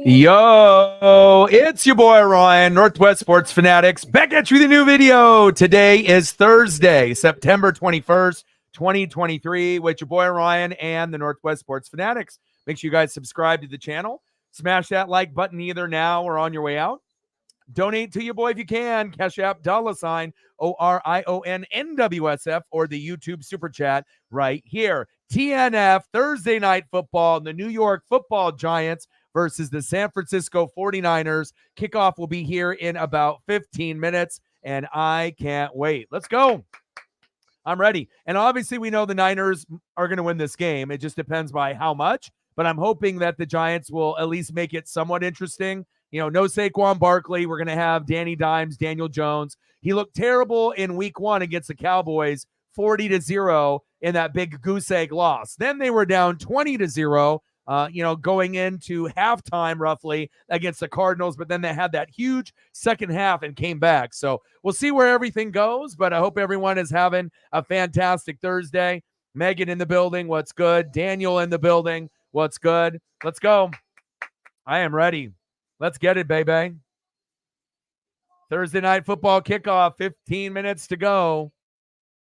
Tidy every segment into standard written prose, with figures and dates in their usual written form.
Yo, it's your boy Ryan, Northwest Sports Fanatics, back at you with a new video. Today is Thursday, September 21st, 2023, with your boy Ryan and the Northwest Sports Fanatics. Make sure you guys subscribe to the channel. Smash that like button either now or on your way out. Donate to your boy if you can. Cash App $ORION NWSF or the YouTube Super Chat right here. TNF, Thursday Night Football, the New York Football Giants versus the San Francisco 49ers. Kickoff will be here in about 15 minutes, and I can't wait. Let's go. I'm ready. And obviously we know the Niners are going to win this game. It just depends by how much, but I'm hoping that the Giants will at least make it somewhat interesting. You know, no Saquon Barkley. We're going to have Danny Dimes, Daniel Jones. He looked terrible in week 1 against the Cowboys, 40-0 in that big goose egg loss. Then they were down 20-0, going into halftime roughly against the Cardinals, but then they had that huge second half and came back. So we'll see where everything goes, but I hope everyone is having a fantastic Thursday. Megan in the building, what's good? Daniel in the building, what's good? Let's go. I am ready. Let's get it, baby. Thursday night football kickoff, 15 minutes to go.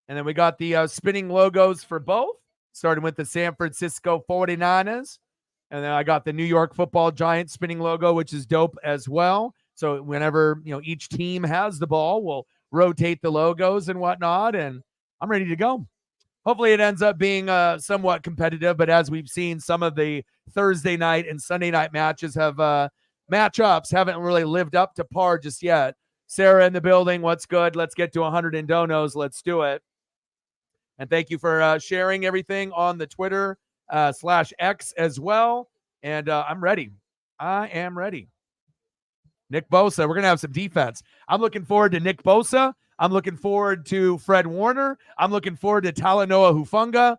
And then we got the spinning logos for both, starting with the San Francisco 49ers. And then I got the New York Football Giants spinning logo, which is dope as well. So whenever, each team has the ball, we'll rotate the logos and whatnot. And I'm ready to go. Hopefully it ends up being somewhat competitive. But as we've seen, some of the Thursday night and Sunday night matches matchups haven't really lived up to par just yet. Sarah in the building, what's good? Let's get to 100 in donos. Let's do it. And thank you for sharing everything on the Twitter /X as well. And I'm ready. I am ready. Nick Bosa, we're going to have some defense. I'm looking forward to Nick Bosa. I'm looking forward to Fred Warner. I'm looking forward to Talanoa Hufanga.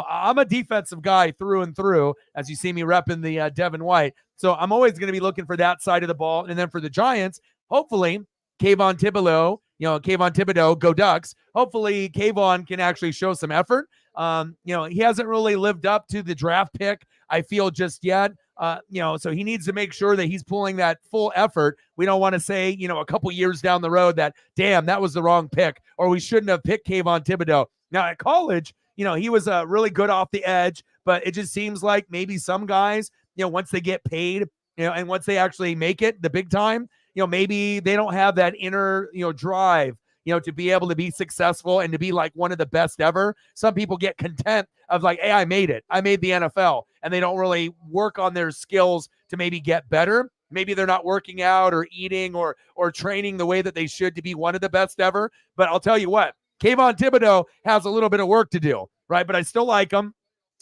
I'm a defensive guy through and through, as you see me repping the Devin White. So I'm always going to be looking for that side of the ball. And then for the Giants, hopefully, Kayvon Thibodeau, go Ducks. Hopefully, Kayvon can actually show some effort. He hasn't really lived up to the draft pick, I feel, just yet. So he needs to make sure that he's pulling that full effort. We don't want to say, a couple years down the road that, damn, that was the wrong pick, or we shouldn't have picked Kayvon Thibodeau. Now, at college, he was really good off the edge, but it just seems like maybe some guys, once they get paid, and once they actually make it the big time, maybe they don't have that inner, drive, to be able to be successful and to be like one of the best ever. Some people get content of like, hey, I made it. I made the NFL. And they don't really work on their skills to maybe get better. Maybe they're not working out or eating or training the way that they should to be one of the best ever. But I'll tell you what, Kayvon Thibodeau has a little bit of work to do, right? But I still like him.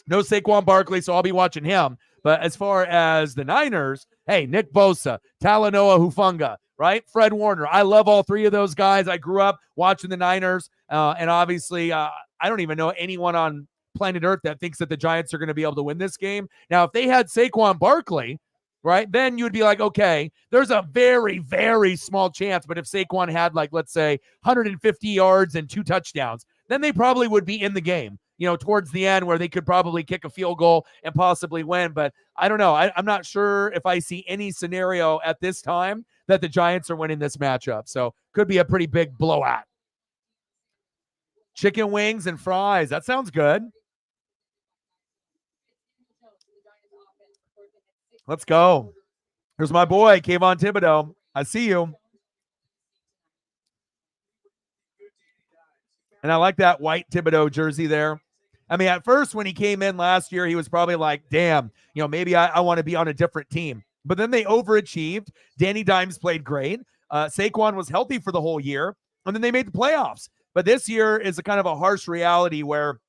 No Saquon Barkley, so I'll be watching him. But as far as the Niners, hey, Nick Bosa, Talanoa Hufanga, right? Fred Warner. I love all three of those guys. I grew up watching the Niners. And obviously, I don't even know anyone on planet Earth that thinks that the Giants are going to be able to win this game. Now, if they had Saquon Barkley, right, then you would be like, okay, there's a very, very small chance. But if Saquon had, like, let's say 150 yards and 2 touchdowns, then they probably would be in the game, towards the end where they could probably kick a field goal and possibly win. But I don't know. I'm not sure if I see any scenario at this time that the Giants are winning this matchup. So could be a pretty big blowout. Chicken wings and fries. That sounds good. Let's go. Here's my boy, Kayvon Thibodeau. I see you. And I like that white Thibodeau jersey there. I mean, at first when he came in last year, he was probably like, damn, maybe I want to be on a different team. But then they overachieved. Danny Dimes played great. Saquon was healthy for the whole year. And then they made the playoffs. But this year is a kind of a harsh reality where,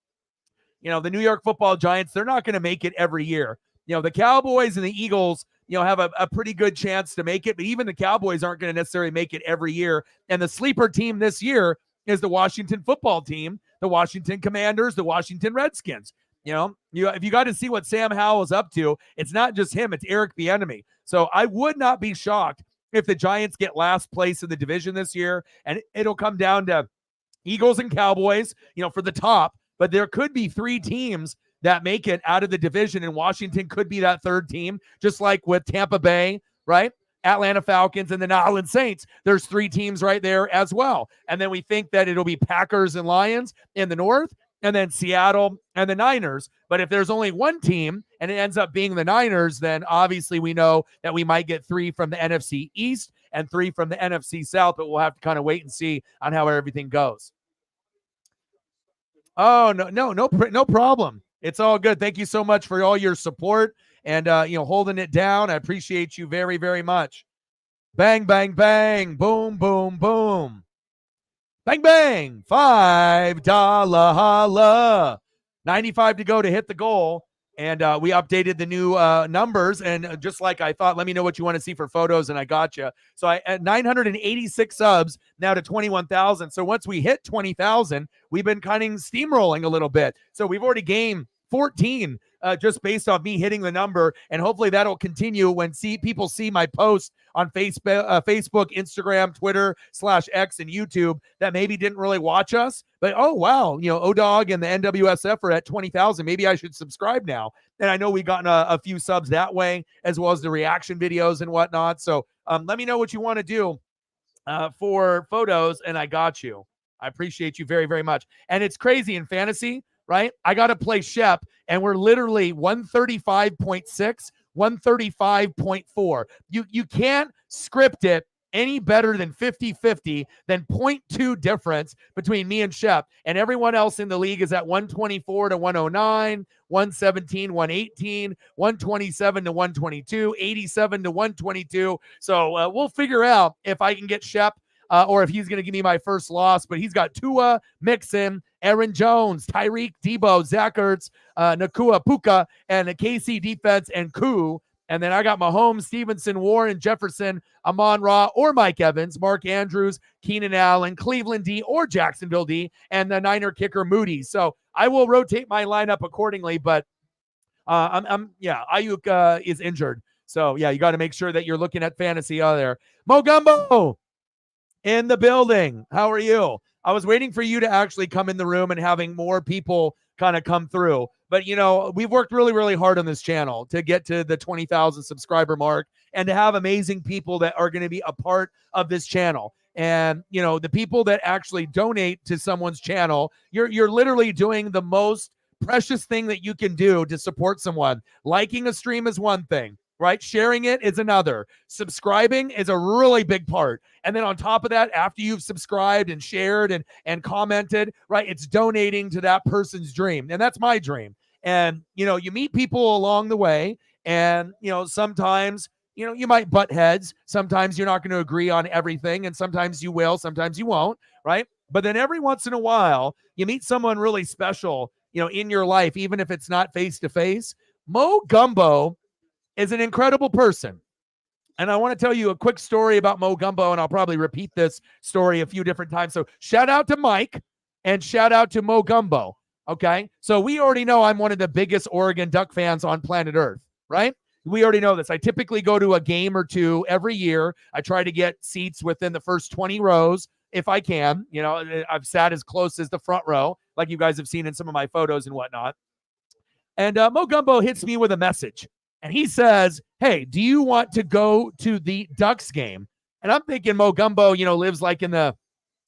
the New York Football Giants, they're not going to make it every year. The Cowboys and the Eagles, have a pretty good chance to make it. But even the Cowboys aren't going to necessarily make it every year. And the sleeper team this year is the Washington Football Team, the Washington Commanders, the Washington Redskins. If you got to see what Sam Howell is up to, it's not just him, it's Eric Bieniemy. So I would not be shocked if the Giants get last place in the division this year, and it'll come down to Eagles and Cowboys, for the top. But there could be 3 teams that make it out of the division, and Washington could be that third team, just like with Tampa Bay, right? Atlanta Falcons and the New Orleans Saints. There's 3 teams right there as well. And then we think that it'll be Packers and Lions in the North, and then Seattle and the Niners. But if there's only one team and it ends up being the Niners, then obviously we know that we might get 3 from the NFC East and 3 from the NFC South, but we'll have to kind of wait and see on how everything goes. Oh, no problem. It's all good. Thank you so much for all your support and, holding it down. I appreciate you very, very much. Bang, bang, bang. Boom, boom, boom. Bang, bang. $5 holla. 95 to go to hit the goal. And we updated the new numbers. And just like I thought, let me know what you want to see for photos. And I got you. So I at 986 subs now to 21,000. So once we hit 20,000, we've been kind of steamrolling a little bit. So we've already gained 14 just based off me hitting the number. And hopefully that'll continue when people see my post on Facebook, Instagram, Twitter /X, and YouTube that maybe didn't really watch us. But, oh, wow, ODog and the NWSF are at 20,000. Maybe I should subscribe now. And I know we've gotten a few subs that way, as well as the reaction videos and whatnot. So let me know what you want to do for photos, and I got you. I appreciate you very, very much. And it's crazy in fantasy, right? I got to play Shep, and we're literally 135.6, 135.4. You can't script it any better than 50-50, than 0.2 difference between me and Shep. And everyone else in the league is at 124 to 109, 117, 118, 127 to 122, 87 to 122. So we'll figure out if I can get Shep or if he's going to give me my first loss. But he's got Tua, Mixon, Aaron Jones, Tyreek, Debo, Zach Ertz, Nakua, Puka, and the KC defense and Koo. And then I got Mahomes, Stevenson, Warren, Jefferson, Amon-Ra, or Mike Evans, Mark Andrews, Keenan Allen, Cleveland D, or Jacksonville D, and the Niner kicker Moody. So I will rotate my lineup accordingly, but Ayuk is injured. So, yeah, you got to make sure that you're looking at fantasy out there. Mo Gumbo in the building. How are you? I was waiting for you to actually come in the room and having more people kind of come through. But, we've worked really, really hard on this channel to get to the 20,000 subscriber mark and to have amazing people that are going to be a part of this channel. And, the people that actually donate to someone's channel, you're literally doing the most precious thing that you can do to support someone. Liking a stream is one thing, right? Sharing it is another. Subscribing is a really big part. And then on top of that, after you've subscribed and shared and commented, right, it's donating to that person's dream. And that's my dream. And, you meet people along the way and, sometimes, you might butt heads. Sometimes you're not going to agree on everything. And sometimes you will, sometimes you won't, right? But then every once in a while, you meet someone really special, in your life, even if it's not face-to-face. Mo Gumbo is an incredible person. And I want to tell you a quick story about Mo Gumbo, and I'll probably repeat this story a few different times. So shout out to Mike and shout out to Mo Gumbo. Okay, so we already know I'm one of the biggest Oregon Duck fans on planet Earth, right? We already know this. I typically go to a game or two every year. I try to get seats within the first 20 rows if I can. I've sat as close as the front row, like you guys have seen in some of my photos and whatnot. And Mo Gumbo hits me with a message. And he says, hey, do you want to go to the Ducks game? And I'm thinking Mo Gumbo, lives like in the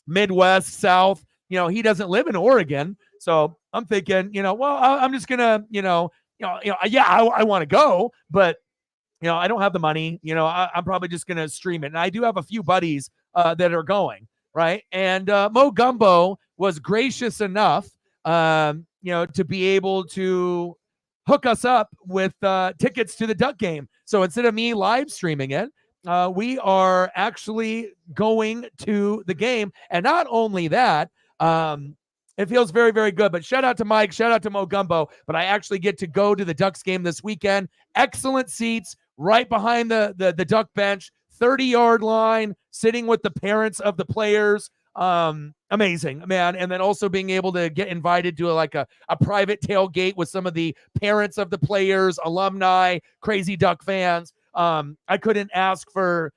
Midwest, South. He doesn't live in Oregon. So I'm thinking, I'm just going to, I want to go, but, I don't have the money. I'm probably just going to stream it. And I do have a few buddies that are going, right? And Mo Gumbo was gracious enough, to be able to hook us up with tickets to the Duck game. So instead of me live streaming it, we are actually going to the game. And not only that, it feels very, very good. But shout out to Mike, shout out to Mo Gumbo. But I actually get to go to the Ducks game this weekend. Excellent seats right behind the Duck bench, 30-yard line, sitting with the parents of the players. Amazing, man. And then also being able to get invited to a private tailgate with some of the parents of the players, alumni, crazy Duck fans. I couldn't ask for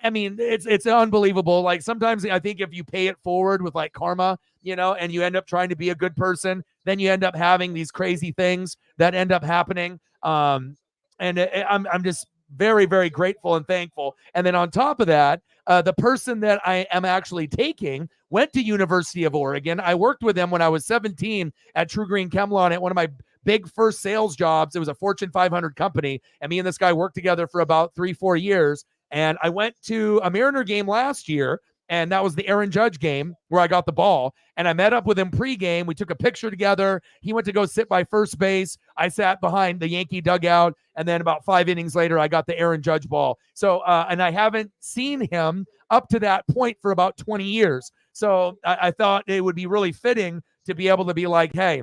I mean, it's unbelievable. Like sometimes I think if you pay it forward with like karma, and you end up trying to be a good person, then you end up having these crazy things that end up happening. And I'm just very, very grateful and thankful. And then on top of that, the person that I am actually taking went to University of Oregon. I worked with him when I was 17 at True Green Kemlon at one of my big first sales jobs. It was a Fortune 500 company, and me and this guy worked together for about 3-4 years. And I went to a Mariner game last year, and that was the Aaron Judge game where I got the ball. And I met up with him pregame. We took a picture together. He went to go sit by first base. I sat behind the Yankee dugout. And then about 5 innings later, I got the Aaron Judge ball. So, and I haven't seen him up to that point for about 20 years. So I thought it would be really fitting to be able to be like, hey,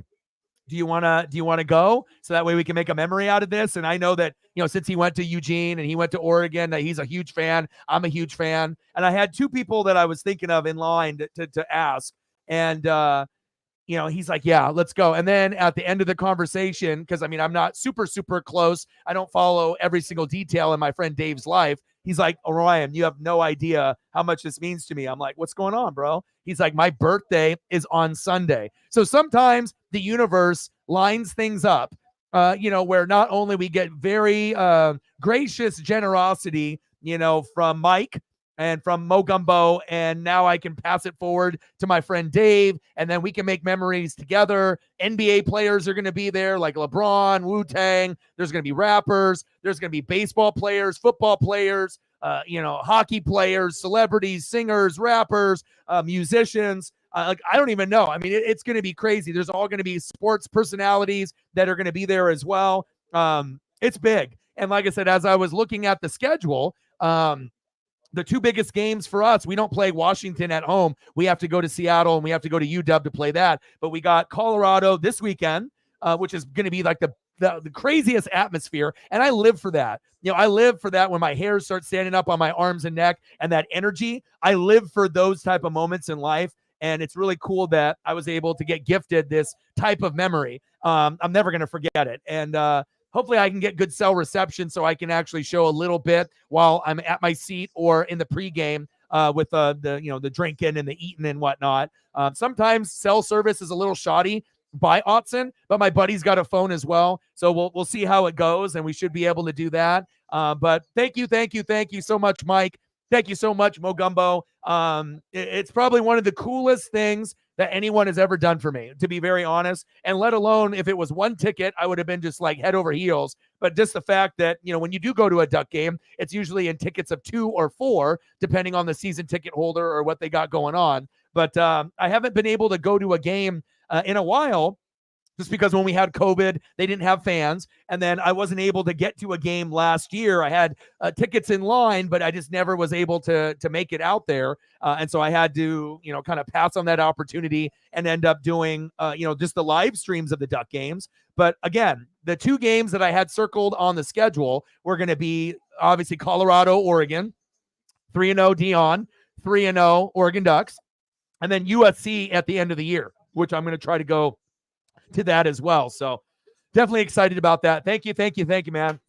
do you want to go? So that way we can make a memory out of this. And I know that, since he went to Eugene and he went to Oregon, that he's a huge fan. I'm a huge fan. And I had 2 people that I was thinking of in line to ask. And, he's like, yeah, let's go. And then at the end of the conversation, because I'm not super, super close. I don't follow every single detail in my friend Dave's life. He's like, Orion, you have no idea how much this means to me. I'm like, what's going on, bro? He's like, my birthday is on Sunday. So sometimes the universe lines things up, where not only we get very gracious generosity, from Mike and from Mo Gumbo, and now I can pass it forward to my friend Dave, and then we can make memories together. NBA players are going to be there, like LeBron, Wu-Tang. There's going to be rappers. There's going to be baseball players, football players, hockey players, celebrities, singers, rappers, musicians. I don't even know. It's going to be crazy. There's all going to be sports personalities that are going to be there as well. It's big. And like I said, as I was looking at the schedule, the 2 biggest games for us, we don't play Washington at home. We have to go to Seattle and we have to go to UW to play that. But we got Colorado this weekend, which is going to be like the craziest atmosphere. And I live for that. I live for that when my hair starts standing up on my arms and neck and that energy. I live for those type of moments in life. And it's really cool that I was able to get gifted this type of memory. I'm never going to forget it. And, hopefully I can get good cell reception so I can actually show a little bit while I'm at my seat or in the pregame with the drinking and the eating and whatnot. Sometimes cell service is a little shoddy by Autzen, but my buddy's got a phone as well. So we'll see how it goes, and we should be able to do that. But thank you so much, Mike. Thank you so much, Mo Gumbo. It's probably one of the coolest things that anyone has ever done for me, to be very honest. And let alone if it was 1 ticket, I would have been just like head over heels. But just the fact that, when you do go to a Duck game, it's usually in tickets of 2 or 4, depending on the season ticket holder or what they got going on. But I haven't been able to go to a game in a while, just because when we had COVID, they didn't have fans. And then I wasn't able to get to a game last year. I had tickets in line, but I just never was able to make it out there. And so I had to, kind of pass on that opportunity and end up doing, just the live streams of the Duck games. But again, the 2 games that I had circled on the schedule were going to be obviously Colorado, Oregon, 3-0 Dion, 3-0 Oregon Ducks, and then USC at the end of the year, which I'm going to try to go to that as well. So definitely excited about that. Thank you, man.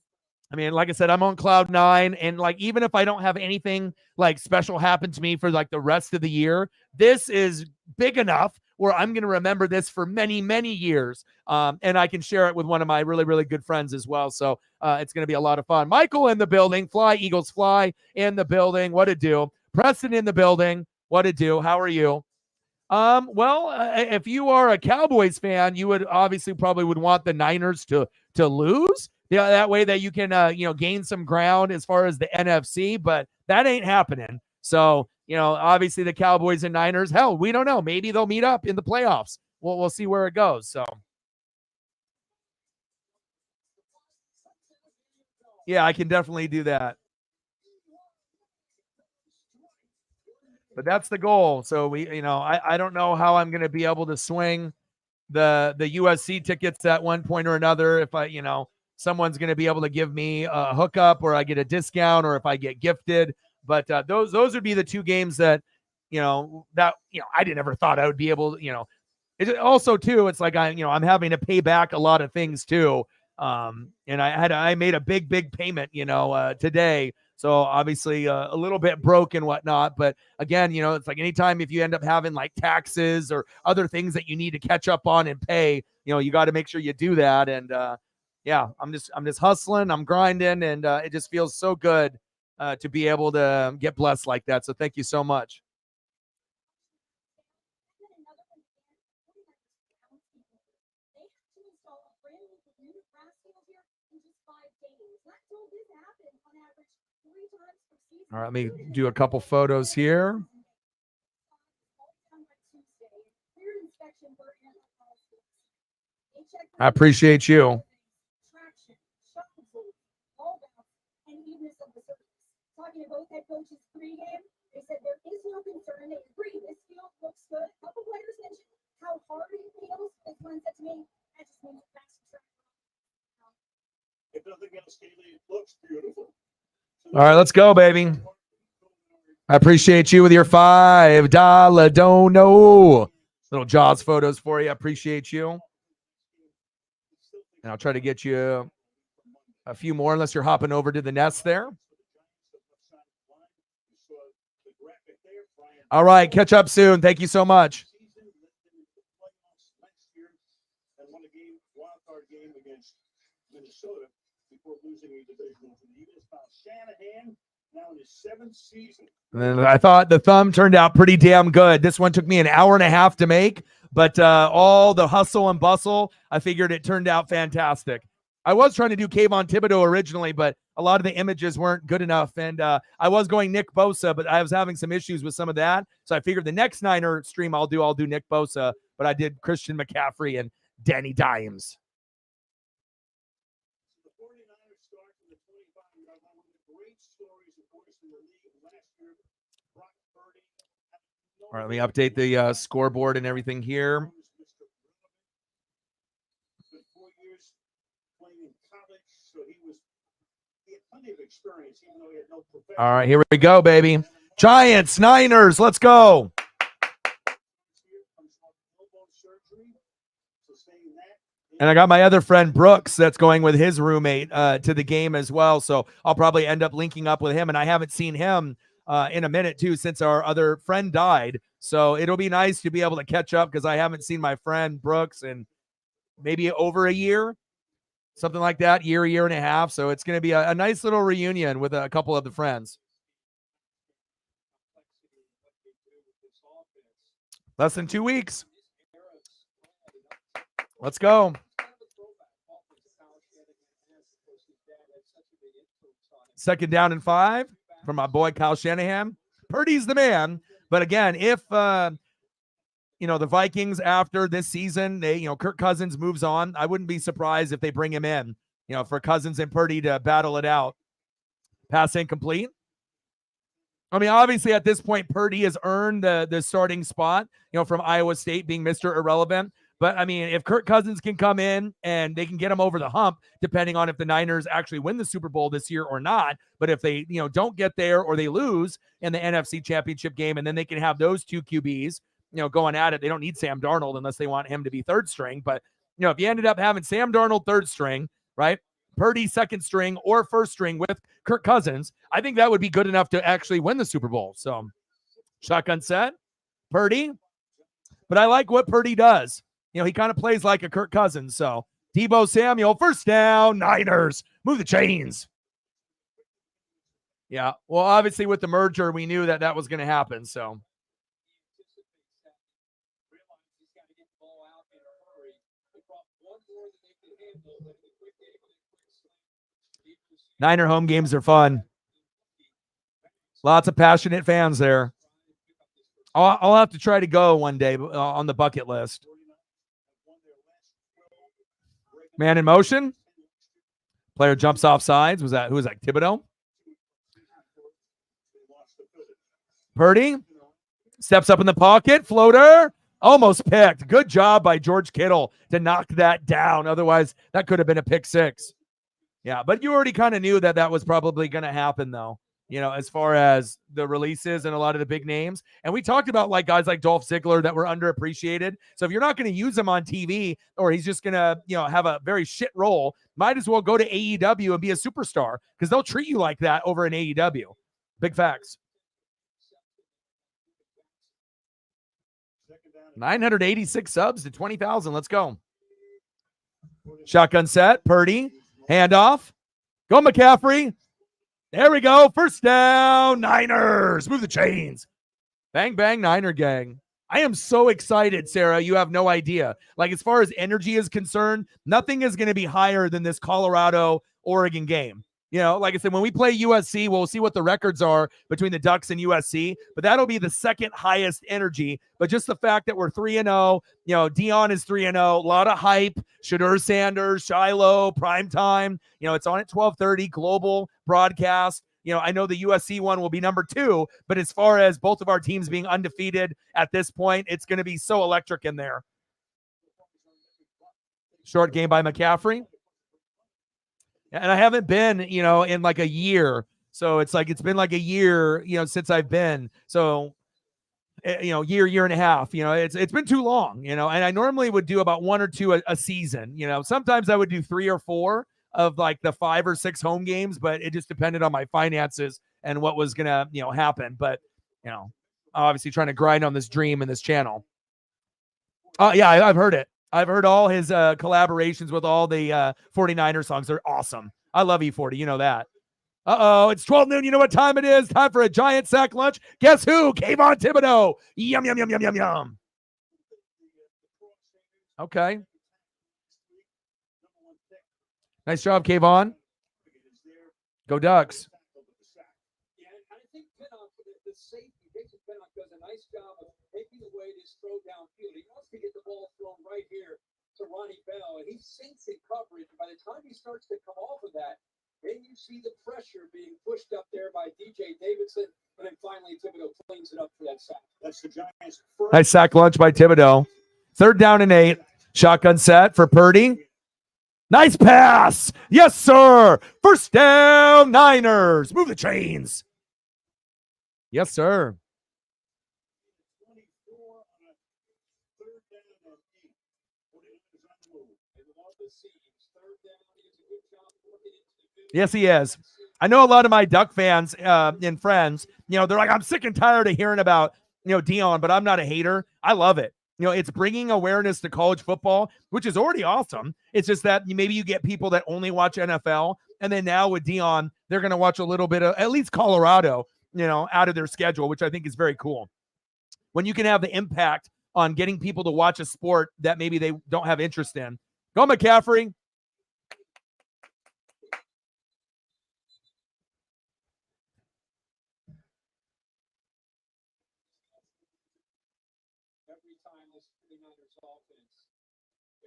Like I said, I'm on cloud 9, and like, even if I don't have anything like special happen to me for like the rest of the year, this is big enough where I'm going to remember this for many, many years. And I can share it with one of my really, really good friends as well. So it's going to be a lot of fun. Michael in the building, Fly Eagles Fly in the building. What to do? Preston in the building. What to do? How are you? If you are a Cowboys fan, you would obviously probably would want the Niners to lose. Yeah, that way that you can gain some ground as far as the NFC, but that ain't happening. So, obviously the Cowboys and Niners, hell, we don't know. Maybe they'll meet up in the playoffs. We'll see where it goes. So yeah, I can definitely do that. But that's the goal. So I don't know how I'm going to be able to swing the USC tickets at one point or another. If someone's going to be able to give me a hookup, or I get a discount, or if I get gifted. But those would be the 2 games that I didn't ever thought I would be able. It also too. It's like I'm having to pay back a lot of things too. And I made a big payment, today. So obviously a little bit broke and whatnot. But again, it's like anytime if you end up having like taxes or other things that you need to catch up on and pay, you got to make sure you do that. And yeah, I'm just hustling, I'm grinding, and it just feels so good to be able to get blessed like that. So thank you so much. All right, let me do a couple photos here. I appreciate you. Talking to both head coaches pregame, they said there is no concern. They agree this field looks good. A couple players mentioned how hard it feels. This one said to me, that just means fast track. If nothing else, Kaylee, it looks beautiful. All right, let's go, baby. I appreciate you with your $5 dono. Little Jaws photos for you. I appreciate you. And I'll try to get you a few more unless you're hopping over to the nest there. All right, catch up soon. Thank you so much. And then I thought the thumb turned out pretty damn good. This one took me an hour and a half to make, but all the hustle and bustle, I figured it turned out fantastic. I was trying to do Kayvon Thibodeaux originally, but a lot of the images weren't good enough. And I was going Nick Bosa, but I was having some issues with some of that. So I figured the next Niner stream I'll do Nick Bosa, but I did Christian McCaffrey and Danny Dimes. All right, let me update the scoreboard and everything here. All right, here we go, baby. Giants, Niners, let's go. And I got my other friend Brooks that's going with his roommate to the game as well. So I'll probably end up linking up with him. And I haven't seen him in a minute, too, since our other friend died. So it'll be nice to be able to catch up because I haven't seen my friend Brooks in maybe over a year. Something like that, year and a half. So it's going to be a nice little reunion with a couple of the friends. Less than 2 weeks. Let's go. Second down and 5 from my boy Kyle Shanahan. Purdy's the man. But again, if the Vikings after this season, Kirk Cousins moves on, I wouldn't be surprised if they bring him in, for Cousins and Purdy to battle it out. Pass incomplete. I mean, obviously at this point, Purdy has earned the starting spot, from Iowa State being Mr. Irrelevant. But I mean, if Kirk Cousins can come in and they can get him over the hump, depending on if the Niners actually win the Super Bowl this year or not. But if they, don't get there or they lose in the NFC Championship game, and then they can have those two QBs, going at it. They don't need Sam Darnold unless they want him to be third string. But, if you ended up having Sam Darnold third string, right, Purdy second string or first string with Kirk Cousins, I think that would be good enough to actually win the Super Bowl. So shotgun set, Purdy. But I like what Purdy does. He kind of plays like a Kirk Cousins. So Deebo Samuel, first down, Niners, move the chains. Yeah, well, obviously with the merger, we knew that was going to happen. So Niner home games are fun. Lots of passionate fans there. I'll have to try to go one day on the bucket list. Man in motion. Player jumps off sides. Who was that? Thibodeaux? Purdy steps up in the pocket. Floater. Almost picked. Good job by George Kittle to knock that down. Otherwise, that could have been a pick six. Yeah, but you already kind of knew that was probably going to happen, though. as far as the releases and a lot of the big names. And we talked about like guys like Dolph Ziggler that were underappreciated. So if you're not going to use him on TV, or he's just going to, have a very shit role, might as well go to AEW and be a superstar, because they'll treat you like that over in AEW. Big facts. 986 subs to 20,000. Let's go. Shotgun set. Purdy. Handoff. Go McCaffrey. There we go. First down. Niners. Move the chains. Bang, bang, Niner gang. I am so excited, Sarah. You have no idea. Like, as far as energy is concerned, nothing is going to be higher than this Colorado-Oregon game. Like I said, when we play USC, we'll see what the records are between the Ducks and USC, but that'll be the second highest energy. But just the fact that we're 3-0, Dion is 3-0, a lot of hype, Shedeur Sanders, Shiloh, primetime, it's on at 12:30, global broadcast. I know the USC one will be number 2, but as far as both of our teams being undefeated at this point, it's going to be so electric in there. Short game by McCaffrey. And I haven't been, in like a year. So it's been like a year, since I've been. So, year and a half, it's been too long, and I normally would do about 1 or 2 a season. Sometimes I would do 3 or 4 of like the 5 or 6 home games, but it just depended on my finances and what was going to, happen. But, obviously trying to grind on this dream and this channel. Yeah, I've heard it. I've heard all his collaborations with all the 49er songs. They're awesome. I love E40. You know that. It's 12 noon. You know what time it is? Time for a giant sack lunch. Guess who? Kayvon Thibodeaux. Yum, yum, yum, yum, yum, yum. Okay. Nice job, Kayvon. Go Ducks. Yeah, and I think Pinnock, the safety, Jason Pinnock does a nice job of taking away this throw downfield. He wants to get the ball thrown right here to Ronnie Bell, and he sinks in coverage. By the time he starts to come off of that, then you see the pressure being pushed up there by DJ Davidson, and then finally Thibodeaux cleans it up for that sack. That's the Giants' first. Nice sack lunch by Thibodeaux. 3rd down and 8. Shotgun set for Purdy. Nice pass. Yes, sir. First down, Niners. Move the chains. Yes, sir. Yes, he is. I know a lot of my Duck fans and friends, they're like, I'm sick and tired of hearing about, Dion, but I'm not a hater. I love it. It's bringing awareness to college football, which is already awesome. It's just that maybe you get people that only watch NFL. And then now with Dion, they're going to watch a little bit of at least Colorado, out of their schedule, which I think is very cool. When you can have the impact on getting people to watch a sport that maybe they don't have interest in. Go McCaffrey.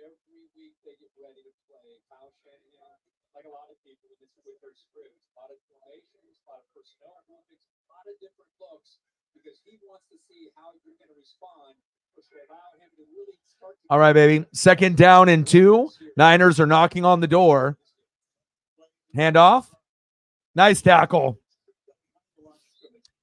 Every week they get ready to play. Kyle Shanahan, like a lot of people, this is with their scripts. A lot of formations, a lot of personnel movements, a lot of different looks, because he wants to see how you're going to respond, which will allow him to really start to. All right, baby. 2nd down and 2. Niners are knocking on the door. Handoff. Nice tackle.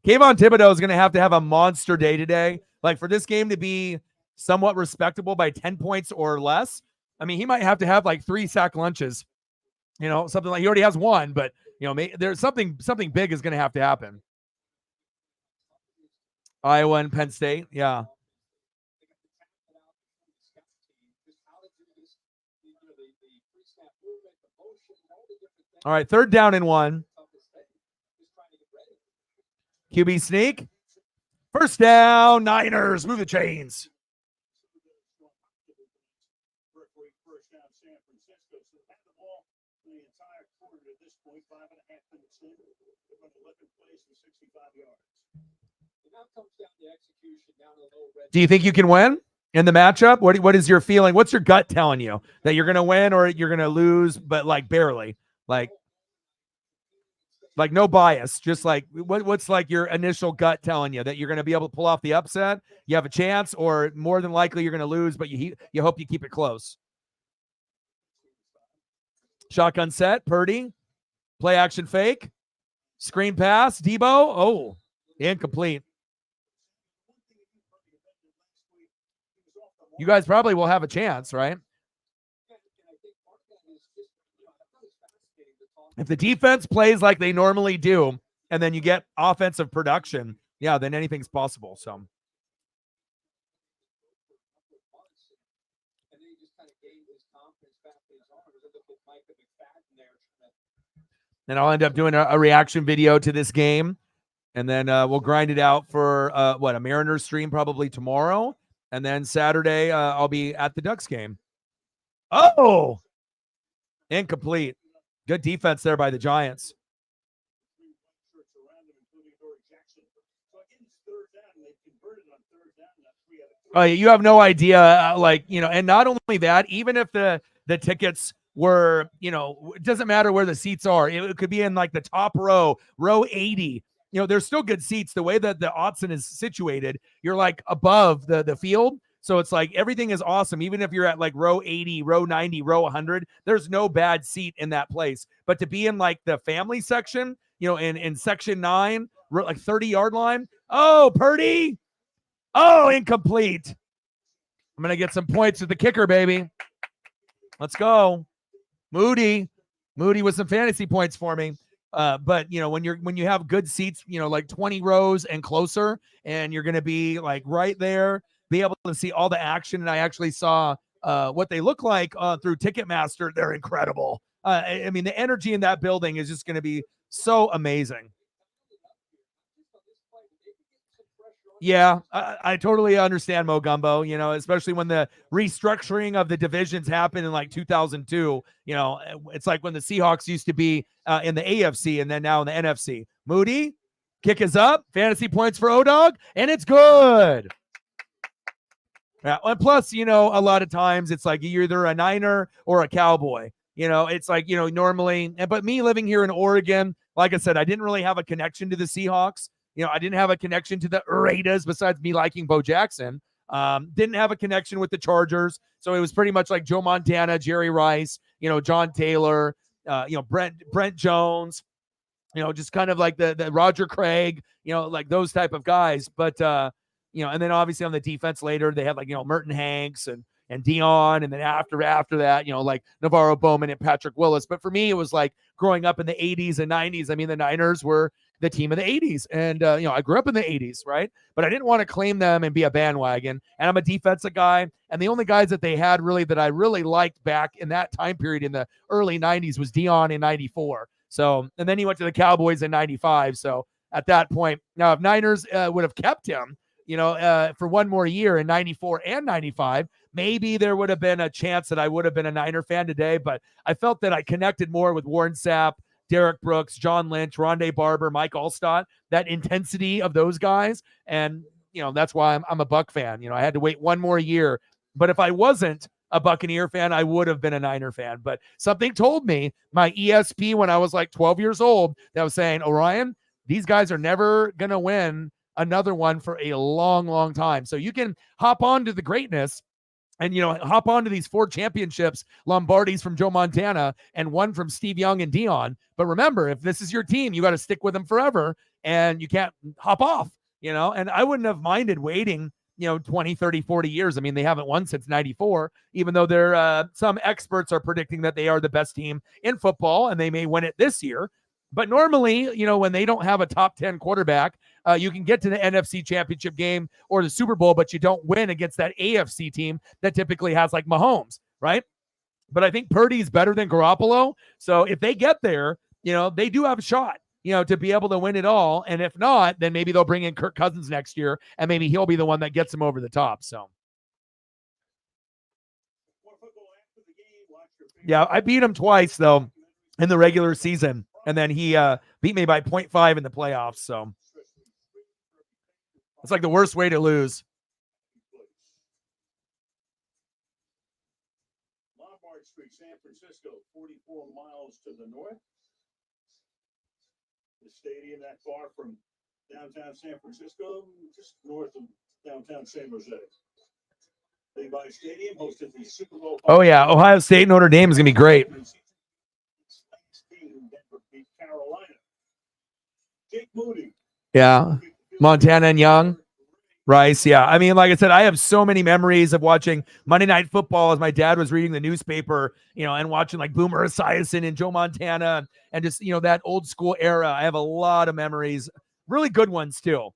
Kayvon Thibodeaux is going to have a monster day today. Like, for this game to be somewhat respectable by 10 points or less, I mean, he might have to have like 3 sack lunches, something like, he already has 1, but there's something big is going to happen. Iowa and Penn State. Yeah. All right. 3rd down and 1. QB sneak. First down, Niners. Move the chains. Do you think you can win in the matchup? What is your feeling? What's your gut telling you? That you're going to win or you're going to lose, but like barely? Like no bias, just like what's like your initial gut telling you? That you're going to be able to pull off the upset? You have a chance, or more than likely you're going to lose, but you hope you keep it close. Shotgun set, Purdy. Play action fake. Screen pass, Debo. Oh, incomplete. You guys probably will have a chance, right? If the defense plays like they normally do, and then you get offensive production, yeah, then anything's possible. So. And I'll end up doing a reaction video to this game. And then we'll grind it out for, a Mariners stream probably tomorrow. And then Saturday, I'll be at the Ducks game. Oh! Incomplete. Good defense there by the Giants. Oh, you have no idea, and not only that, even if the tickets were, it doesn't matter where the seats are. It could be in like the top row 80. There's still good seats. The way that the Autzen is situated, you're like above the field. So it's like everything is awesome. Even if you're at like row 80, row 90, row 100, there's no bad seat in that place. But to be in like the family section, in section 9, like 30-yard line. Oh, Purdy. Oh, incomplete. I'm going to get some points with the kicker, baby. Let's go. Moody with some fantasy points for me. But when you have good seats, like 20 rows and closer, and you're going to be like right there, be able to see all the action. And I actually saw what they look like through Ticketmaster. They're incredible. I mean, the energy in that building is just going to be so amazing. Yeah, I totally understand, Mo Gumbo, especially when the restructuring of the divisions happened in like 2002. It's like when the Seahawks used to be in the AFC and then now in the NFC. Moody, kick is up, fantasy points for O-Dog, and it's good. Yeah, and plus, a lot of times it's like you're either a Niner or a Cowboy. It's like, normally, but me living here in Oregon, like I said, I didn't really have a connection to the Seahawks. I didn't have a connection to the Raiders besides me liking Bo Jackson. Didn't have a connection with the Chargers. So it was pretty much like Joe Montana, Jerry Rice, John Taylor, Brent Jones, just kind of like the Roger Craig, like those type of guys. But, and then obviously on the defense later, they had like, Merton Hanks and Dion. And then after that, like Navarro Bowman and Patrick Willis. But for me, it was like growing up in the 80s and 90s. I mean, the Niners were the team of the 80s. And, I grew up in the 80s, right? But I didn't want to claim them and be a bandwagon. And I'm a defensive guy. And the only guys that they had really that I really liked back in that time period in the early 90s was Dion in 94. So, and then he went to the Cowboys in 95. So at that point, now if Niners would have kept him, for one more year in 94 and 95, maybe there would have been a chance that I would have been a Niner fan today. But I felt that I connected more with Warren Sapp, Derek Brooks, John Lynch, Rondé Barber, Mike Allstott, that intensity of those guys. And, that's why I'm a Buck fan. I had to wait one more year. But if I wasn't a Buccaneer fan, I would have been a Niner fan. But something told me, my ESP when I was like 12 years old, that was saying, Orion, these guys are never going to win another one for a long, long time. So you can hop on to the greatness and, hop onto these 4 championships, Lombardi's from Joe Montana and 1 from Steve Young and Dion. But remember, if this is your team, you got to stick with them forever and you can't hop off, and I wouldn't have minded waiting, 20, 30, 40 years. I mean, they haven't won since 94, even though they're some experts are predicting that they are the best team in football and they may win it this year. But normally, when they don't have a top 10 quarterback, you can get to the NFC Championship game or the Super Bowl, but you don't win against that AFC team that typically has like Mahomes, right? But I think Purdy's better than Garoppolo. So if they get there, they do have a shot, to be able to win it all. And if not, then maybe they'll bring in Kirk Cousins next year and maybe he'll be the one that gets them over the top. So, yeah, I beat him twice, though, in the regular season. And then he beat me by 0.5 in the playoffs. So it's like the worst way to lose. Lombard Street, San Francisco, 44 miles to the north. The stadium that far from downtown San Francisco, just north of downtown San Jose. Levi Stadium hosted the Super Bowl. Oh, yeah. Ohio State, Notre Dame is going to be great. Carolina. Moody. Yeah. Montana and Young. Rice, yeah. I mean, like I said, I have so many memories of watching Monday Night Football as my dad was reading the newspaper, and watching like Boomer Esiason and Joe Montana and just, that old school era. I have a lot of memories, really good ones too.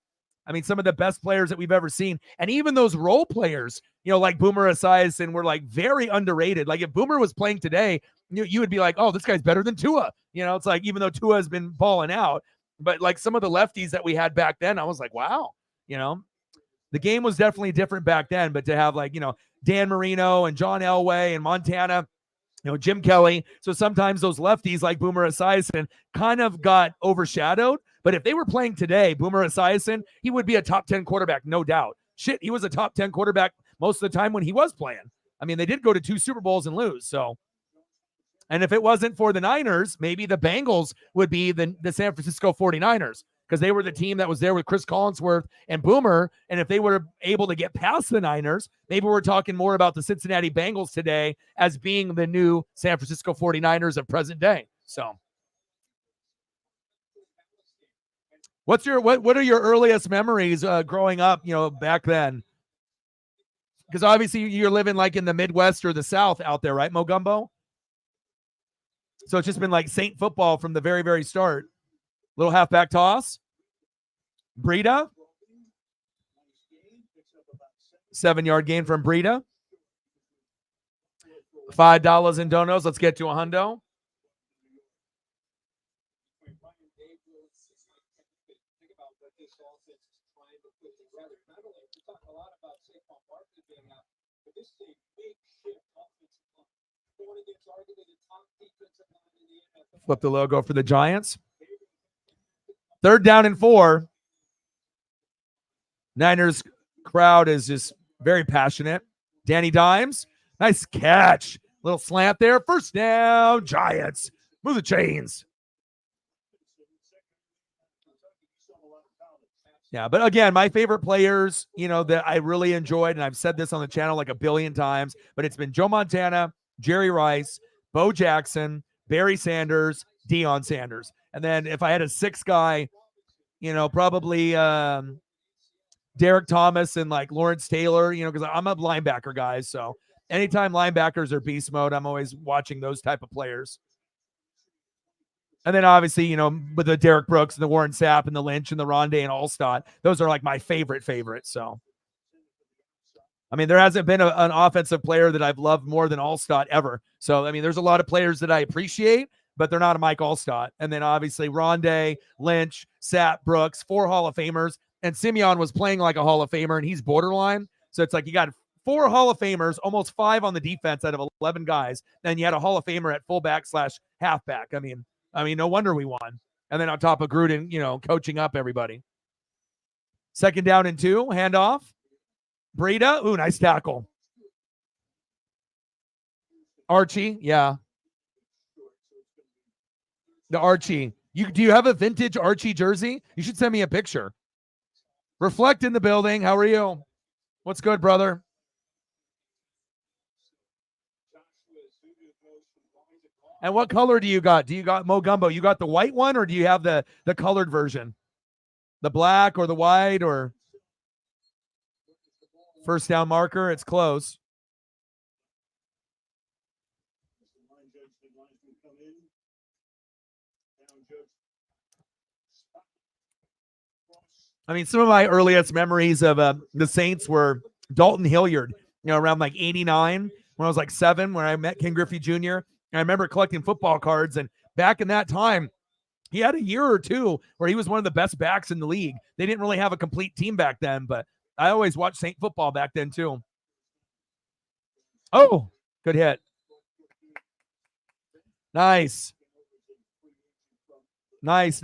I mean, some of the best players that we've ever seen. And even those role players, like Boomer Esiason were like very underrated. Like if Boomer was playing today, you would be like, oh, this guy's better than Tua. It's like, even though Tua has been balling out, but like some of the lefties that we had back then, I was like, wow, the game was definitely different back then, but to have like, Dan Marino and John Elway and Montana, Jim Kelly. So sometimes those lefties like Boomer Esiason kind of got overshadowed. But if they were playing today, Boomer Esiason, he would be a top 10 quarterback, no doubt. Shit, he was a top 10 quarterback most of the time when he was playing. I mean, they did go to 2 Super Bowls and lose. So, and if it wasn't for the Niners, maybe the Bengals would be the San Francisco 49ers. Because they were the team that was there with Chris Collinsworth and Boomer. And if they were able to get past the Niners, maybe we're talking more about the Cincinnati Bengals today as being the new San Francisco 49ers of present day. So what are your earliest memories growing up, back then? Because obviously you're living like in the Midwest or the South out there, right, Mo Gumbo? So it's just been like Saint football from the very, very start. Little halfback toss. Breida. 7-yard gain from Breida. $5 in donos. Let's get to a hundo. Flip the logo for the Giants. 3rd down and 4. Niners crowd is just very passionate. Danny Dimes, nice catch. Little slant there. 1st down, Giants. Move the chains. Yeah, but again, my favorite players, that I really enjoyed, and I've said this on the channel like a billion times, but it's been Joe Montana, Jerry Rice, Bo Jackson, Barry Sanders, Deion Sanders. And then if I had a 6th guy, probably Derek Thomas and like Lawrence Taylor, because I'm a linebacker guy. So anytime linebackers are beast mode, I'm always watching those type of players. And then obviously, with the Derek Brooks and the Warren Sapp and the Lynch and the Rondé and Allstott, those are like my favorites. So, I mean, there hasn't been an offensive player that I've loved more than Allstott ever. So, I mean, there's a lot of players that I appreciate, but they're not a Mike Allstott. And then obviously Rondé, Lynch, Sapp, Brooks, 4 Hall of Famers. And Simeon was playing like a Hall of Famer, and he's borderline. So it's like you got 4 Hall of Famers, almost 5 on the defense out of 11 guys. Then you had a Hall of Famer at fullback / halfback. I mean, no wonder we won. And then on top of Gruden, coaching up everybody. 2nd down and 2, handoff. Breida, ooh, nice tackle. Archie, yeah. The Archie. Do you have a vintage Archie jersey? You should send me a picture. Reflect in the building. How are you? What's good, brother? And what color do you got? Do you got Mo Gumbo? You got the white one, or do you have the colored version? The black or the white, or 1st down marker? It's close. I mean, some of my earliest memories of the Saints were Dalton Hilliard, around like 89 when I was like 7, when I met Ken Griffey Jr. And I remember collecting football cards. And back in that time, he had a year or 2 where he was one of the best backs in the league. They didn't really have a complete team back then, but I always watched Saint football back then too. Oh, good hit. Nice. Nice.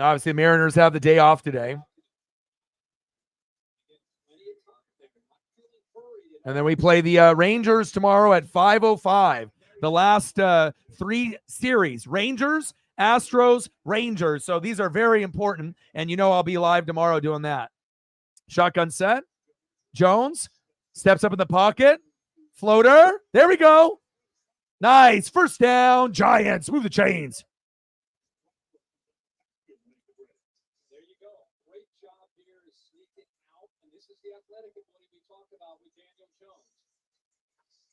Obviously, the Mariners have the day off today. And then we play the Rangers tomorrow at 5:05. The last 3 series, Rangers, Astros, Rangers. So these are very important. And I'll be live tomorrow doing that. Shotgun set. Jones steps up in the pocket. Floater. There we go. Nice. First down. Giants. Move the chains. There you go. Great job here is sneaking out. And this is the athletic ability we talked about with Daniel Jones.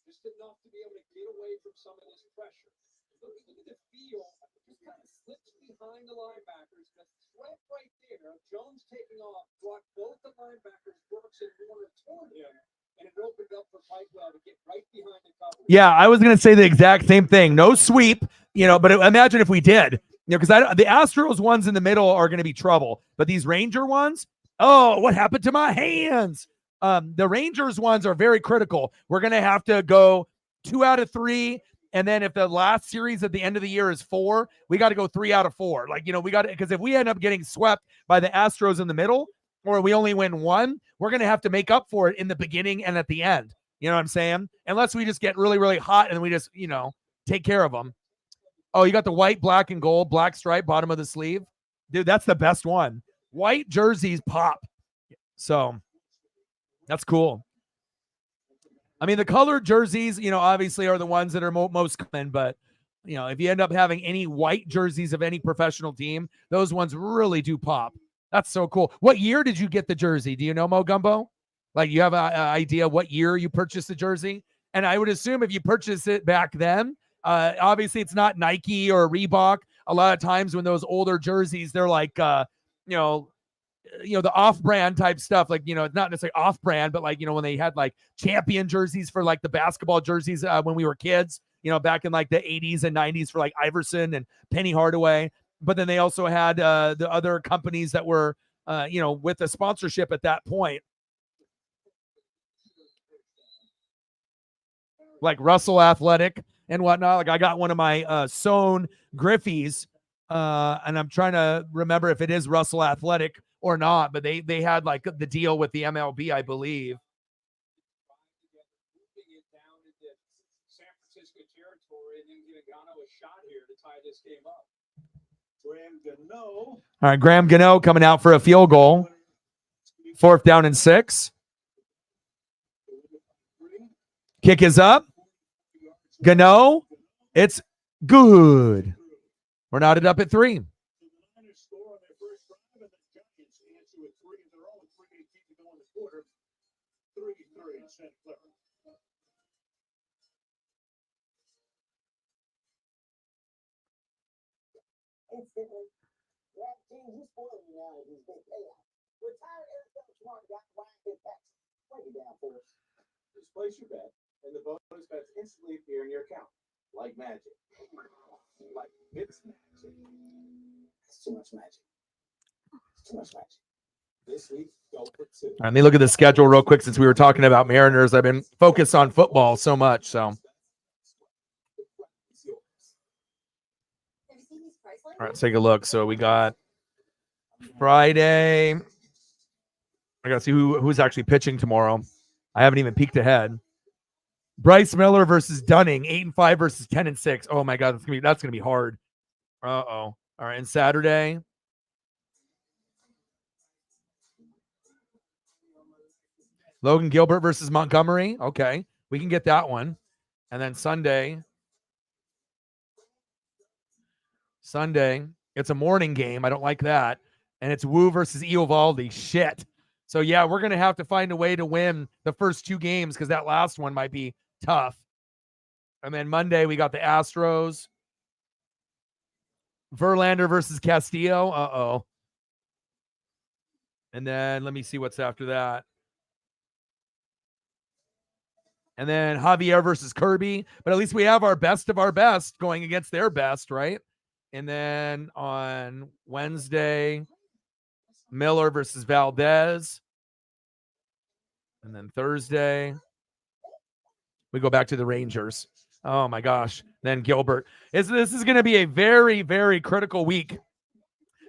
Just enough to be able to get away from some of this pressure. Look at the field. Just kind of slips behind the linebackers. The threat right there of Jones taking off brought both the linebackers, Brooks and Warner, toward him. And it opened up for Pipewell to get right behind the coverage. Yeah, I was going to say the exact same thing. No sweep, but imagine if we did. Because the Astros ones in the middle are going to be trouble. But these Ranger ones, oh, what happened to my hands? The Rangers ones are very critical. We're going to have to go 2 out of 3. And then if the last series at the end of the year is 4, we got to go 3 out of 4. We got to, because if we end up getting swept by the Astros in the middle, or we only win 1, we're going to have to make up for it in the beginning and at the end. You know what I'm saying? Unless we just get really, really hot and we just, take care of them. Oh, you got the white, black, and gold, black stripe, bottom of the sleeve. Dude, that's the best one. White jerseys pop. So that's cool. I mean, the colored jerseys, obviously are the ones that are most common, but, if you end up having any white jerseys of any professional team, those ones really do pop. That's so cool. What year did you get the jersey? Do you know, Mo Gumbo? Like, you have an idea what year you purchased the jersey? And I would assume if you purchased it back then, obviously it's not Nike or Reebok. A lot of times when those older jerseys, they're like, the off-brand type stuff. Like, it's not necessarily off-brand, but like, when they had like champion jerseys for like the basketball jerseys when we were kids, back in like the 80s and 90s for like Iverson and Penny Hardaway. But then they also had the other companies that were, with the sponsorship at that point. Like Russell Athletic and whatnot. Like I got one of my sewn Griffies, and I'm trying to remember if it is Russell Athletic or not, but they had like the deal with the MLB, I believe. Moving it down into San Francisco territory and then giving Gano a shot here to tie this game up. Graham Gano. All right, Graham Gano coming out for a field goal. 4th down and 6. Kick is up. Gano. It's good. We're knotted up at 3. The Niners score on their first drive, and the Giants answer with 3 of their own. 3:18 to go in the quarter. 3-3 in Santa Clara. Instantly, that team, he's spoiling me now with his big payout. Retired NFL smart guy Ryan Fitzpatrick. Break it down for us. Just place your bet, and the bonus bets instantly appear in your account, like magic. Like it's magic. It's too much magic. It's too much magic. This week, go for 2. All right, let me look at the schedule real quick since we were talking about Mariners. I've been focused on football so much, so. All right, let's take a look. So we got Friday. I got to see who's actually pitching tomorrow. I haven't even peeked ahead. Bryce Miller versus Dunning, 8-5 versus 10-6. Oh my God, that's gonna be hard. All right, and Saturday. Logan Gilbert versus Montgomery. Okay, we can get that one. And then Sunday, it's a morning game. I don't like that. And it's Wu versus Eovaldi. Shit. So, yeah, we're going to have to find a way to win the first 2 games because that last one might be tough. And then Monday, we got the Astros. Verlander versus Castillo. Uh-oh. And then let me see what's after that. And then Javier versus Kirby. But at least we have our best of our best going against their best, right? And then on Wednesday, Miller versus Valdez. And then Thursday, we go back to the Rangers. Oh, my gosh. Then Gilbert. This is going to be a very, very critical week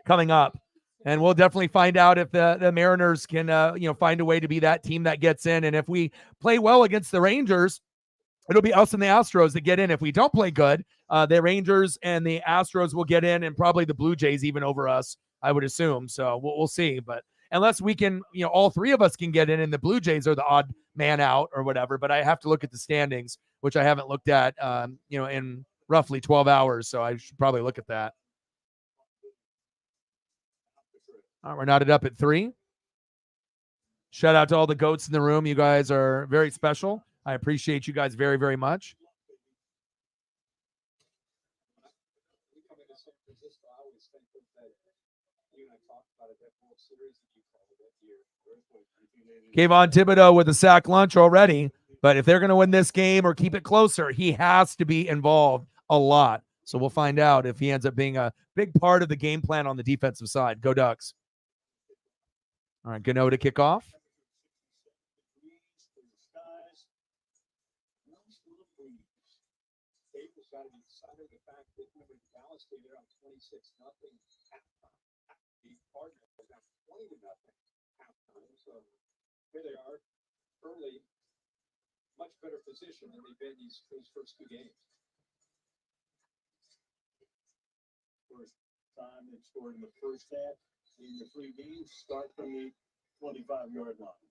coming up. And we'll definitely find out if the Mariners can, find a way to be that team that gets in. And if we play well against the Rangers, it'll be us and the Astros that get in. If we don't play good, the Rangers and the Astros will get in, and probably the Blue Jays even over us, I would assume. So we'll see. But unless we can, all three of us can get in and the Blue Jays are the odd man out or whatever. But I have to look at the standings, which I haven't looked at, in roughly 12 hours. So I should probably look at that. All right, we're knotted up at 3. Shout out to all the goats in the room. You guys are very special. I appreciate you guys very, very much. Kayvon Thibodeau with a sack lunch already. But if they're going to win this game or keep it closer, he has to be involved a lot. So we'll find out if he ends up being a big part of the game plan on the defensive side. Go Ducks. All right, Gano to kick off. Here they are, early, much better position than they've been these first 2 games. First time they scored in the first half in the 3 games, start from the 25-yard line.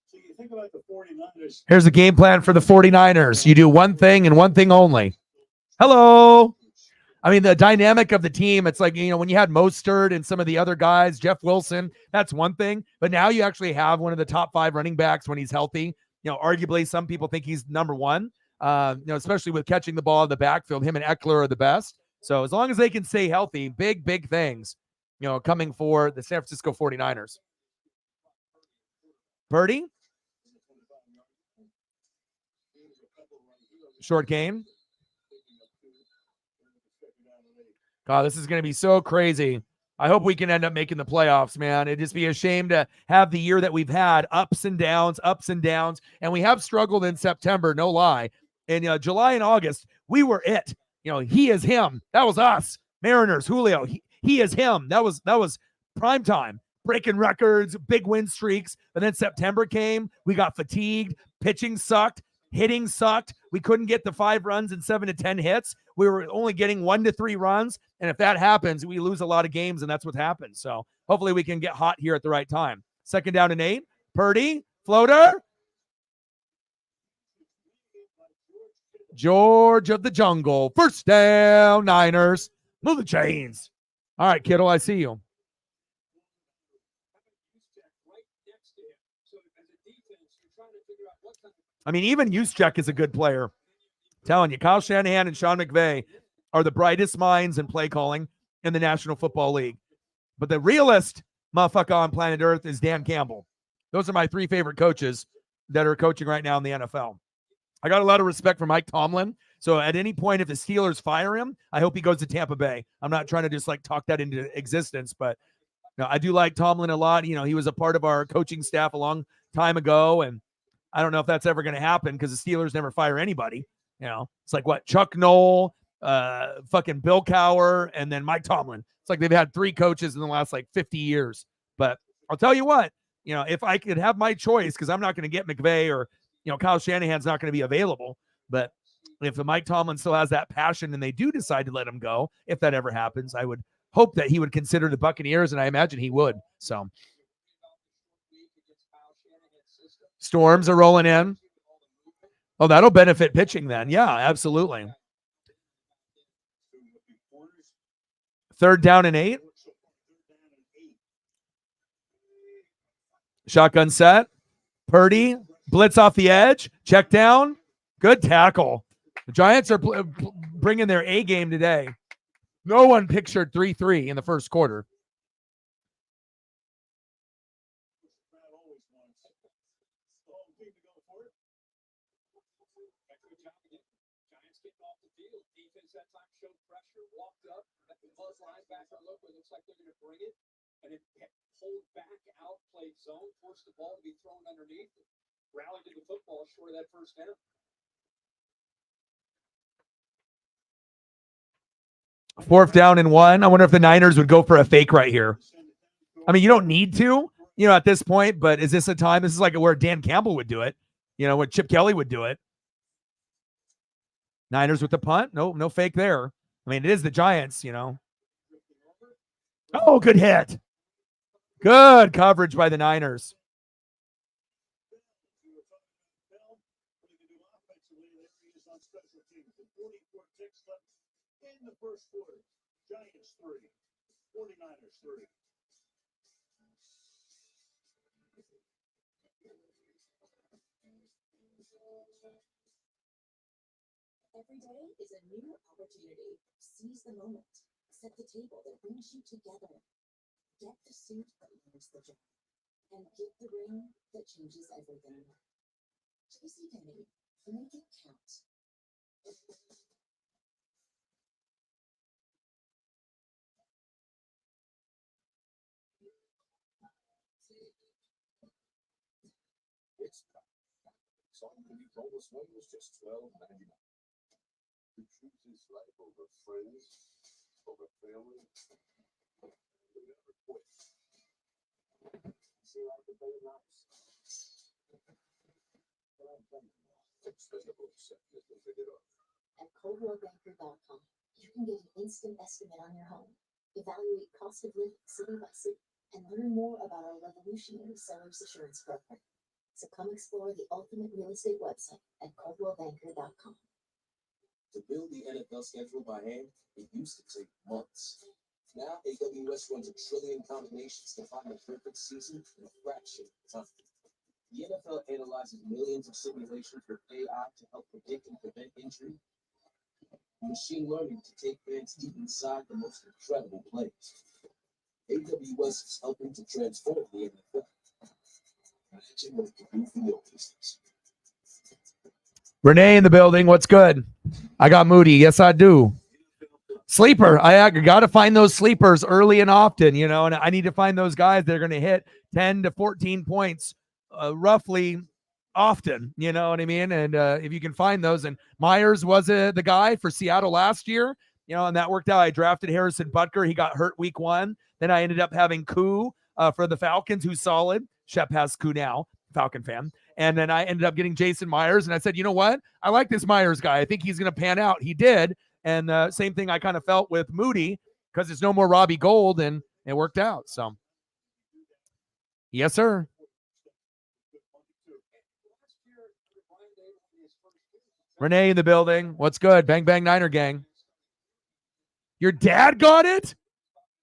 So you think about the 49ers. Here's a game plan for the 49ers. You do one thing and one thing only. Hello. I mean, the dynamic of the team, it's like, when you had Mostert and some of the other guys, Jeff Wilson, that's one thing. But now you actually have one of the top 5 running backs when he's healthy. Arguably some people think he's number 1, especially with catching the ball in the backfield. Him and Eckler are the best. So as long as they can stay healthy, big, big things, coming for the San Francisco 49ers. Purdy. Short game. God, this is going to be so crazy. I hope we can end up making the playoffs, man. It'd just be a shame to have the year that we've had, ups and downs. And we have struggled in September, no lie. In July and August, we were it. He is him. That was us. Mariners, Julio, he is him. That was prime time. Breaking records, big win streaks. And then September came. We got fatigued. Pitching sucked. Hitting sucked. We couldn't get the 5 runs and 7 to 10 hits. We were only getting 1 to 3 runs. And if that happens, we lose a lot of games, and that's what happens. So hopefully we can get hot here at the right time. 2nd down and 8. Purdy, floater. George of the Jungle. 1st down, Niners. Move the chains. All right, Kittle, I see you. I mean, even Juszczyk is a good player. I'm telling you, Kyle Shanahan and Sean McVay are the brightest minds in play calling in the National Football League. But the realest motherfucker on planet Earth is Dan Campbell. Those are my 3 favorite coaches that are coaching right now in the NFL. I got a lot of respect for Mike Tomlin. So at any point, if the Steelers fire him, I hope he goes to Tampa Bay. I'm not trying to just talk that into existence, but I do like Tomlin a lot. He was a part of our coaching staff a long time ago, and I don't know if that's ever going to happen because the Steelers never fire anybody. It's like what? Chuck Noll, fucking Bill Cowher, and then Mike Tomlin. It's like they've had 3 coaches in the last 50 years. But I'll tell you what, if I could have my choice, because I'm not going to get McVay or, Kyle Shanahan's not going to be available. But if the Mike Tomlin still has that passion and they do decide to let him go, if that ever happens, I would hope that he would consider the Buccaneers, and I imagine he would. So Storms are rolling in. Oh, that'll benefit pitching then. Yeah, absolutely. 3rd down and 8. Shotgun set. Purdy, blitz off the edge. Check down. Good tackle. The Giants are bringing their A game today. No one pictured 3-3 in the first quarter. Looks like they're going to bring it, and it pulled back out, played zone, forced the ball to be thrown underneath, rallied to the football short of that 1st down. 4th down and 1. I wonder if the Niners would go for a fake right here. I mean, you don't need to, at this point, but is this a time? This is like where Dan Campbell would do it, where Chip Kelly would do it. Niners with the punt. No fake there. I mean, it is the Giants, Oh, good hit. Good coverage by the Niners. In the first quarter, Giants 3, 49ers 3. Every day is a new opportunity. Seize the moment. Set the table that brings you together. Get the suit that learns the job. And get the ring that changes everything. JCPenney, make it count. It's song for you bonus one was just $12.99. Who chooses life over friends, over family, who never quit. See, like the better nights. Expendable set that will fit it up. At ColdwellBanker.com, you can get an instant estimate on your home, evaluate cost of living city by city, and learn more about our revolutionary seller's assurance program. So come explore the ultimate real estate website at ColdwellBanker.com. To build the NFL schedule by hand, it used to take months. Now, AWS runs 1 trillion combinations to find the perfect season in a fraction of time. The NFL analyzes millions of simulations with AI to help predict and prevent injury. Machine learning to take fans deep inside the most incredible plays. AWS is helping to transform the NFL. Imagine what it can do for your business. Renee in the building. What's good? I got Moody. Yes, I do. Sleeper. I got to find those sleepers early and often, and I need to find those guys that are going to hit 10 to 14 points roughly often, you know what I mean? And if you can find those, and Myers was the guy for Seattle last year, and that worked out. I drafted Harrison Butker. He got hurt week 1. Then I ended up having Koo for the Falcons, who's solid. Shep has Koo now, Falcon fan. And then I ended up getting Jason Myers, and I said, you know what? I like this Myers guy. I think he's going to pan out. He did. And same thing I kind of felt with Moody, because there's no more Robbie Gould, and it worked out. So, yes, sir. Renee in the building. What's good? Bang, bang, Niner gang. Your dad got it?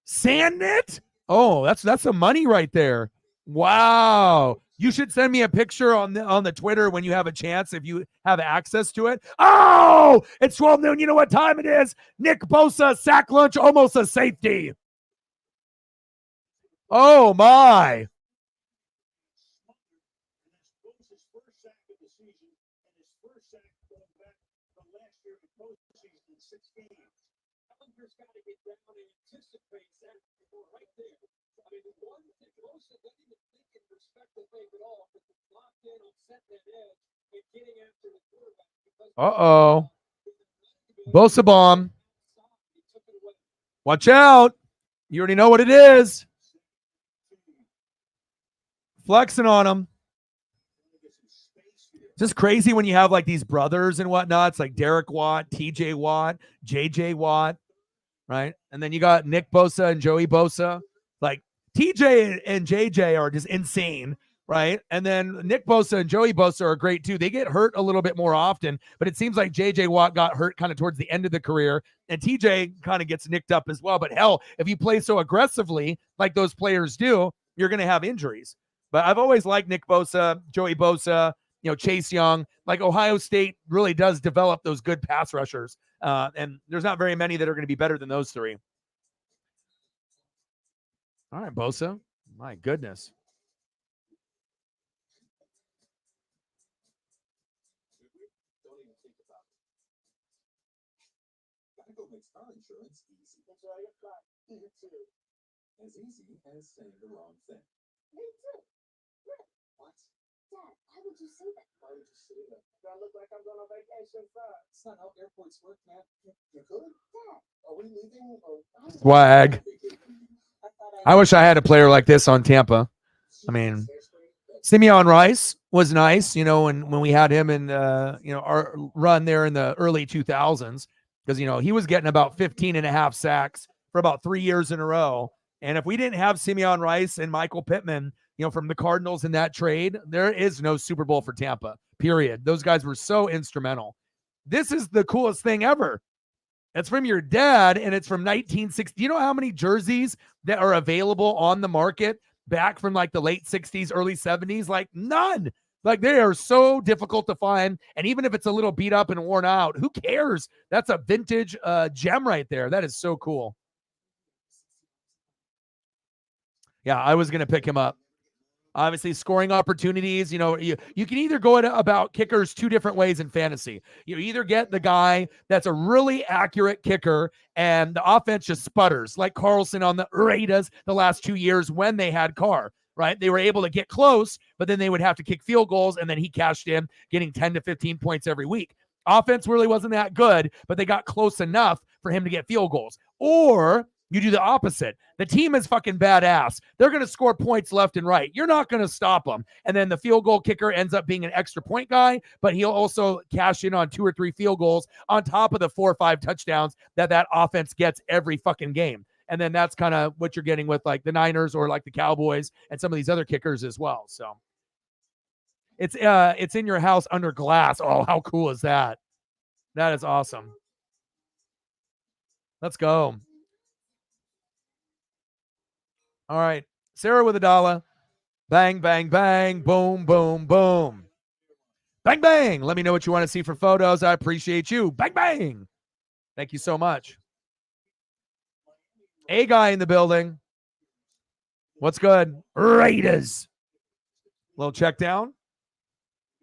Sandknit? Oh, that's some money right there. Wow. You should send me a picture on the Twitter when you have a chance, if you have access to it. Oh, it's 12 noon. You know what time it is? Nick Bosa, sack lunch, almost a safety. Oh, my. Ellinger's got to get down and anticipate that right there. I mean, the one that Bosa doesn't even think and respect the fake at all, but it's locked in on setting that edge and getting after the quarterback. Uh-oh. Bosa bomb. Watch out. You already know what it is. Flexing on him. Just crazy when you have like these brothers and whatnot. It's like Derek Watt, TJ Watt, JJ Watt, right? And then you got Nick Bosa and Joey Bosa. Like TJ and JJ are just insane, right? And then Nick Bosa and Joey Bosa are great too. They get hurt a little bit more often, but it seems like JJ Watt got hurt kind of towards the end of the career, and TJ kind of gets nicked up as well. But hell, if you play so aggressively like those players do, you're going to have injuries. But I've always liked Nick Bosa, Joey Bosa, Chase Young. Like Ohio State really does develop those good pass rushers. And there's not very many that are going to be better than those three. All right, Bosa. My goodness. Don't even think about it. Geico makes car insurance easy. As easy as saying the wrong thing. Me too. What? Dad, why would you say that? Why would you say that? Do I look like I'm going on vacation first? It's not how airports work, man. You could? Dad, Are we leaving? Or Swag. I wish I had a player like this on Tampa. I mean, Simeon Rice was nice, when we had him in, our run there in the early 2000s, because, he was getting about 15 and a half sacks for about 3 years in a row. And if we didn't have Simeon Rice and Michael Pittman, from the Cardinals in that trade, there is no Super Bowl for Tampa, period. Those guys were so instrumental. This is the coolest thing ever. It's from your dad, and it's from 1960. Do you know how many jerseys that are available on the market back from like the late 60s, early 70s? Like none. Like they are so difficult to find. And even if it's a little beat up and worn out, who cares? That's a vintage gem right there. That is so cool. Yeah, I was going to pick him up. Obviously, scoring opportunities, you can either go about kickers two different ways in fantasy. You either get the guy that's a really accurate kicker and the offense just sputters, like Carlson on the Raiders the last 2 years when they had Carr, right? They were able to get close, but then they would have to kick field goals, and then he cashed in, getting 10 to 15 points every week. Offense really wasn't that good, but they got close enough for him to get field goals. Or you do the opposite. The team is fucking badass. They're going to score points left and right. You're not going to stop them. And then the field goal kicker ends up being an extra point guy, but he'll also cash in on 2 or 3 field goals on top of the 4 or 5 touchdowns that offense gets every fucking game. And then that's kind of what you're getting with like the Niners or like the Cowboys and some of these other kickers as well. So it's in your house under glass. Oh, how cool is that? That is awesome. Let's go. All right. Sarah with $1. Bang, bang, bang. Boom, boom, boom. Bang, bang. Let me know what you want to see for photos. I appreciate you. Bang, bang. Thank you so much. A guy in the building. What's good? Raiders. Little check down.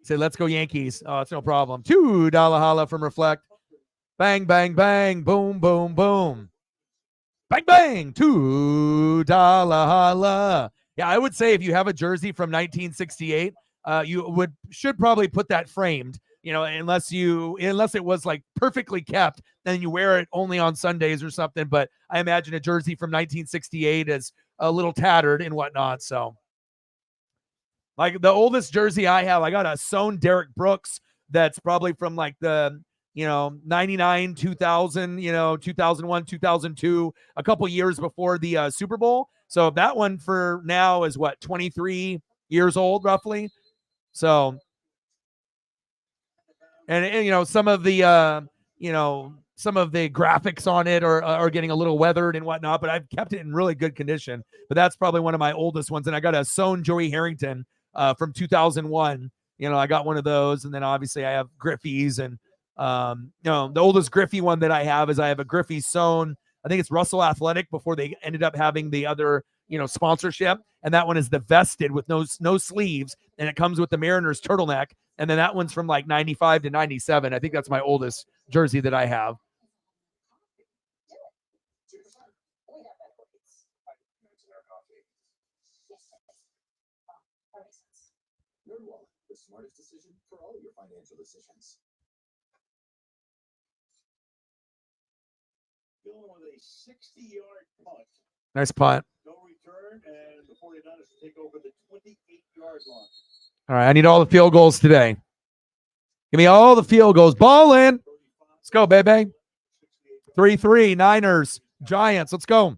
Say, let's go Yankees. Oh, it's no problem. $2 holla from Reflect. Bang, bang, bang. Boom, boom, boom. Bang, bang. $2 holla. Yeah, I would say if you have a jersey from 1968, you should probably put that framed, unless it was like perfectly kept, then you wear it only on Sundays or something. But I imagine a jersey from 1968 is a little tattered and whatnot. So like the oldest jersey I have, I got a sewn Derek Brooks that's probably from like the 99, 2000, 2001, 2002, a couple years before the Super Bowl. So that one for now is 23 years old, roughly. So, and some of the, some of the graphics on it are getting a little weathered and whatnot, but I've kept it in really good condition. But that's probably one of my oldest ones. And I got a sewn Joey Harrington from 2001. I got one of those. And then obviously I have Griffey's and, the oldest Griffey one that I have is I have a Griffey sewn. I think it's Russell Athletic before they ended up having the other, sponsorship. And that one is the vested with no sleeves. And it comes with the Mariners turtleneck. And then that one's from like 95 to 97. I think that's my oldest jersey that I have. NerdWallet, the smartest decision for all your financial decisions. Going with a 60-yard punt. Nice punt. No return, and the 49ers take over the 28-yard line. All right, I need all the field goals today. Give me all the field goals. Ball in. Let's go, baby. 3-3, Niners, Giants. Let's go.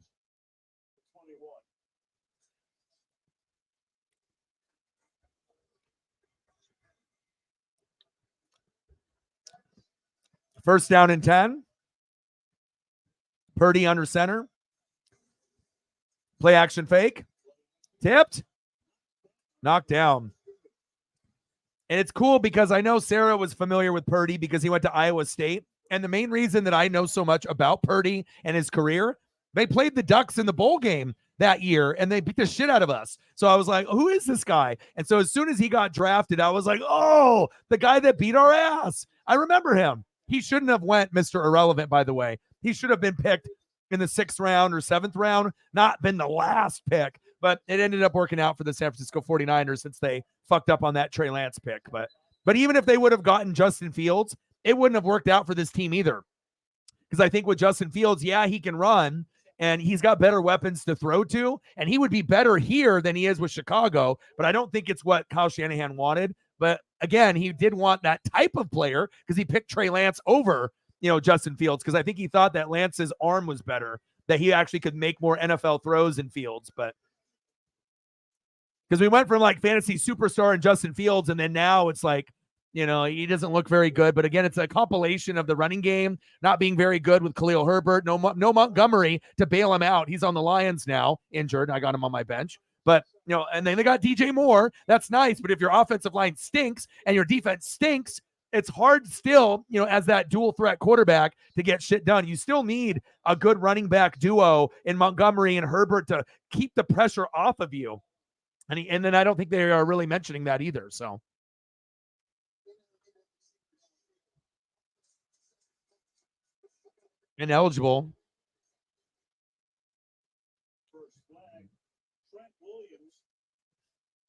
First down and 10. Purdy under center. Play action fake. Tipped. Knocked down. And it's cool because I know Sarah was familiar with Purdy because he went to Iowa State. And the main reason that I know so much about Purdy and his career, they played the Ducks in the bowl game that year and they beat the shit out of us. So I was like, who is this guy? And so as soon as he got drafted, I was like, oh, the guy that beat our ass. I remember him. He shouldn't have went Mr. Irrelevant, by the way. He should have been picked in the 6th round or 7th round, not been the last pick. But it ended up working out for the San Francisco 49ers since they fucked up on that Trey Lance pick. But even if they would have gotten Justin Fields, it wouldn't have worked out for this team either. Because I think with Justin Fields, yeah, he can run, and he's got better weapons to throw to, and he would be better here than he is with Chicago. But I don't think it's what Kyle Shanahan wanted. But again, he did want that type of player because he picked Trey Lance over, Justin Fields, because I think he thought that Lance's arm was better. that he actually could make more NFL throws in Fields. But because we went from like fantasy superstar and Justin Fields, and then now it's like, he doesn't look very good. But again, it's a compilation of the running game not being very good with Khalil Herbert. No Montgomery to bail him out. He's on the Lions now, injured. I got him on my bench. But, and then they got DJ Moore. That's nice. But if your offensive line stinks and your defense stinks, it's hard still, as that dual threat quarterback to get shit done. You still need a good running back duo in Montgomery and Herbert to keep the pressure off of you. And then I don't think they are really mentioning that either. So. Ineligible. First flag. Trent Williams,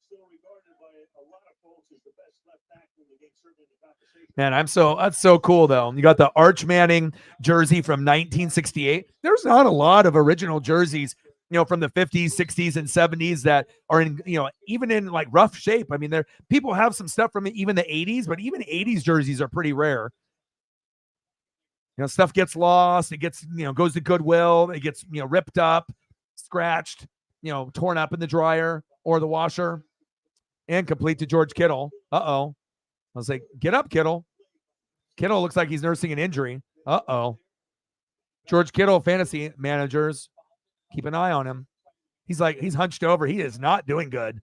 still regarded by a lot of folks as the best left tackle in the game, certainly in the conversation. Man, that's so cool though. You got the Arch Manning jersey from 1968. There's not a lot of original jerseys, from the 50s, 60s, and 70s that are in, even in like rough shape. I mean, people have some stuff from even the 80s, but even 80s jerseys are pretty rare. Stuff gets lost. It gets, goes to Goodwill. It gets, ripped up, scratched, torn up in the dryer or the washer. And complete to George Kittle. Uh-oh. I was like, get up, Kittle. Kittle looks like he's nursing an injury. Uh-oh. George Kittle, fantasy managers, keep an eye on him. He's hunched over. He is not doing good.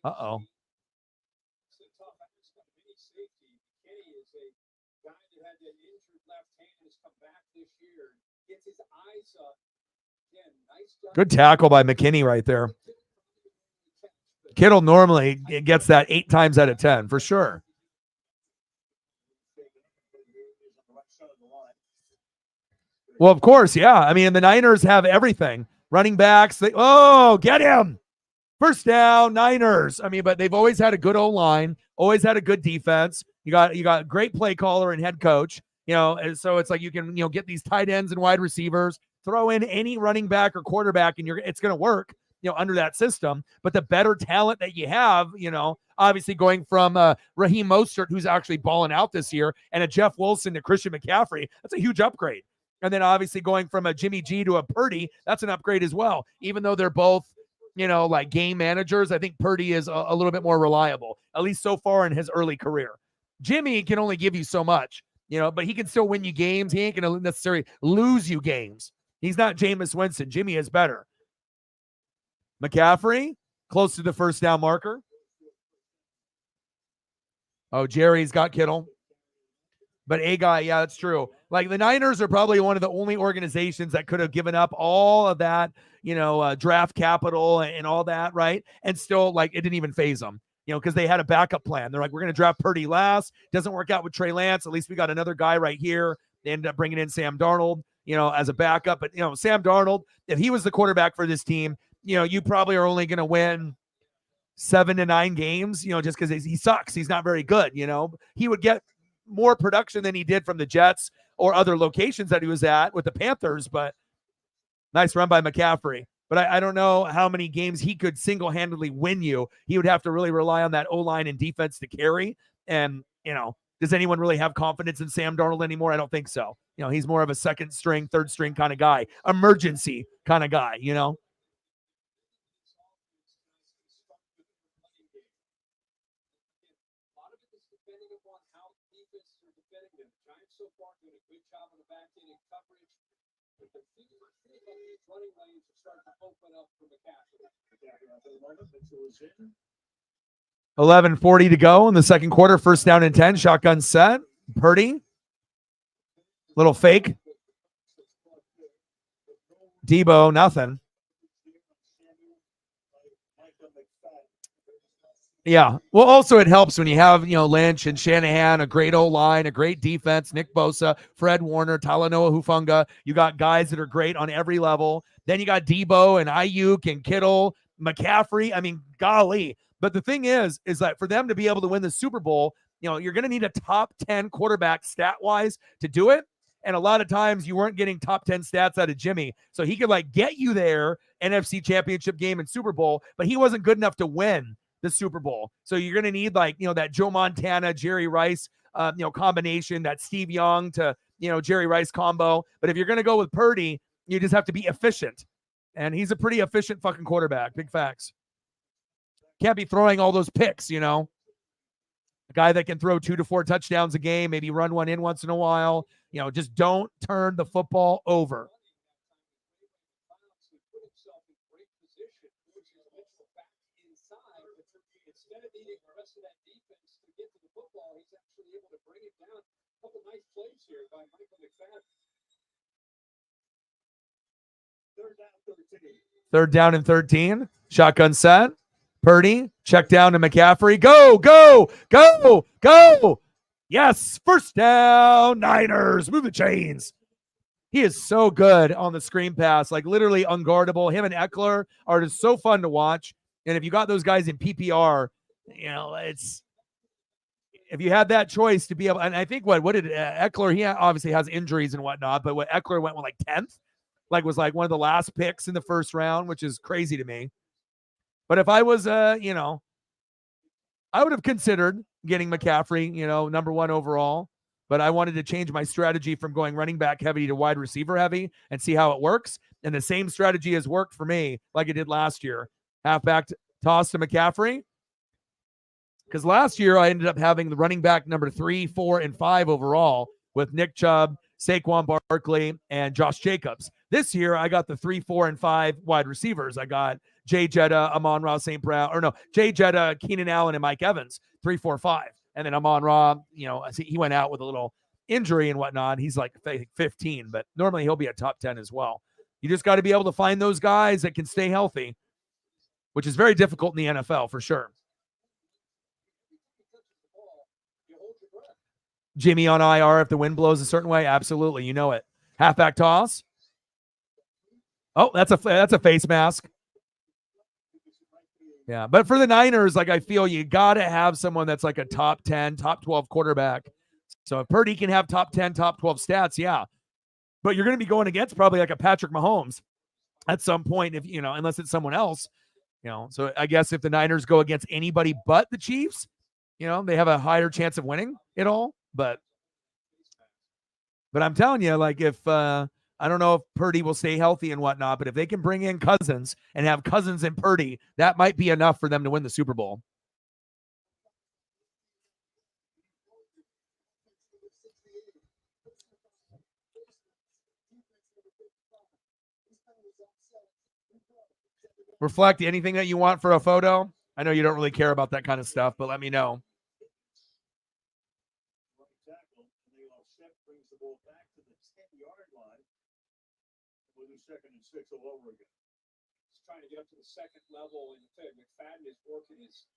Uh-oh. Good tackle by McKinney right there. Kittle normally gets that 8 times out of 10 for sure. Well, of course, yeah. I mean, the Niners have everything. Running backs, get him. First down, Niners. I mean, but they've always had a good O-line, always had a good defense. You got great play caller and head coach. And so it's like you can, get these tight ends and wide receivers, throw in any running back or quarterback, and it's going to work, under that system. But the better talent that you have, obviously going from Raheem Mostert, who's actually balling out this year, and a Jeff Wilson to Christian McCaffrey, that's a huge upgrade. And then obviously going from a Jimmy G to a Purdy, that's an upgrade as well. Even though they're both, like game managers, I think Purdy is a little bit more reliable, at least so far in his early career. Jimmy can only give you so much, but he can still win you games. He ain't going to necessarily lose you games. He's not Jameis Winston. Jimmy is better. McCaffrey, close to the first down marker. Oh, Jerry's got Kittle. But a guy, yeah, that's true. Like the Niners are probably one of the only organizations that could have given up all of that, draft capital and all that, right? And still, like, it didn't even phase them, because they had a backup plan. They're like, we're going to draft Purdy last. Doesn't work out with Trey Lance. At least we got another guy right here. They ended up bringing in Sam Darnold, as a backup. But, Sam Darnold, if he was the quarterback for this team, you probably are only going to win 7 to 9 games, just because he sucks. He's not very good, He would get more production than he did from the Jets or other locations that he was at with the Panthers, but nice run by McCaffrey. But I don't know how many games he could single-handedly win you. He would have to really rely on that O-line and defense to carry. And, does anyone really have confidence in Sam Darnold anymore? I don't think so. He's more of a second string, third string kind of guy, emergency kind of guy, Running lanes are starting to open up for McCaffrey. 11:40 to go in the second quarter. First down and 10. Shotgun set. Purdy. Little fake. Debo, nothing. Yeah. Well, also it helps when you have, Lynch and Shanahan, a great O-line, a great defense, Nick Bosa, Fred Warner, Talanoa Hufanga. You got guys that are great on every level. Then you got Debo and Ayuk and Kittle, McCaffrey. I mean, golly. But the thing is that for them to be able to win the Super Bowl, you're going to need a top 10 quarterback stat-wise to do it. And a lot of times you weren't getting top 10 stats out of Jimmy. So he could get you there, NFC Championship game and Super Bowl, but he wasn't good enough to win the Super Bowl. So you're going to need that Joe Montana, Jerry Rice, combination, that Steve Young to, Jerry Rice combo. But if you're going to go with Purdy, You just have to be efficient. And he's a pretty efficient fucking quarterback. Big facts. Can't be throwing all those picks, you know. A guy that can throw 2 to 4 touchdowns a game, maybe run one in once in a while. You know, just don't turn the football over. Instead of needing the rest of that defense to get to the football, he's actually able to bring it down. A couple nice plays here by Michael McFadden. Third down, 13. 3rd down and 13. Shotgun set. Purdy, check down to McCaffrey. Go, go, go, go. Yes, 1st down, Niners. Move the chains. He is so good on the screen pass, like literally unguardable. Him and Eckler are just so fun to watch. And if you got those guys in PPR, you know, it's if you had that choice to be able, and I think what did Eckler, he obviously has injuries and whatnot, but what Eckler went with like 10th, like was like one of the last picks in the 1st round, which is crazy to me. But if I was, you know, I would have considered getting McCaffrey, you know, number 1 overall, but I wanted to change my strategy from going running back heavy to wide receiver heavy and see how it works. And the same strategy has worked for me like it did last year. Halfback toss to McCaffrey. Because last year I ended up having the running back number 3, 4, and 5 overall with Nick Chubb, Saquon Barkley, and Josh Jacobs. This year I got the 3, 4, and 5 wide receivers. I got Jay Jetta, Amon-Ra St. Brown, or no, Jay Jetta, Keenan Allen, and Mike Evans, 3, 4, 5. And then Amon-Ra, you know, he went out with a little injury and whatnot. He's like 15, but normally he'll be a top 10 as well. You just got to be able to find those guys that can stay healthy, which is very difficult in the NFL for sure. Jimmy on IR if the wind blows a certain way. Absolutely. You know it. Halfback toss. Oh, that's a face mask. Yeah. But for the Niners, like I feel you got to have someone that's like a top 10, top 12 quarterback. So if Purdy can have top 10, top 12 stats, yeah. But you're going to be going against probably like a Patrick Mahomes at some point, if you know, unless it's someone else. You know, so I guess if the Niners go against anybody but the Chiefs, you know, they have a higher chance of winning it all. But I'm telling you, like if I don't know if Purdy will stay healthy and whatnot, but if they can bring in Cousins and have Cousins and Purdy, that might be enough for them to win the Super Bowl. Reflect anything that you want for a photo. I know you don't really care about that kind of stuff, but let me know. Tackle, and they offset, brings the ball back to the 10-yard line. We'll do 2nd and 6 all over again. He's trying to get up to the 2nd level, and McFadden is working his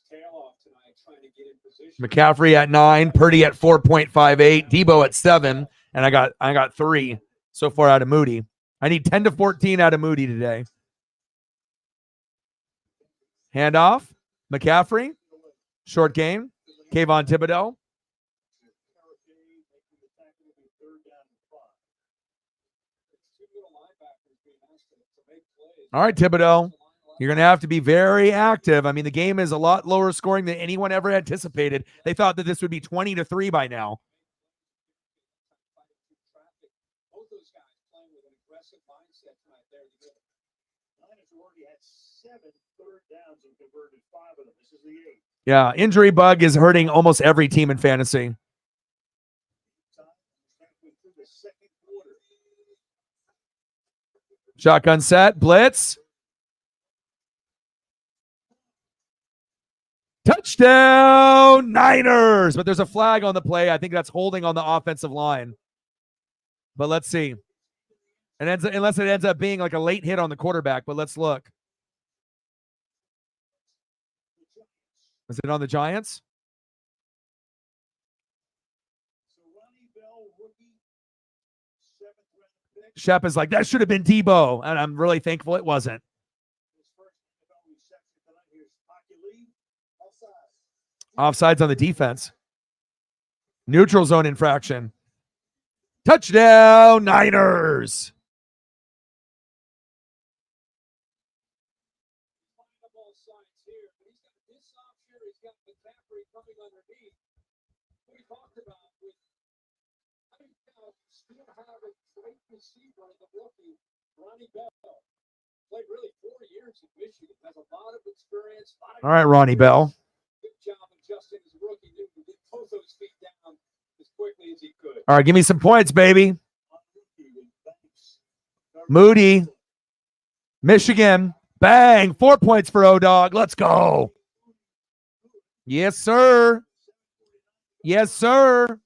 tail off tonight, trying to get in position. McCaffrey at 9, Purdy at 4.58, Debo at 7, and I got 3 so far out of Moody. I need 10 to 14 out of Moody today. Handoff, McCaffrey, short game, Kayvon Thibodeau. All right, Thibodeau, you're going to have to be very active. I mean, the game is a lot lower scoring than anyone ever anticipated. They thought that this would be 20-3 by now. Both those guys playing with an aggressive mindset tonight. There you go. Niners already had 7 third downs and converted 5 of them. This is the 8th. Yeah, injury bug is hurting almost every team in fantasy. Shotgun set, blitz. Touchdown, Niners. But there's a flag on the play. I think that's holding on the offensive line. But let's see. Unless it ends up being like a late hit on the quarterback, but let's look. Is it on the Giants? Shep is like, that should have been Debo. And I'm really thankful it wasn't. Offsides on the defense. Neutral zone infraction. Touchdown, Niners. Now, still have a great receiver in the rookie, Ronnie Bell. Played really 4 years in Michigan. Has a lot of experience. All right, Ronnie Bell. Good job adjusting his rookie. Did both those feet down as quickly as he could. All right, give me some points, baby. Moody, Michigan. Bang. 4 points for O-Dog. Let's go. Yes, sir. Yes, sir.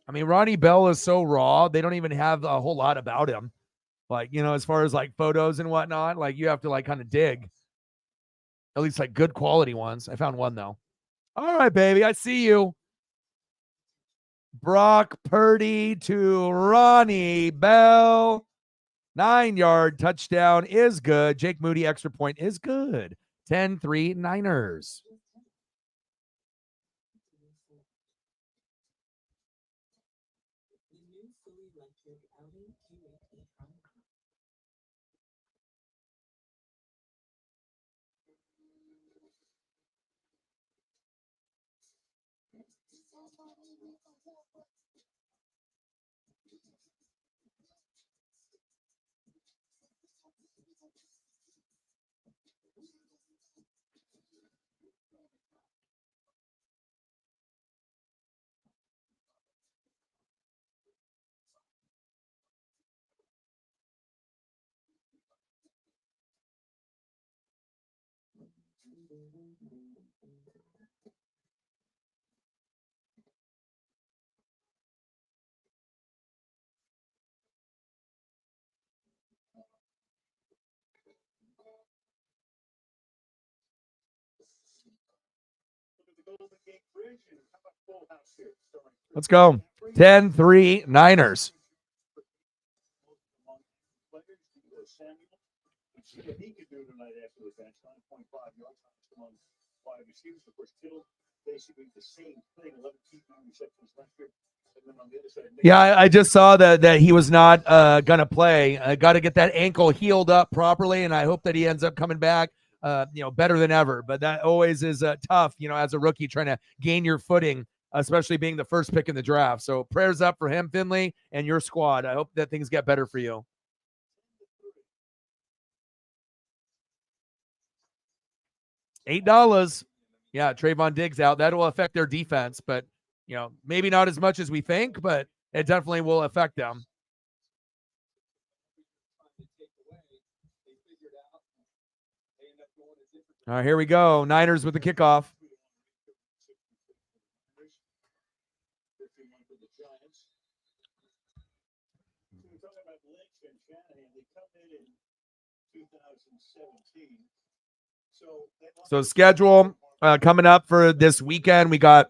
I mean, Ronnie Bell is so raw. They don't even have a whole lot about him. Like, you know, as far as like photos and whatnot, like you have to like kind of dig. At least like good quality ones. I found one though. All right, baby. I see you. Brock Purdy to Ronnie Bell. 9-yard touchdown is good. Jake Moody extra point is good. 10-3 Niners. Let's go. 10-3 Niners. He could do tonight after the bench, 9.5 yards among 5 receivers. Of course, Kittle basically the same thing, 11 receptions last year. And then on the other side, Yeah, I just saw that he was not going to play. I got to get that ankle healed up properly, and I hope that he ends up coming back, better than ever. But that always is tough, as a rookie trying to gain your footing, especially being the first pick in the draft. So prayers up for him, Finley, and your squad. I hope that things get better for you. $8. Yeah, Trayvon Diggs out. That will affect their defense, but maybe not as much as we think, but it definitely will affect them. All right, here we go. Niners with the kickoff. So schedule coming up for this weekend. We got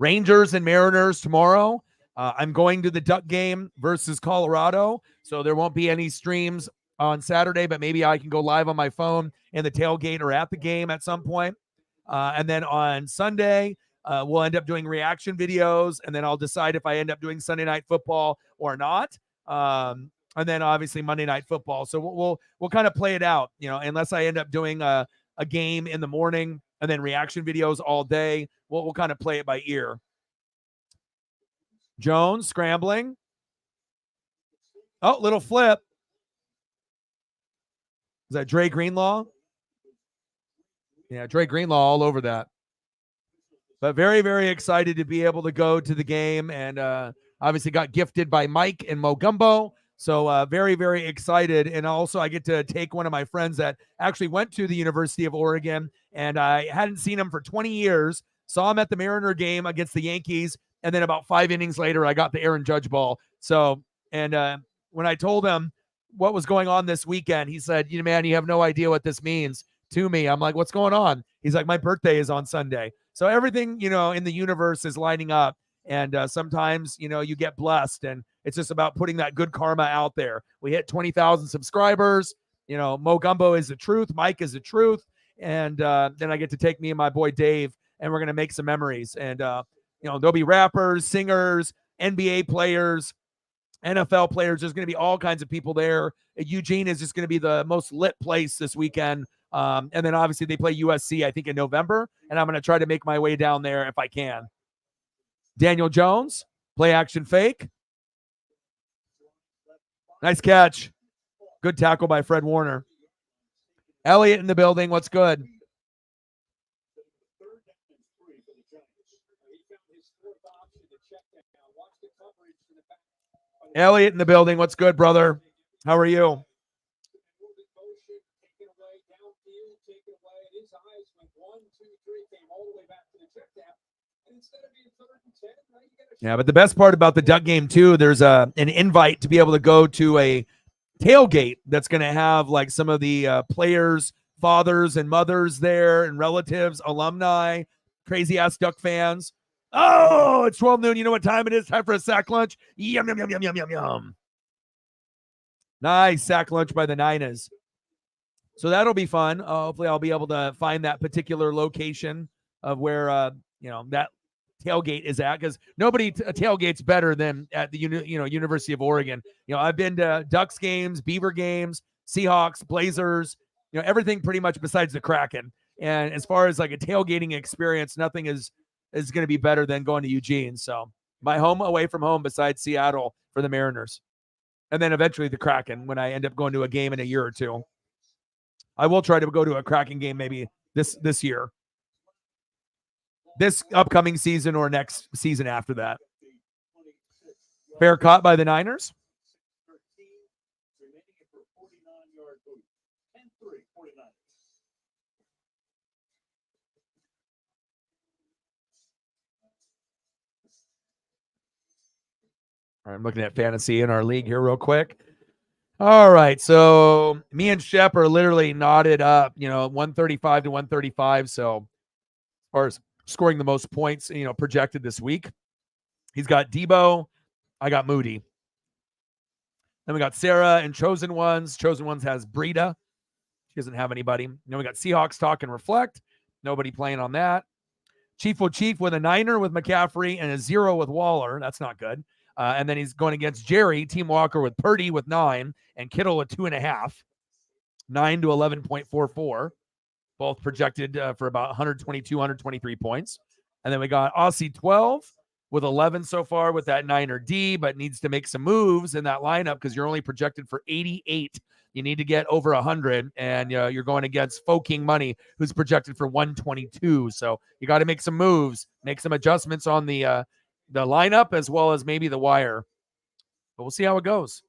Rangers and Mariners tomorrow. I'm going to the Duck game versus Colorado, so there won't be any streams on Saturday, but maybe I can go live on my phone in the tailgate or at the game at some point. And then on Sunday, we'll end up doing reaction videos, and then I'll decide if I end up doing Sunday Night Football or not. And then obviously Monday Night Football. So we'll kind of play it out, unless I end up doing a game in the morning and then reaction videos all day. We'll kind of play it by ear. Jones scrambling. Oh, little flip. Is that Dre Greenlaw? Yeah, Dre Greenlaw all over that. But very, very excited to be able to go to the game, and obviously got gifted by Mike and Mo Gumbo. So very, very excited. And also I get to take one of my friends that actually went to the University of Oregon, and I hadn't seen him for 20 years. Saw him at the Mariner game against the Yankees. And then about 5 innings later, I got the Aaron Judge ball. So, and when I told him what was going on this weekend, he said, man, you have no idea what this means to me. I'm like, what's going on? He's like, my birthday is on Sunday. So everything, in the universe is lining up. And sometimes, you get blessed, and it's just about putting that good karma out there. We hit 20,000 subscribers. Mo Gumbo is the truth. Mike is the truth. And then I get to take me and my boy Dave, and we're going to make some memories. And, there'll be rappers, singers, NBA players, NFL players. There's going to be all kinds of people there. Eugene is just going to be the most lit place this weekend. And then obviously they play USC, I think, in November. And I'm going to try to make my way down there if I can. Daniel Jones, play action fake. Nice catch. Good tackle by Fred Warner. Elliott in the building. What's good? Elliott in the building. What's good, brother? How are you? Yeah, but the best part about the Duck game, too, there's an invite to be able to go to a tailgate that's going to have like some of the players, fathers and mothers there, and relatives, alumni, crazy-ass Duck fans. Oh, it's 12 noon. You know what time it is? Time for a sack lunch. Yum, yum, yum, yum, yum, yum, yum. Nice sack lunch by the Niners. So that'll be fun. Hopefully I'll be able to find that particular location of where, that tailgate is at, because nobody tailgates better than at the University of Oregon. I've been to Ducks games, Beaver games, Seahawks, Blazers, everything pretty much besides the Kraken. And as far as like a tailgating experience, nothing is going to be better than going to Eugene. So my home away from home besides Seattle for the Mariners. And then eventually the Kraken when I end up going to a game in a year or two. I will try to go to a Kraken game maybe this year. This upcoming season or next season after that. Fair caught by the Niners. All right, I'm looking at fantasy in our league here real quick. All right, so me and Shep are literally knotted up, 135 to 135. So as far as scoring the most points, projected this week, he's got Debo. I got Moody. Then we got Sarah and Chosen Ones. Chosen Ones has Breida. She doesn't have anybody. Then we got Seahawks Talk and Reflect. Nobody playing on that. Chief with a 9er with McCaffrey and a 0 with Waller. That's not good. And then he's going against Jerry, Team Walker with Purdy with 9 and Kittle with 2.5, 9 to 11.44, both projected for about 122, 123 points. And then we got Aussie 12 with 11 so far with that 9er D, but needs to make some moves in that lineup because you're only projected for 88. You need to get over 100, and you're going against Foking Money, who's projected for 122. So you got to make some moves, make some adjustments on the lineup as well as maybe the wire. But we'll see how it goes.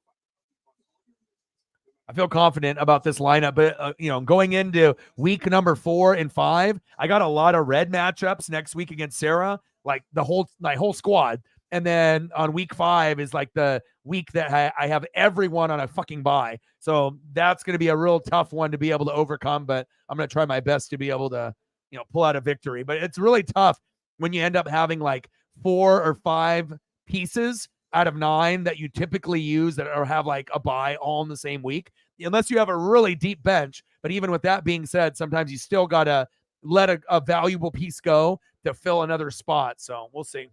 I feel confident about this lineup, but going into week number 4 and 5, I got a lot of red matchups next week against Sarah, like my whole squad. And then on week 5 is like the week that I have everyone on a fucking bye. So that's going to be a real tough one to be able to overcome, but I'm going to try my best to be able to, pull out a victory. But it's really tough when you end up having like 4 or 5 pieces out of 9 that you typically use that or have like a bye all in the same week, unless you have a really deep bench. But even with that being said, sometimes you still got to let a valuable piece go to fill another spot. So we'll see.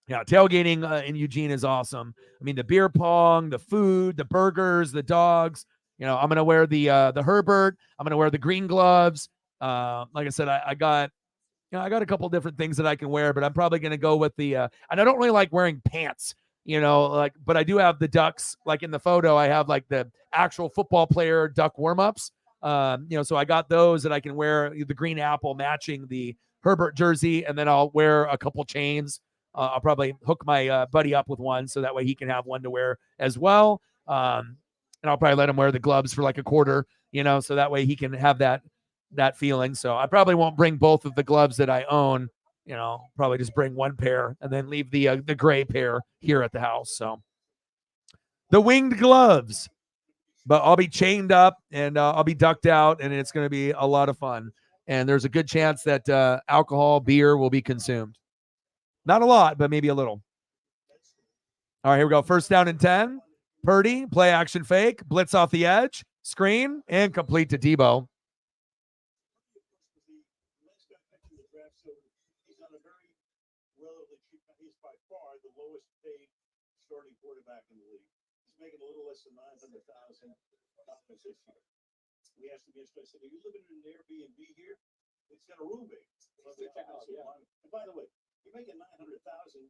Yeah, tailgating in Eugene is awesome. I mean, the beer pong, the food, the burgers, the dogs. I'm going to wear the Herbert. I'm going to wear the green gloves. Like I said, I got a couple different things that I can wear, but I'm probably going to go with the and I don't really like wearing pants, but I do have the Ducks, like in the photo, I have like the actual football player Duck warm-ups. So I got those that I can wear, the green apple matching the Herbert jersey, and then I'll wear a couple chains. I'll probably hook my buddy up with one so that way he can have one to wear as well. And I'll probably let him wear the gloves for like a quarter, so that way he can have that feeling. So I probably won't bring both of the gloves that I own, probably just bring one pair and then leave the gray pair here at the house. So the winged gloves, But I'll be chained up and I'll be ducked out, and it's going to be a lot of fun. And there's a good chance that alcohol, beer will be consumed. Not a lot, but maybe a little. All right, here we go. First down and 10. Purdy, play action fake, blitz off the edge, screen, and complete to Debo. He's on a very relatively cheap. He's by far the lowest paid starting quarterback in the league. He's making a little less than $900,000 this year. We asked him yesterday, I said, "Are you living in an Airbnb here?" It's got a roommate. And by the way, you're making $900,000.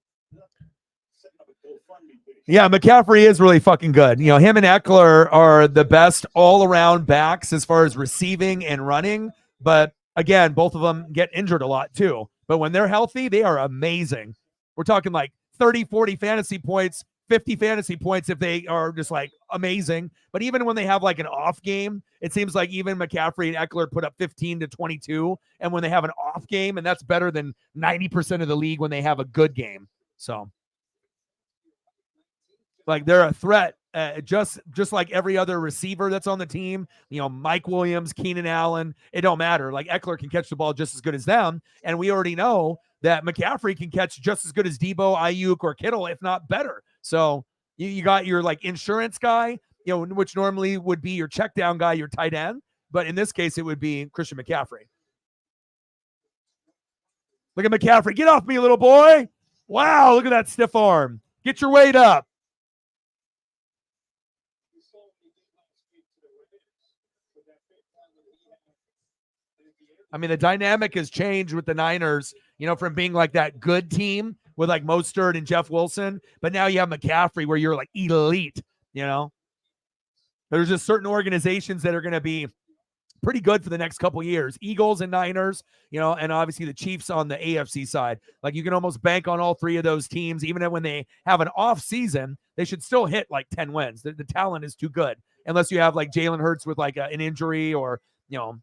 Setting up a GoFundMe page. Yeah, McCaffrey is really fucking good. You know, him and Eckler are the best all-around backs as far as receiving and running. But again, both of them get injured a lot too. But when they're healthy, they are amazing. We're talking like 30, 40 fantasy points, 50 fantasy points if they are just like amazing. But even when they have like an off game, it seems like even McCaffrey and Eckler put up 15 to 22. And when they have an off game, and that's better than 90% of the league when they have a good game. So like they're a threat, just like every other receiver that's on the team. You know, Mike Williams, Keenan Allen, it don't matter. Like Eckler can catch the ball just as good as them. And we already know that McCaffrey can catch just as good as Debo, Ayuk, or Kittle, if not better. So you got your like insurance guy, you know, which normally would be your check down guy, your tight end. But in this case, it would be Christian McCaffrey. Look at McCaffrey. Get off me, little boy. Wow, look at that stiff arm. Get your weight up. I mean, the dynamic has changed with the Niners, you know, from being like that good team with like Mostert and Jeff Wilson, but now you have McCaffrey where you're like elite, you know. There's just certain organizations that are going to be pretty good for the next couple years. Eagles and Niners, you know, and obviously the Chiefs on the AFC side. Like you can almost bank on all three of those teams. Even when they have an off season, they should still hit like 10 wins. The talent is too good. Unless you have like Jalen Hurts with like an injury, or, you know,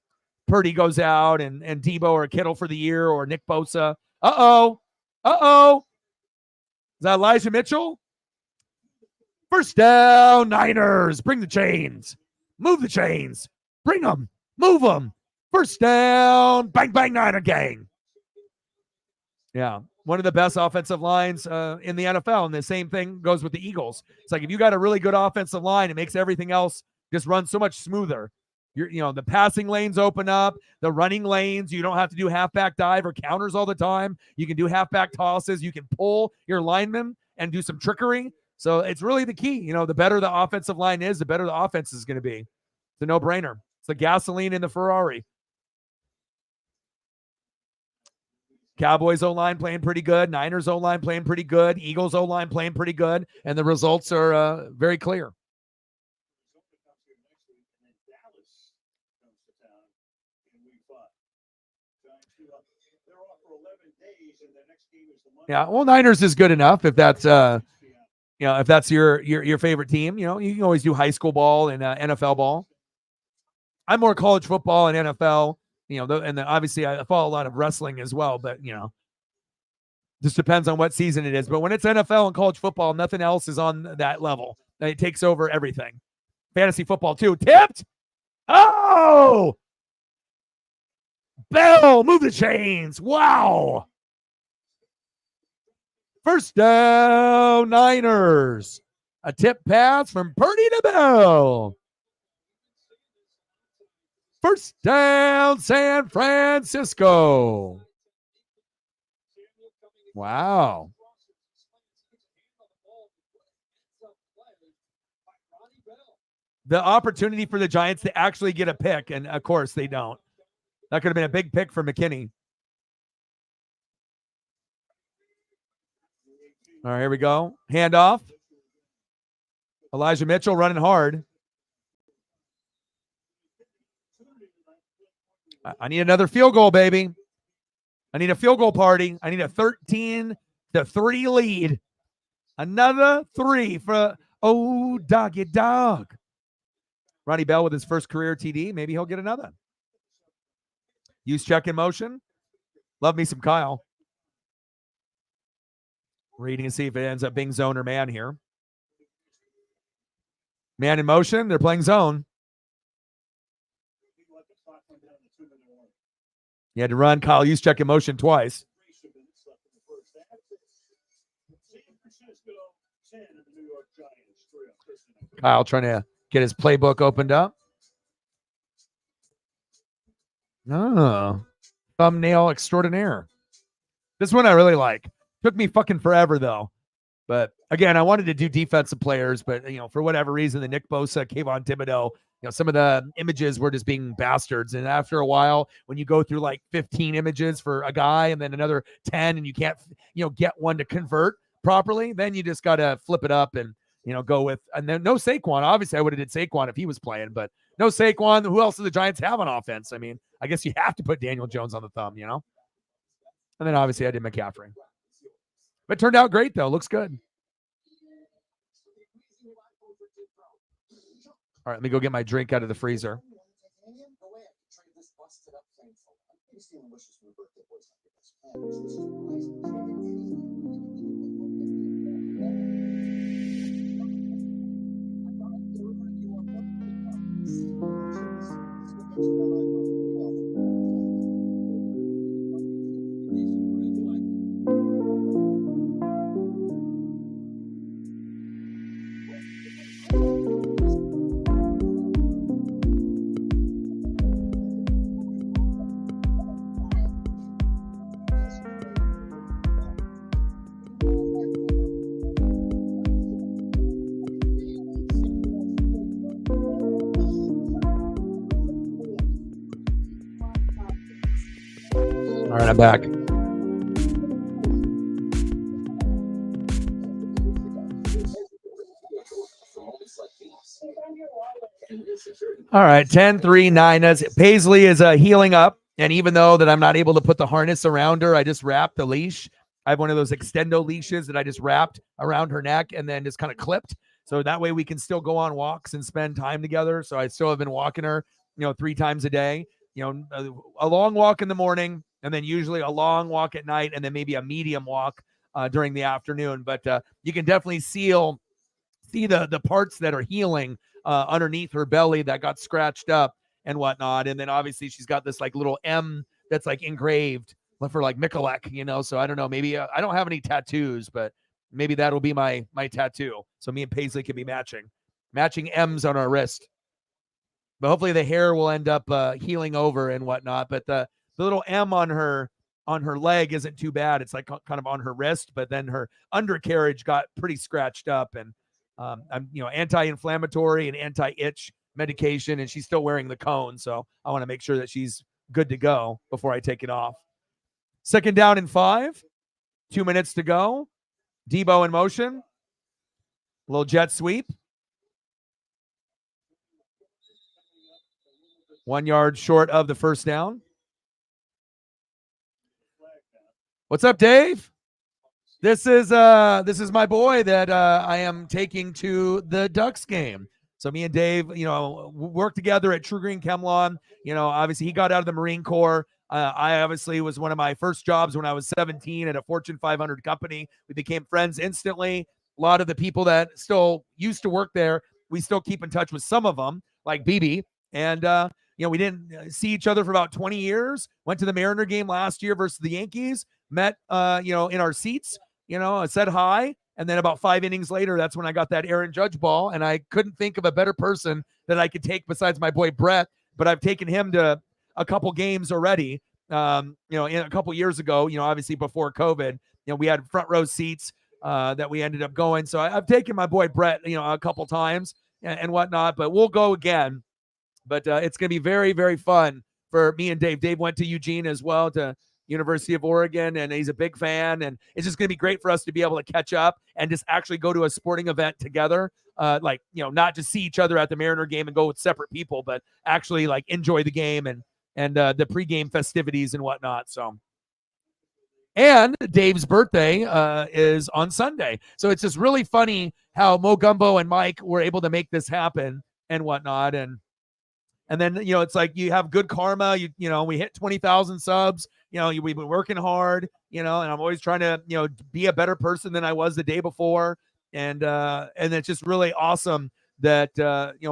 Purdy goes out and Debo or Kittle for the year, or Nick Bosa. Uh-oh. Is that Elijah Mitchell? First down, Niners. Bring the chains. Move the chains. Bring them. Move them. First down. Bang, bang, Niner gang. Yeah. One of the best offensive lines in the NFL. And the same thing goes with the Eagles. It's like if you got a really good offensive line, it makes everything else just run so much smoother. You know, the passing lanes open up, the running lanes. You don't have to do halfback dive or counters all the time. You can do halfback tosses. You can pull your linemen and do some trickery. So it's really the key. You know, the better the offensive line is, the better the offense is going to be. It's a no-brainer. It's the gasoline in the Ferrari. Cowboys O-line playing pretty good. Niners O-line playing pretty good. Eagles O-line playing pretty good. And the results are very clear. Yeah, well, Niners is good enough if that's you know, if that's your favorite team. You know, you can always do high school ball and NFL ball. I'm more college football and NFL. You know, and then obviously I follow a lot of wrestling as well. But you know, just depends on what season it is. But when it's NFL and college football, nothing else is on that level. It takes over everything. Fantasy football too. Tipped. Oh, Bell, move the chains. Wow. First down, Niners. A tip pass from Purdy to Bell. First down, San Francisco. Wow. The opportunity for the Giants to actually get a pick, and of course they don't. That could have been a big pick for McKinney. All right, here we go. Handoff. Elijah Mitchell running hard. I need another field goal, baby. I need a field goal party. I need a 13-3 lead. Another 3 for doggy dog. Ronnie Bell with his first career TD. Maybe he'll get another. Use check in motion. Love me some Kyle. Reading and see if it ends up being zone or man here. Man in motion. They're playing zone. He let the clock run down to 2-minute warning. You had to run Kyle Juszczyk in motion twice. Race of minutes left in the first half. San Francisco 10 and the New York Giants 3 on Thursday night. Kyle trying to get his playbook opened up. Oh, thumbnail extraordinaire. This one I really like. Took me fucking forever though. But again, I wanted to do defensive players, but for whatever reason, the Nick Bosa, Kayvon Thibodeau, some of the images were just being bastards. And after a while, when you go through like 15 images for a guy and then another 10 and you can't, get one to convert properly, then you just got to flip it up and, go with, and then no Saquon. Obviously I would have did Saquon if he was playing, but no Saquon. Who else do the Giants have on offense? I mean, I guess you have to put Daniel Jones on the thumb, And then obviously I did McCaffrey. But it turned out great though. Looks good. All right, let me go get my drink out of the freezer. All right, I'm back. All right, 10-3 Niners. Paisley is healing up, and even though that I'm not able to put the harness around her, I just wrapped the leash. I have one of those extendo leashes that I just wrapped around her neck and then just kind of clipped. So that way we can still go on walks and spend time together. So I still have been walking her, 3 times a day, a long walk in the morning, and then usually a long walk at night, and then maybe a medium walk during the afternoon. But you can definitely see the parts that are healing underneath her belly that got scratched up and whatnot. And then obviously she's got this like little M that's like engraved for like Michalek, So I don't know, maybe I don't have any tattoos, but maybe that'll be my tattoo. So me and Paisley can be matching M's on our wrist. But hopefully the hair will end up healing over and whatnot. But the little M on her leg isn't too bad. It's like kind of on her wrist, but then her undercarriage got pretty scratched up. And I'm anti-inflammatory and anti-itch medication, and she's still wearing the cone. So I want to make sure that she's good to go before I take it off. 2nd down and 5, 2 minutes to go. Debo in motion. A little jet sweep. 1 yard short of the first down. What's up, Dave? This is my boy that I am taking to the Ducks game. So me and Dave, worked together at True Green Chemlon. Obviously he got out of the Marine Corps. I obviously was one of my first jobs when I was 17 at a Fortune 500 company. We became friends instantly. A lot of the people that still used to work there, we still keep in touch with some of them, like BB. And, we didn't see each other for about 20 years. Went to the Mariner game last year versus the Yankees. Met, in our seats. I said hi. And then about 5 innings later, that's when I got that Aaron Judge ball. And I couldn't think of a better person that I could take besides my boy Brett. But I've taken him to a couple games already, in a couple years ago, obviously before COVID, we had front row seats that we ended up going. So I've taken my boy Brett, a couple times and whatnot, but we'll go again. But it's going to be very, very fun for me and Dave. Dave went to Eugene as well, to University of Oregon, and he's a big fan. And it's just going to be great for us to be able to catch up and just actually go to a sporting event together. Not just see each other at the Mariner game and go with separate people, but actually like enjoy the game and the pregame festivities and whatnot. So, and Dave's birthday is on Sunday. So it's just really funny how Mo Gumbo and Mike were able to make this happen and whatnot. And then, it's like you have good karma. We hit 20,000 subs. We've been working hard, and I'm always trying to, be a better person than I was the day before. And it's just really awesome that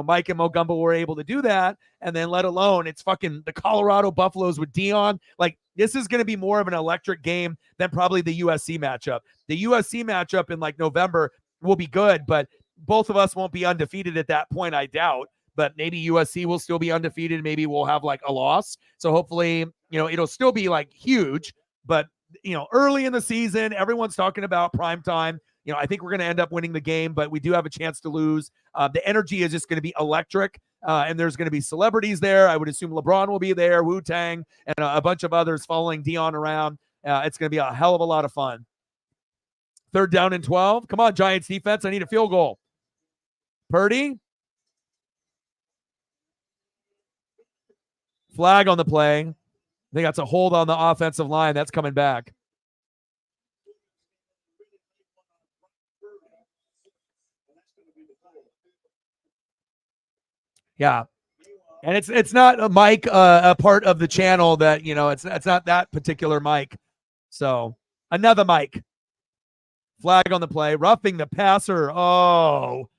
Mike and Mo Gumbo were able to do that, and then let alone it's fucking the Colorado Buffaloes with Dion. Like, this is going to be more of an electric game than probably the USC matchup. The USC matchup in like November will be good, but both of us won't be undefeated at that point, I doubt. But maybe USC will still be undefeated. Maybe we'll have like a loss. So hopefully, it'll still be like huge. But, early in the season, everyone's talking about prime time. I think we're going to end up winning the game, but we do have a chance to lose. The energy is just going to be electric, and there's going to be celebrities there. I would assume LeBron will be there, Wu-Tang, and a bunch of others following Dion around. It's going to be a hell of a lot of fun. 3rd down and 12. Come on, Giants defense. I need a field goal. Purdy. Flag on the play. I think that's a hold on the offensive line. That's coming back. Yeah. And it's not a mic, a part of the channel that, it's not that particular mic. So another mic. Flag on the play. Roughing the passer. Oh.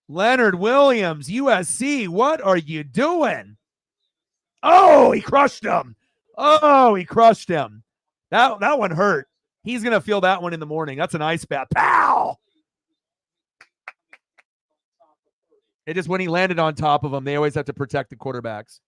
Leonard Williams, USC. What are you doing? Oh, he crushed him. Oh, he crushed him. That one hurt. He's going to feel that one in the morning. That's an ice bath. Pow! It just, when he landed on top of him, they always have to protect the quarterbacks.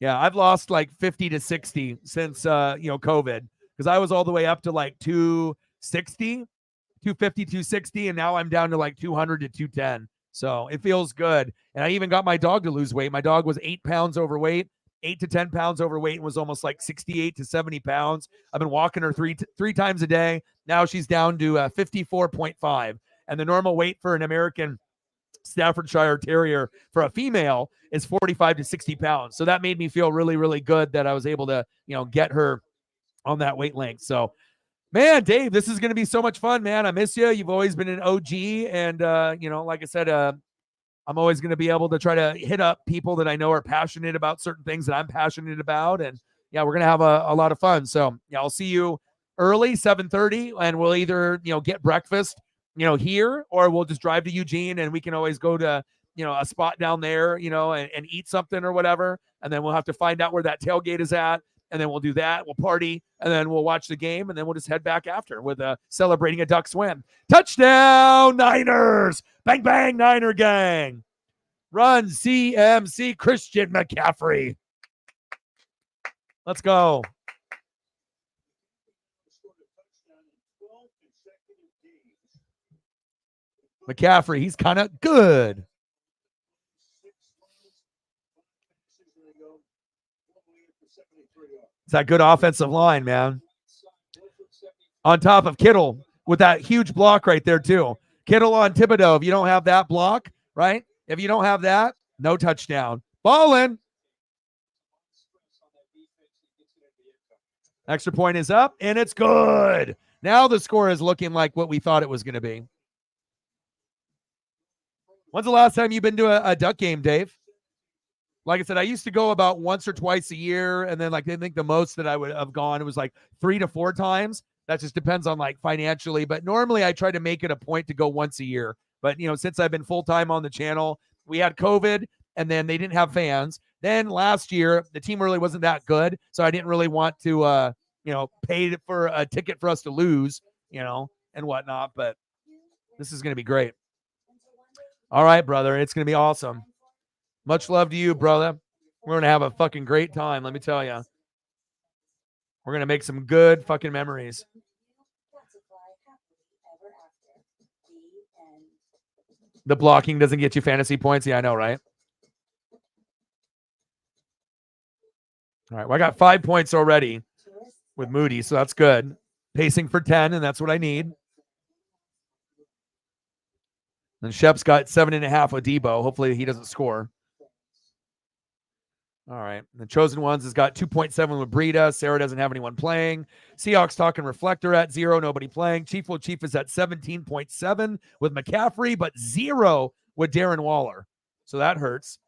Yeah, I've lost like 50 to 60 since, COVID, because I was all the way up to like 260, 250, 260, and now I'm down to like 200 to 210. So it feels good. And I even got my dog to lose weight. My dog was 8 pounds overweight, 8 to 10 pounds overweight, and was almost like 68 to 70 pounds. I've been walking her three times a day. Now she's down to 54.5. And the normal weight for an American Staffordshire Terrier for a female is 45 to 60 pounds. So that made me feel really, really good that I was able to, get her on that weight length. So, man, Dave, this is going to be so much fun, man. I miss you. You've always been an OG. And, like I said, I'm always going to be able to try to hit up people that I know are passionate about certain things that I'm passionate about. And, yeah, we're going to have a lot of fun. So, yeah, I'll see you early, 7:30, and we'll either, get breakfast, here, or we'll just drive to Eugene, and we can always go to, a spot down there, and eat something or whatever. And then we'll have to find out where that tailgate is at. And then we'll do that. We'll party, and then we'll watch the game, and then we'll just head back after with celebrating a Ducks win. Touchdown, Niners! Bang, bang, Niner gang. Run, CMC, Christian McCaffrey. Let's go. McCaffrey, he's kind of good. It's that good offensive line, man. On top of Kittle with that huge block right there, too. Kittle on Thibodeau. If you don't have that block, right? If you don't have that, no touchdown. Ballin'. Extra point is up, and it's good. Now the score is looking like what we thought it was going to be. When's the last time you've been to a Duck game, Dave? Like I said, I used to go about once or twice a year, and then I think the most that I would have gone, it was like 3 to 4 times. That just depends on like financially, but normally I try to make it a point to go once a year. But, since I've been full-time on the channel, we had COVID, and then they didn't have fans. Then last year, the team really wasn't that good, so I didn't really want to, pay for a ticket for us to lose, and whatnot. But this is going to be great. All right, brother. It's going to be awesome. Much love to you, brother. We're going to have a fucking great time, let me tell you. We're going to make some good fucking memories. The blocking doesn't get you fantasy points. Yeah, I know, right? All right, well, I got 5 points already with Moody, so that's good. Pacing for 10, and that's what I need. And Shep's got 7.5 with Debo. Hopefully he doesn't score. All right. The Chosen Ones has got 2.7 with Breida. Sarah doesn't have anyone playing. Seahawks talking Reflector at 0. Nobody playing. Chief Will Chief is at 17.7 with McCaffrey, but 0 with Darren Waller. So that hurts.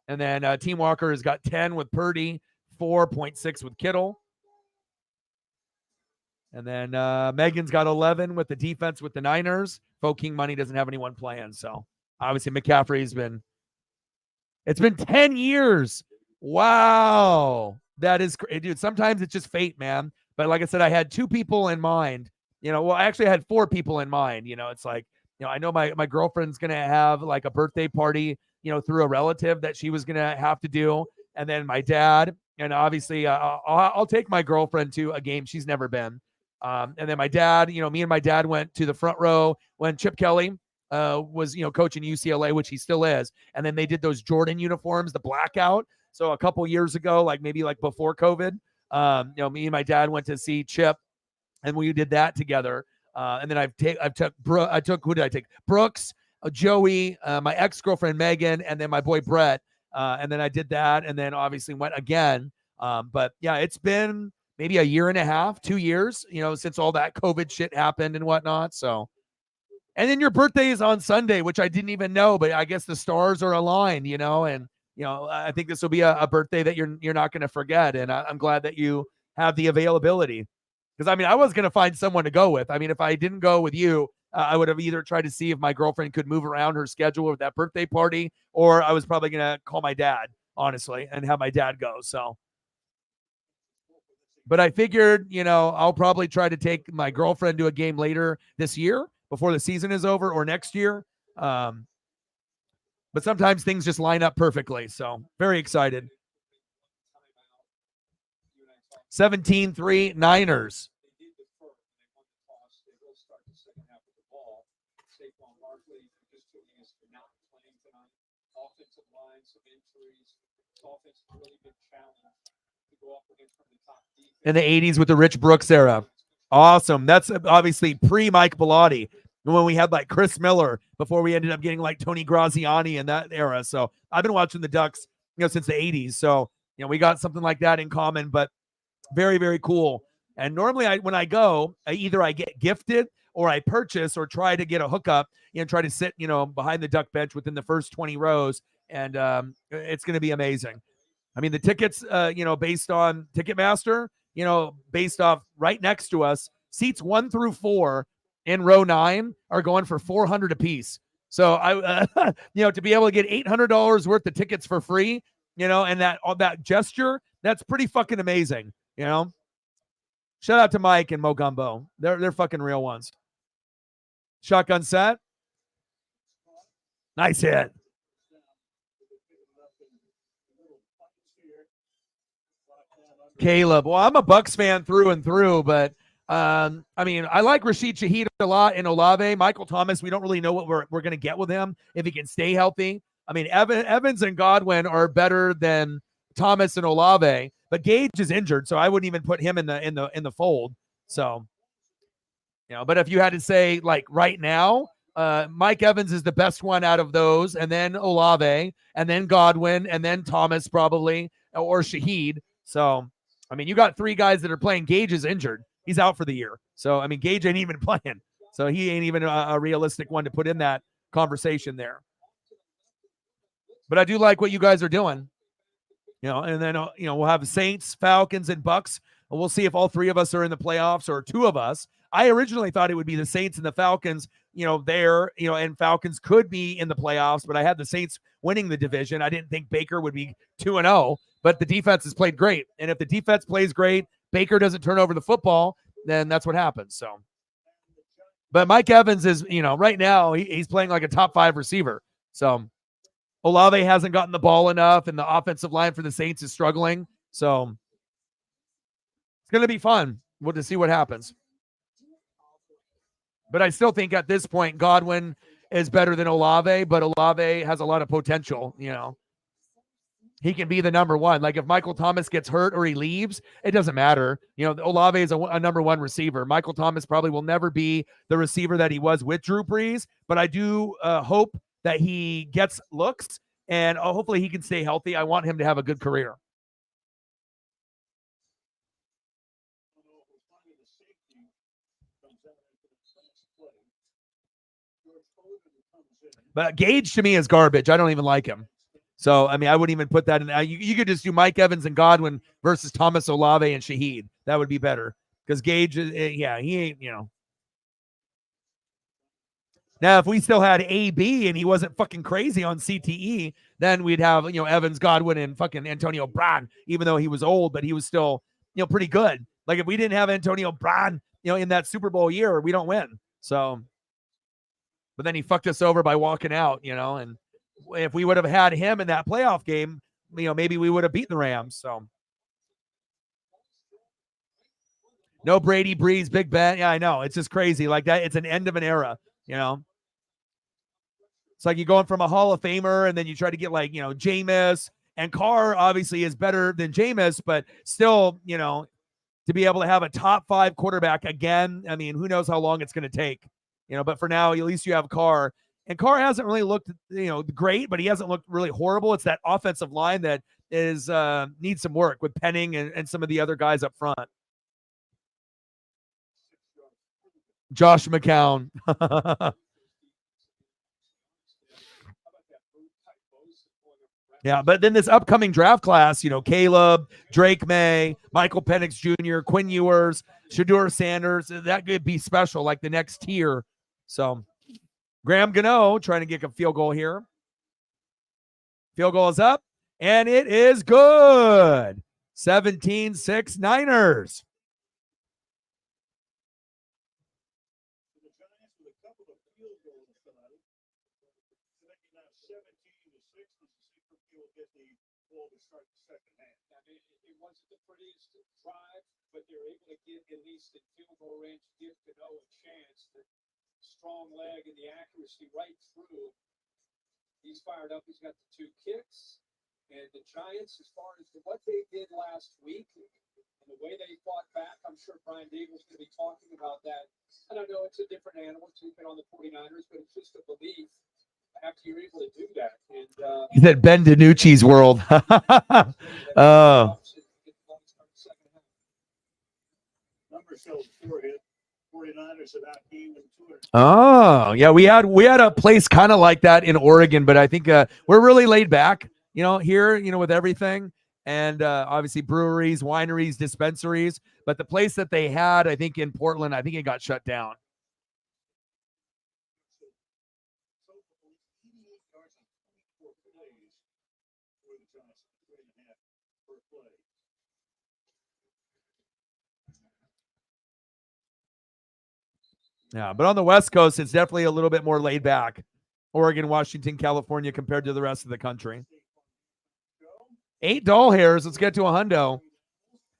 And then Team Walker has got 10 with Purdy, 4.6 with Kittle. And then Megan's got 11 with the defense with the Niners. Fo King Money doesn't have anyone playing. So obviously McCaffrey's been. It's been 10 years. Wow, that is dude. Sometimes it's just fate, man. But like I said, I had 2 people in mind. Well, actually, I had 4 people in mind. It's like, I know my girlfriend's gonna have like a birthday party, through a relative that she was gonna have to do, and then my dad, and obviously, I'll take my girlfriend to a game she's never been. And then my dad, me and my dad went to the front row when Chip Kelly was, coaching UCLA, which he still is. And then they did those Jordan uniforms, the blackout. So a couple years ago, like maybe like before COVID, me and my dad went to see Chip, and we did that together. And then I took who did I take? Brooks, Joey, my ex-girlfriend Megan, and then my boy Brett. And then I did that, and then obviously went again. But yeah, it's been maybe a year and a half, 2 years, since all that COVID shit happened and whatnot. So. And then your birthday is on Sunday, which I didn't even know, but I guess the stars are aligned, and I think this will be a birthday that you're not going to forget. And I'm glad that you have the availability, because I was going to find someone to go with. If I didn't go with you, I would have either tried to see if my girlfriend could move around her schedule with that birthday party, or I was probably going to call my dad, honestly, and have my dad go. So, but I figured, I'll probably try to take my girlfriend to a game later this year, before the season is over, or next year. But sometimes things just line up perfectly. So very excited. 17-3 Niners. They did defer when they won the toss. They will start the second half of the ball. Saquon Barkley just joining us for not playing tonight. Offensive line, some injuries. This offense has really been challenged to go up against from the top defense. In the 80s with the Rich Brooks era. Awesome. That's obviously pre-Mike Bellotti, when we had like Chris Miller, before we ended up getting like Tony Graziani in that era. So I've been watching the Ducks, since the 80s. So, we got something like that in common, but very, very cool. And normally when I go, either I get gifted or I purchase or try to get a hookup, try to sit, behind the Duck bench within the first 20 rows. And it's going to be amazing. The tickets, based on Ticketmaster, based off right next to us, seats 1 through 4 in row 9 are going for $400 a piece. So I, to be able to get $800 worth of tickets for free, and that gesture, that's pretty fucking amazing. Shout out to Mike and Mo Gumbo. They're fucking real ones. Shotgun set. Nice hit. Caleb. Well, I'm a Bucks fan through and through, but I like Rashid Shaheed a lot in Olave. Michael Thomas, we don't really know what we're going to get with him if he can stay healthy. Evans and Godwin are better than Thomas and Olave, but Gage is injured, so I wouldn't even put him in the fold. So, but if you had to say like right now, Mike Evans is the best one out of those, and then Olave, and then Godwin, and then Thomas probably, or Shaheed. So, you got 3 guys that are playing. Gage is injured. He's out for the year. So, Gage ain't even playing. So he ain't even a realistic one to put in that conversation there. But I do like what you guys are doing. And then, we'll have Saints, Falcons, and Bucks. And we'll see if all 3 of us are in the playoffs or 2 of us. I originally thought it would be the Saints and the Falcons, and Falcons could be in the playoffs, but I had the Saints winning the division. I didn't think Baker would be 2-0, but the defense has played great. And if the defense plays great, Baker doesn't turn over the football, then that's what happens. So, but Mike Evans is, right now he's playing like a top 5 receiver. So Olave hasn't gotten the ball enough, and the offensive line for the Saints is struggling. So it's going to be fun to see what happens. But I still think at this point, Godwin is better than Olave, but Olave has a lot of potential, He can be the number 1. Like if Michael Thomas gets hurt or he leaves, it doesn't matter. Olave is a number 1 receiver. Michael Thomas probably will never be the receiver that he was with Drew Brees, but I do hope that he gets looks, and hopefully he can stay healthy. I want him to have a good career. But Gage to me is garbage. I don't even like him. So, I wouldn't even put that in. You could just do Mike Evans and Godwin versus Thomas, Olave, and Shaheed. That would be better. Because Gage, he ain't, Now, if we still had AB and he wasn't fucking crazy on CTE, then we'd have, Evans, Godwin, and fucking Antonio Brown, even though he was old, but he was still, pretty good. Like if we didn't have Antonio Brown, in that Super Bowl year, we don't win. So, but then he fucked us over by walking out, and if we would have had him in that playoff game, maybe we would have beaten the Rams. So, no Brady, Breeze, Big Ben. Yeah, I know. It's just crazy. Like that. It's an end of an era, It's like you're going from a Hall of Famer and then you try to get like, Jameis, and Carr obviously is better than Jameis, but still, to be able to have a top 5 quarterback again, I mean, who knows how long it's going to take, but for now, at least you have Carr. And Carr hasn't really looked, great, but he hasn't looked really horrible. It's that offensive line that is needs some work with Penning and some of the other guys up front. Josh McCown. Yeah, but then this upcoming draft class, Caleb, Drake May, Michael Penix Jr., Quinn Ewers, Shedeur Sanders, that could be special, like the next tier. So Graham Gano trying to get a field goal here. Field goal is up, and it is good. 17-6 Niners. The Giants with a couple of field goals tonight. Making that 17-6 as the Super Bowl get the ball to start the second half. I mean, it wasn't the prettiest drive, but they're able to get at least in field goal range, give Cano a chance. The strong leg and the accuracy right through. He's fired up. He's got the 2 kicks. And the Giants, as far as what they did last week and the way they fought back, I'm sure Brian Daboll's going to be talking about that. I don't know, it's a different animal. It's been on the 49ers, but it's just a belief after you're able to do that. And He said Ben DiNucci's world. Oh. Numbers show 4 hit. 49ers about even 200. Oh, yeah, we had a place kind of like that in Oregon, but I think we're really laid back, here, with everything. And obviously breweries, wineries, dispensaries. But the place that they had, I think in Portland, I think it got shut down. Yeah, but on the West Coast, it's definitely a little bit more laid back. Oregon, Washington, California, compared to the rest of the country. $8 hairs. Let's get to a hundo.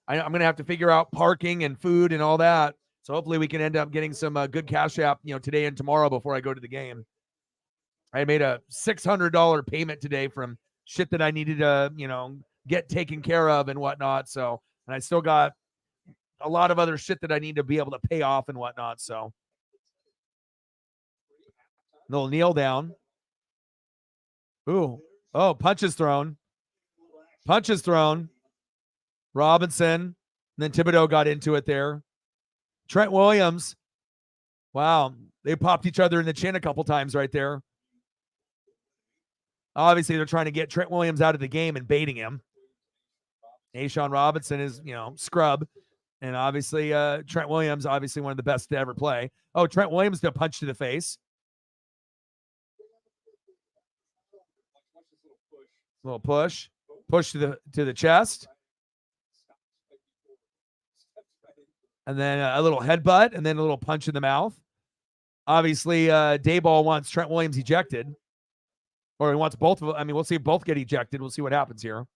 I'm going to have to figure out parking and food and all that. So hopefully we can end up getting some good Cash App, today and tomorrow before I go to the game. I made a $600 payment today from shit that I needed to, get taken care of and whatnot. So, and I still got a lot of other shit that I need to be able to pay off and whatnot. So, little kneel down. Ooh. Oh, punches thrown. Punches thrown. Robinson. And then Thibodeau got into it there. Trent Williams. Wow. They popped each other in the chin a couple times right there. Obviously, they're trying to get Trent Williams out of the game and baiting him. A'Shawn Robinson is, scrub. And obviously, Trent Williams, obviously one of the best to ever play. Oh, Trent Williams did a punch to the face. Little push. Push to the chest. And then a little headbutt, and then a little punch in the mouth. Obviously, Daboll wants Trent Williams ejected. Or he wants both of them. I mean, we'll see if both get ejected. We'll see what happens here.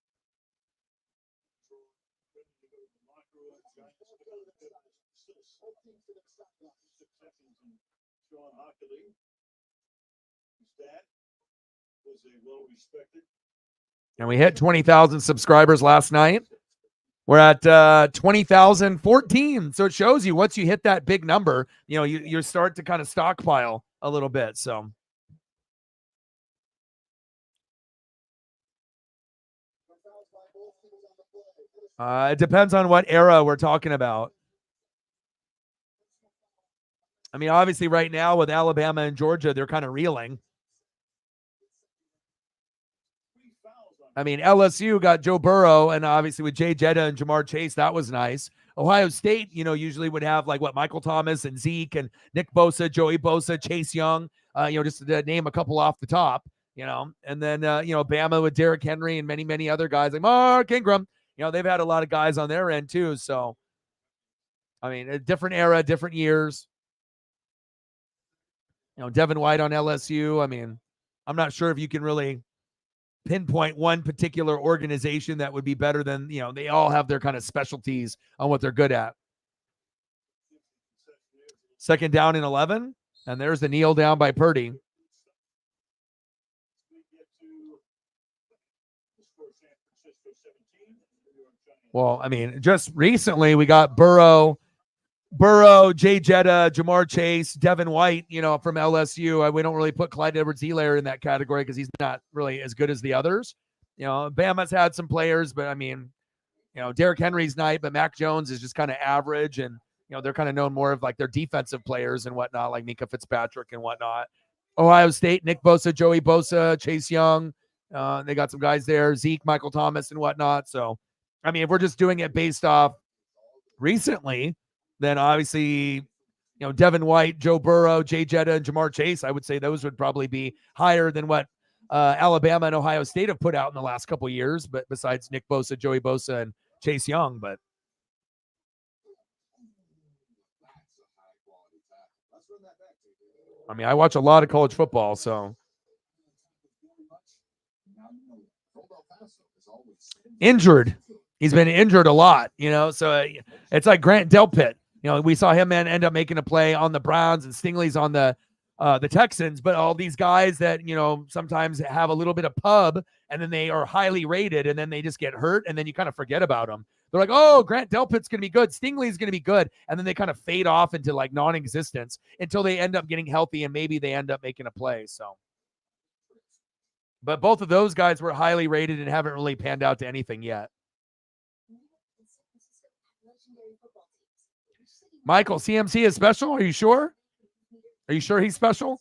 And we hit 20,000 subscribers last night. We're at 20,014. So it shows you once you hit that big number, you start to kind of stockpile a little bit. So it depends on what era we're talking about. I mean, obviously right now with Alabama and Georgia, they're kind of reeling. I mean, LSU got Joe Burrow, and obviously with Jay Jetta and Jamar Chase, that was nice. Ohio State, usually would have like Michael Thomas and Zeke and Nick Bosa, Joey Bosa, Chase Young. Just to name a couple off the top, and then, Bama with Derrick Henry and many, many other guys like Mark Ingram, they've had a lot of guys on their end too. So, I mean, a different era, different years. Devin White on LSU. I mean, I'm not sure if you can really pinpoint one particular organization that would be better than, they all have their kind of specialties on what they're good at. Second down and 11. And there's the kneel down by Purdy. Well, I mean, just recently we got Burrow, Jay Jetta, Jamar Chase, Devin White, from LSU. We don't really put Clyde Edwards-Helaire in that category because he's not really as good as the others. Bama's had some players, but I mean, Derrick Henry's nice, but Mac Jones is just kind of average, and they're kind of known more of like their defensive players and whatnot, like Mika Fitzpatrick and whatnot. Ohio State, Nick Bosa, Joey Bosa, Chase Young. They got some guys there, Zeke, Michael Thomas, and whatnot. So, I mean, if we're just doing it based off recently, then obviously, Devin White, Joe Burrow, Jay Jetta, and Jamar Chase, I would say those would probably be higher than what Alabama and Ohio State have put out in the last couple of years, but besides Nick Bosa, Joey Bosa, and Chase Young. But I mean, I watch a lot of college football, so. Injured. He's been injured a lot, so it's like Grant Delpit. We saw him end up making a play on the Browns, and Stingley's on the Texans, but all these guys that, sometimes have a little bit of pub, and then they are highly rated, and then they just get hurt, and then you kind of forget about them. They're like, oh, Grant Delpit's going to be good. Stingley's going to be good. And then they kind of fade off into like non-existence until they end up getting healthy, and maybe they end up making a play. So, but both of those guys were highly rated and haven't really panned out to anything yet. Michael, CMC is special. Are you sure? Are you sure he's special?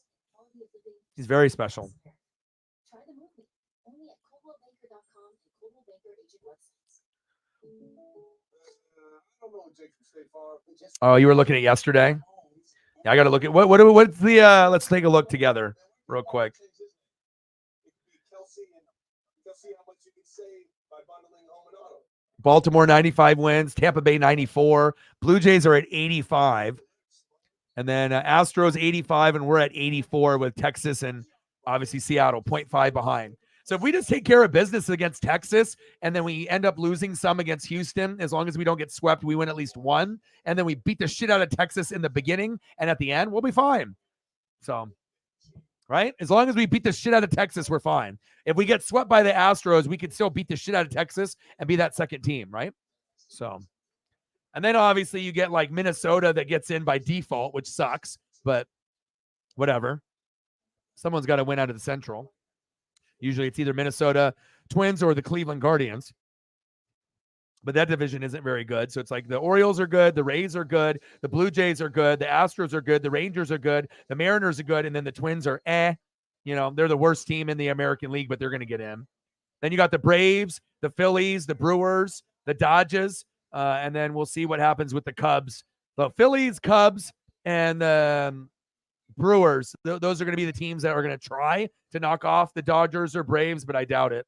He's very special. Try the movie. Only at ColdwellBanker.com and Coldwell Banker agent websites. Oh, you were looking at yesterday? Yeah, I got to look at what's the let's take a look together real quick. Baltimore 95 wins, Tampa Bay 94, Blue Jays are at 85, and then Astros 85, and we're at 84 with Texas and obviously Seattle 0.5 behind. So if we just take care of business against Texas, and then we end up losing some against Houston, as long as we don't get swept, we win at least one, and then we beat the shit out of Texas in the beginning and at the end, we'll be fine. So, right? As long as we beat the shit out of Texas, we're fine. If we get swept by the Astros, we could still beat the shit out of Texas and be that second team, right? So, and then obviously you get like Minnesota that gets in by default, which sucks, but whatever. Someone's got to win out of the Central. Usually it's either Minnesota Twins or the Cleveland Guardians. But that division isn't very good. So it's like the Orioles are good, the Rays are good, the Blue Jays are good, the Astros are good, the Rangers are good, the Mariners are good, and then the Twins are they're the worst team in the American League, but they're going to get in. Then you got the Braves, the Phillies, the Brewers, the Dodgers, and then we'll see what happens with the Cubs. The Phillies, Cubs, and the Brewers. Those are going to be the teams that are going to try to knock off the Dodgers or Braves, but I doubt it.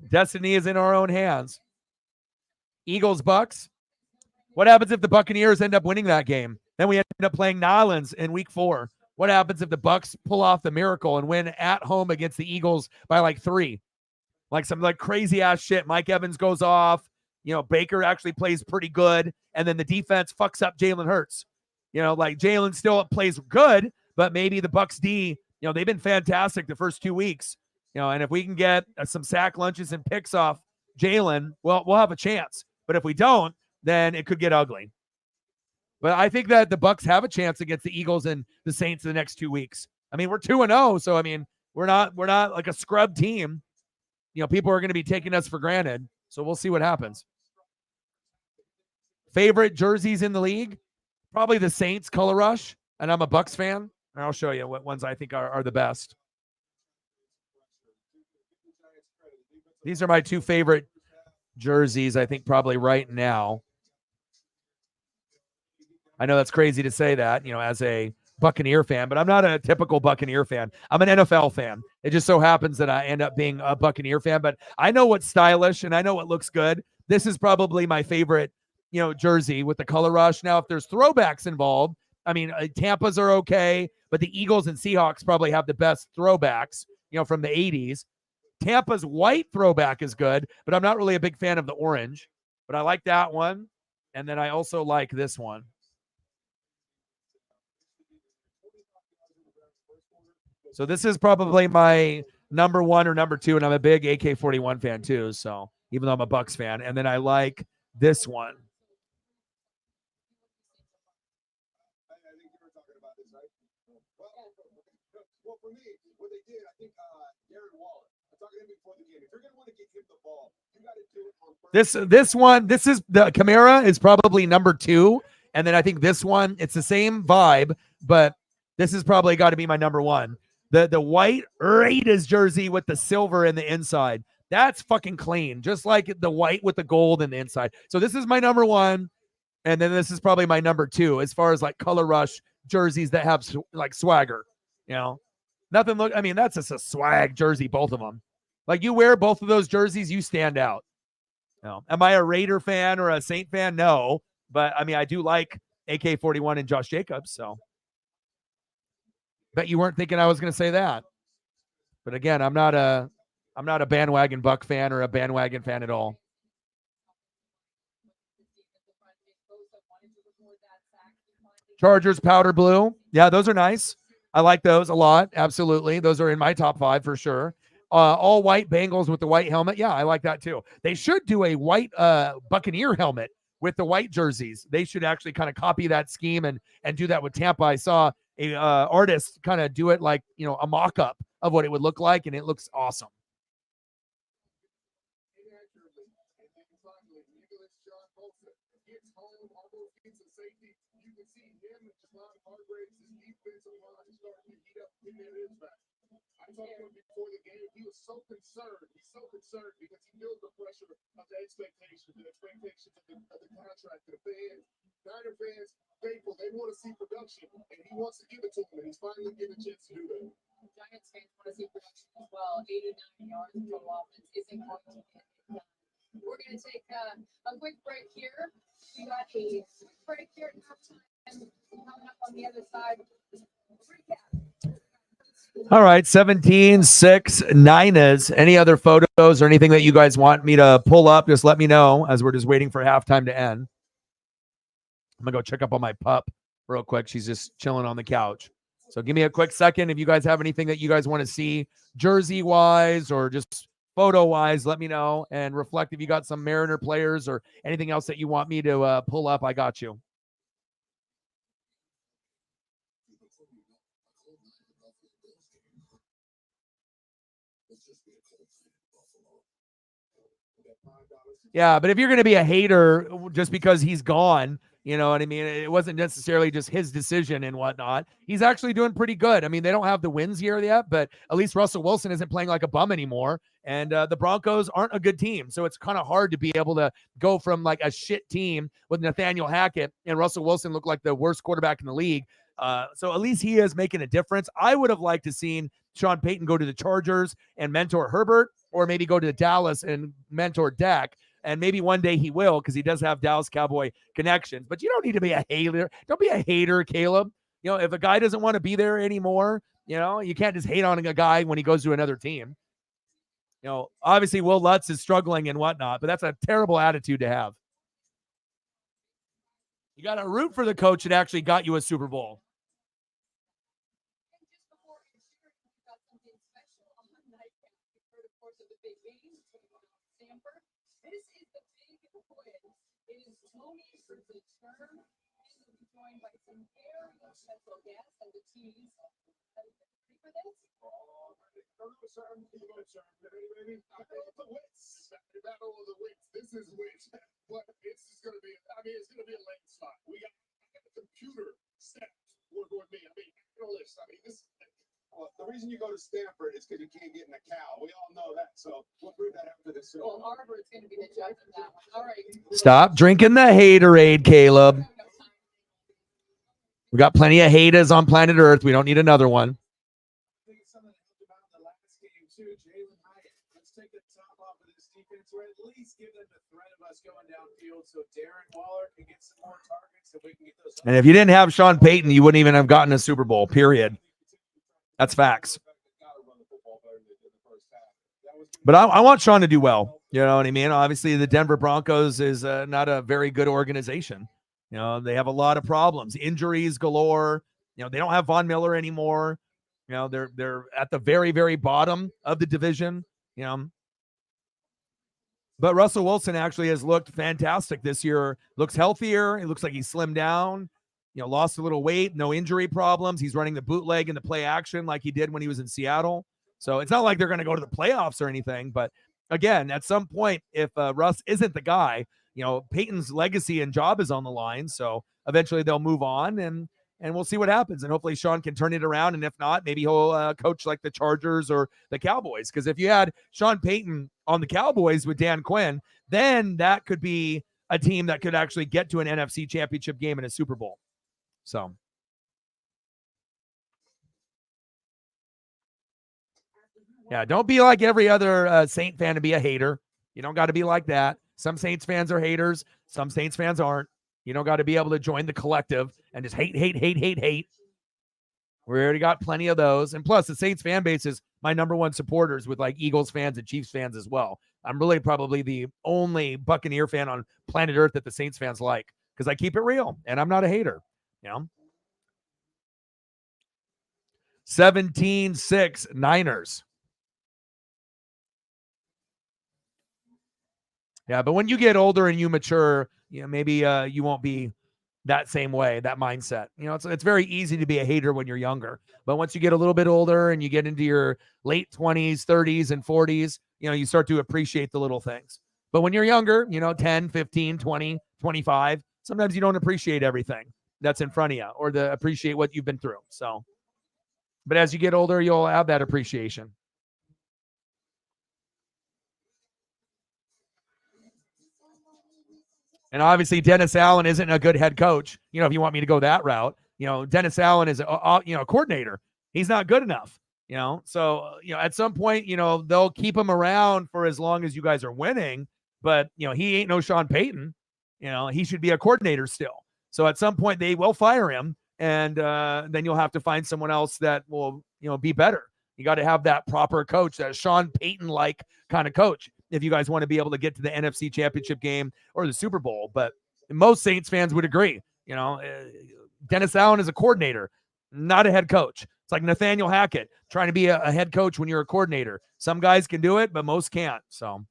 Destiny is in our own hands. Eagles, Bucks. What happens if the Buccaneers end up winning that game? Then we end up playing Nolans in week 4. What happens if the Bucks pull off the miracle and win at home against the Eagles by like 3? Like some like crazy ass shit. Mike Evans goes off. Baker actually plays pretty good. And then the defense fucks up Jalen Hurts. Like Jalen still plays good, but maybe the Bucks D, they've been fantastic the first 2 weeks. And if we can get some sack lunches and picks off Jalen, well, we'll have a chance. But if we don't, then it could get ugly. But I think that the Bucks have a chance against the Eagles and the Saints in the next 2 weeks. I mean, we're 2-0, so I mean, we're not like a scrub team. People are going to be taking us for granted. So we'll see what happens. Favorite jerseys in the league? Probably the Saints color rush, and I'm a Bucks fan. And I'll show you what ones I think are the best. These are my 2 favorite jerseys, I think, probably right now. I know that's crazy to say that, as a Buccaneer fan, but I'm not a typical Buccaneer fan. I'm an NFL fan. It just so happens that I end up being a Buccaneer fan, but I know what's stylish and I know what looks good. This is probably my favorite, jersey with the color rush. Now, if there's throwbacks involved, I mean, Tampa's are okay, but the Eagles and Seahawks probably have the best throwbacks, from the 80s. Tampa's white throwback is good, but I'm not really a big fan of the orange, but I like that one. And then I also like this one. So this is probably my number 1 or number 2, and I'm a big AK-41 fan too. So even though I'm a Bucs fan, and then I like this one. I think you were talking about this, right? Well, for me, what they did, I think Darren Waller. I talked to him before the game. If you're gonna want to get him the ball, you got to do it on first. This is the Kamara is probably number 2, and then I think this one, it's the same vibe, but this is probably got to be my number 1. The white Raiders jersey with the silver in the inside. That's fucking clean, just like the white with the gold in the inside. So this is my number 1, and then this is probably my number 2 as far as like color rush jerseys that have like swagger. Nothing look. I mean, that's just a swag jersey, both of them. Like you wear both of those jerseys, you stand out. Am I a Raider fan or a Saint fan? No, but I mean, I do like AK-41 and Josh Jacobs. So. Bet you weren't thinking I was going to say that. But again, I'm not a bandwagon Buck fan or a bandwagon fan at all. Chargers powder blue. Yeah, those are nice. I like those a lot. Absolutely. Those are in my top 5 for sure. All white Bengals with the white helmet. Yeah, I like that too. They should do a white Buccaneer helmet with the white jerseys. They should actually kind of copy that scheme and do that with Tampa. I saw a artist kind of do it like, a mock-up of what it would look like, and it looks awesome. I talked to him before the game. He was so concerned. He's so concerned because he feels the pressure of the expectations of the contract, the fans. Niner fans, faithful, they want to see production, and he wants to give it to them, and he's finally getting a chance to do that. Giants fans want to see production as well. 89 yards of total offense isn't going to get it done. We're going to take a quick break here. We got a quick break here at halftime, and coming up on the other side, recap. All right, 17-6 Niners. Any other photos or anything that you guys want me to pull up, just let me know as we're just waiting for halftime to end. I'm going to go check up on my pup real quick. She's just chilling on the couch. So give me a quick second. If you guys have anything that you guys want to see jersey-wise or just photo-wise, let me know. And Reflect, if you got some Mariner players or anything else that you want me to pull up, I got you. Yeah, but if you're going to be a hater just because he's gone, you know what I mean? It wasn't necessarily just his decision and whatnot. He's actually doing pretty good. I mean, they don't have the wins here yet, but at least Russell Wilson isn't playing like a bum anymore. And the Broncos aren't a good team. So it's kind of hard to be able to go from like a shit team with Nathaniel Hackett and Russell Wilson look like the worst quarterback in the league. So at least he is making a difference. I would have liked to seen Sean Payton go to the Chargers and mentor Herbert, or maybe go to Dallas and mentor Dak. And maybe one day he will, because he does have Dallas Cowboy connections. But you don't need to be a hater. Don't be a hater, Caleb. You know, if a guy doesn't want to be there anymore, you know, you can't just hate on a guy when he goes to another team. You know, obviously Will Lutz is struggling and whatnot, but that's a terrible attitude to have. You got to root for the coach that actually got you a Super Bowl. This is the big win. It is Tony's return, and we'll be joined by some very special guests and the teams. Ready for this? The battle of the wits. This is wits. But it's going to be, it's going to be a landslide. I got the computer set working with me. This. Well, the reason you go to Stanford is because you can't get in a cow. We all know that. So we'll prove that after this. Well, Harvard's going to be the judge of that one. All right. Stop drinking the haterade, Caleb. We got plenty of haters on planet Earth. We don't need another one. I think it's something that helped about the last game too. Jalen Hyatt. Let's take the top off of this defense, or at least give them the threat of us going downfield, so Darren Waller can get some more targets, so we can get those. And if you didn't have Sean Payton, you wouldn't even have gotten a Super Bowl. Period. That's facts. But I want Sean to do well. You know what I mean? Obviously, the Denver Broncos is not a very good organization. You know, they have a lot of problems, injuries galore. You know, they don't have Von Miller anymore. You know, they're at the very, very bottom of the division. You know, but Russell Wilson actually has looked fantastic this year. Looks healthier. It looks like he's slimmed down. You know, lost a little weight, no injury problems. He's running the bootleg and the play action like he did when he was in Seattle. So it's not like they're going to go to the playoffs or anything. But again, at some point, if Russ isn't the guy, you know, Peyton's legacy and job is on the line. So eventually they'll move on and we'll see what happens. And hopefully Sean can turn it around. And if not, maybe he'll coach like the Chargers or the Cowboys. Because if you had Sean Payton on the Cowboys with Dan Quinn, then that could be a team that could actually get to an NFC championship game and a Super Bowl. So. Yeah, don't be like every other Saint fan to be a hater. You don't got to be like that. Some Saints fans are haters. Some Saints fans aren't. You don't got to be able to join the collective and just hate. We already got plenty of those. And plus, the Saints fan base is my number one supporters with like Eagles fans and Chiefs fans as well. I'm really probably the only Buccaneer fan on planet Earth that the Saints fans like because I keep it real and I'm not a hater. You know? 17-6 Niners. Yeah, but when you get older and you mature, you know, maybe you won't be that same way, that mindset. You know, it's very easy to be a hater when you're younger. But once you get a little bit older and you get into your late 20s, 30s, and 40s, you know, you start to appreciate the little things. But when you're younger, you know, 10, 15, 20, 25, sometimes you don't appreciate everything that's in front of you or to appreciate what you've been through. So, but as you get older, you'll have that appreciation. And obviously, Dennis Allen isn't a good head coach. You know, if you want me to go that route, you know, Dennis Allen is a coordinator. He's not good enough. You know, so you know, at some point, you know, they'll keep him around for as long as you guys are winning. But you know, he ain't no Sean Payton. You know, he should be a coordinator still. So at some point, they will fire him, and then you'll have to find someone else that will, you know, be better. You got to have that proper coach, that Sean Payton-like kind of coach, if you guys want to be able to get to the NFC Championship game or the Super Bowl. But most Saints fans would agree, you know, Dennis Allen is a coordinator, not a head coach. It's like Nathaniel Hackett trying to be a head coach when you're a coordinator. Some guys can do it, but most can't. So.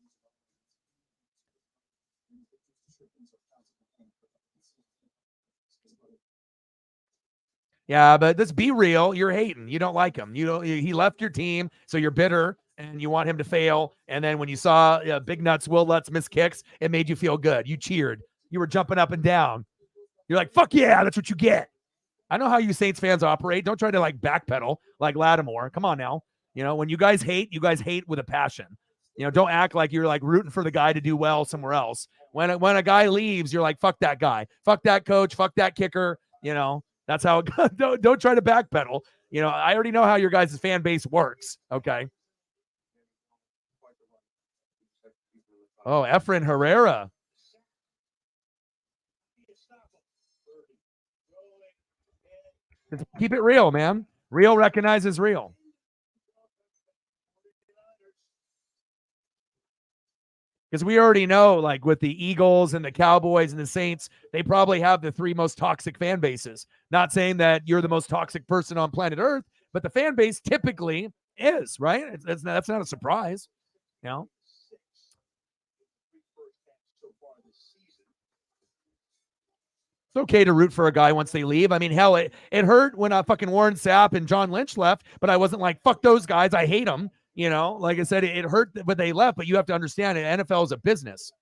Yeah, but let's be real. You're hating. You don't like him. You know, he left your team, so you're bitter and you want him to fail. And then when you saw Big Nuts, Will Lutz miss kicks, it made you feel good. You cheered. You were jumping up and down. You're like, fuck yeah, that's what you get. I know how you Saints fans operate. Don't try to like backpedal like Lattimore. Come on now. You know, when you guys hate with a passion. You know, don't act like you're like rooting for the guy to do well somewhere else. When a guy leaves, you're like, fuck that guy. Fuck that coach. Fuck that kicker. You know, that's how it goes. Don't try to backpedal. You know, I already know how your guys' fan base works. Okay. Oh, Efren Herrera. Keep it real, man. Real recognizes real. Because we already know, like with the Eagles and the Cowboys and the Saints, they probably have the three most toxic fan bases. Not saying that you're the most toxic person on planet Earth, but the fan base typically is, right? That's not a surprise, you know? It's okay to root for a guy once they leave. I mean, hell, it hurt when fucking Warren Sapp and John Lynch left, but I wasn't like, fuck those guys. I hate them. You know, like I said, it hurt when they left, but you have to understand it. NFL is a business.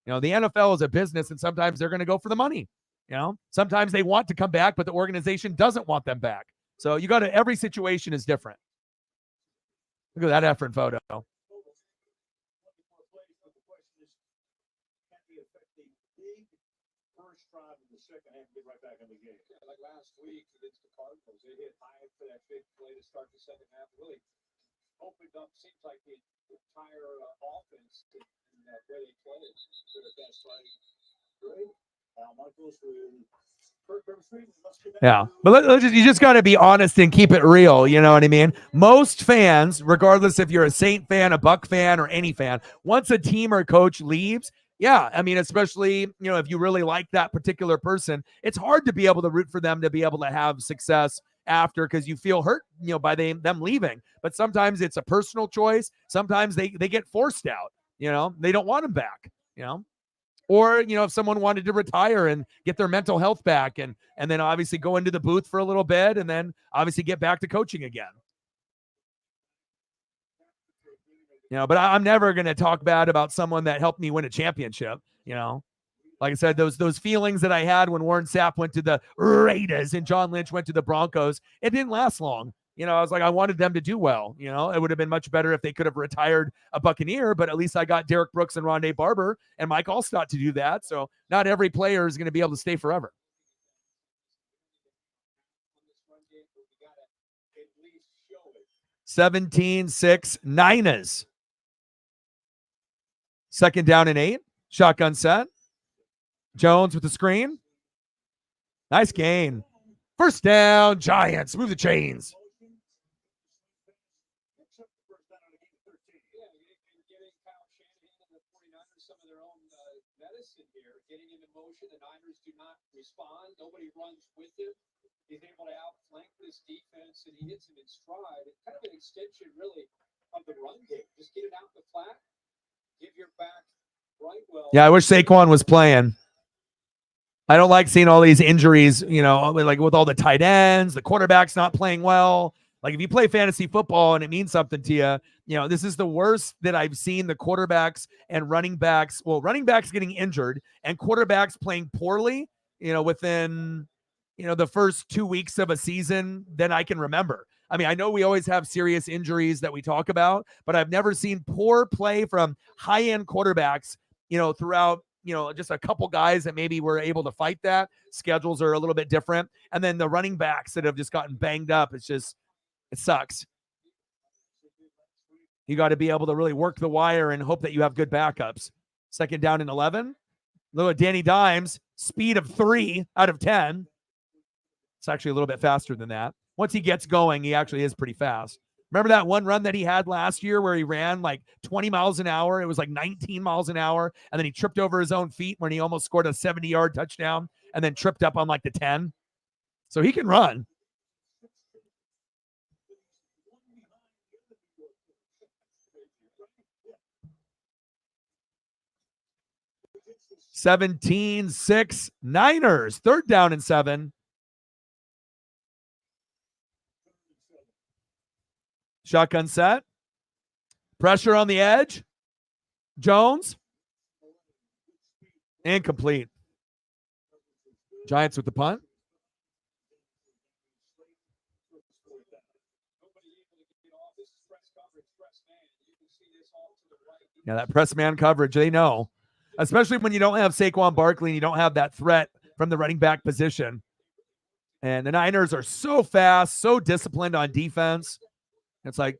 You know, the NFL is a business, and sometimes they're going to go for the money. You know, sometimes they want to come back, but the organization doesn't want them back. So you got to, every situation is different. Look at that Efren photo. first drive of the second half, get right back in the game. Yeah, like last week against the Cardinals, they hit high for that big play to start the second half. Really opened up, seems like the entire offense and where they played. They're the best right. Great. Al Michaels with Kirk Herbstreit. Let's get back Yeah, to- but you just got to be honest and keep it real. You know what I mean? Most fans, regardless if you're a Saint fan, a Buck fan, or any fan, once a team or coach leaves, yeah, I mean, especially if you really like that particular person, it's hard to be able to root for them to be able to have success after because you feel hurt, by them leaving. But sometimes it's a personal choice. Sometimes they get forced out. They don't want them back. Or, if someone wanted to retire and get their mental health back and then obviously go into the booth for a little bit and then obviously get back to coaching again. But I'm never going to talk bad about someone that helped me win a championship. Like I said, those feelings that I had when Warren Sapp went to the Raiders and John Lynch went to the Broncos, it didn't last long. I was like, I wanted them to do well. It would have been much better if they could have retired a Buccaneer, but at least I got Derek Brooks and Rondé Barber and Mike Allstott to do that. So not every player is going to be able to stay forever. On this run game, but we gotta at least show it. 17-6 Niners. Second down and 8. Shotgun set. Jones with the screen. Nice gain. First down, Giants. Move the chains. Picks up the first down on the game 13. Yeah, and giving Kyle Shanahan and the 49ers some of their own medicine here, getting him in motion. The Niners do not respond. Nobody runs with him. He's able to outflank this defense, and he hits him in stride. It's kind of an extension, really, of the run game. Just get it out in the flat, give your back right well. Yeah, I wish Saquon was playing. I don't like seeing all these injuries, like with all the tight ends, the quarterback's not playing well. Like if you play fantasy football and it means something to you, this is the worst that I've seen the quarterbacks and running backs. Well, running backs getting injured and quarterbacks playing poorly, within, the first 2 weeks of a season than I can remember. I mean, I know we always have serious injuries that we talk about, but I've never seen poor play from high-end quarterbacks, throughout, just a couple guys that maybe were able to fight that. Schedules are a little bit different. And then the running backs that have just gotten banged up. It sucks. You got to be able to really work the wire and hope that you have good backups. Second down and 11. Look at Danny Dimes, speed of 3 out of 10. It's actually a little bit faster than that. Once he gets going, he actually is pretty fast. Remember that one run that he had last year where he ran like 20 miles an hour? It was like 19 miles an hour. And then he tripped over his own feet when he almost scored a 70-yard touchdown and then tripped up on like the 10. So he can run. Yeah. 17-6 Niners. Third down and 7. Shotgun set. Pressure on the edge. Jones. Incomplete. Giants with the punt. Yeah, that press man coverage, they know. Especially when you don't have Saquon Barkley and you don't have that threat from the running back position. And the Niners are so fast, so disciplined on defense. It's like,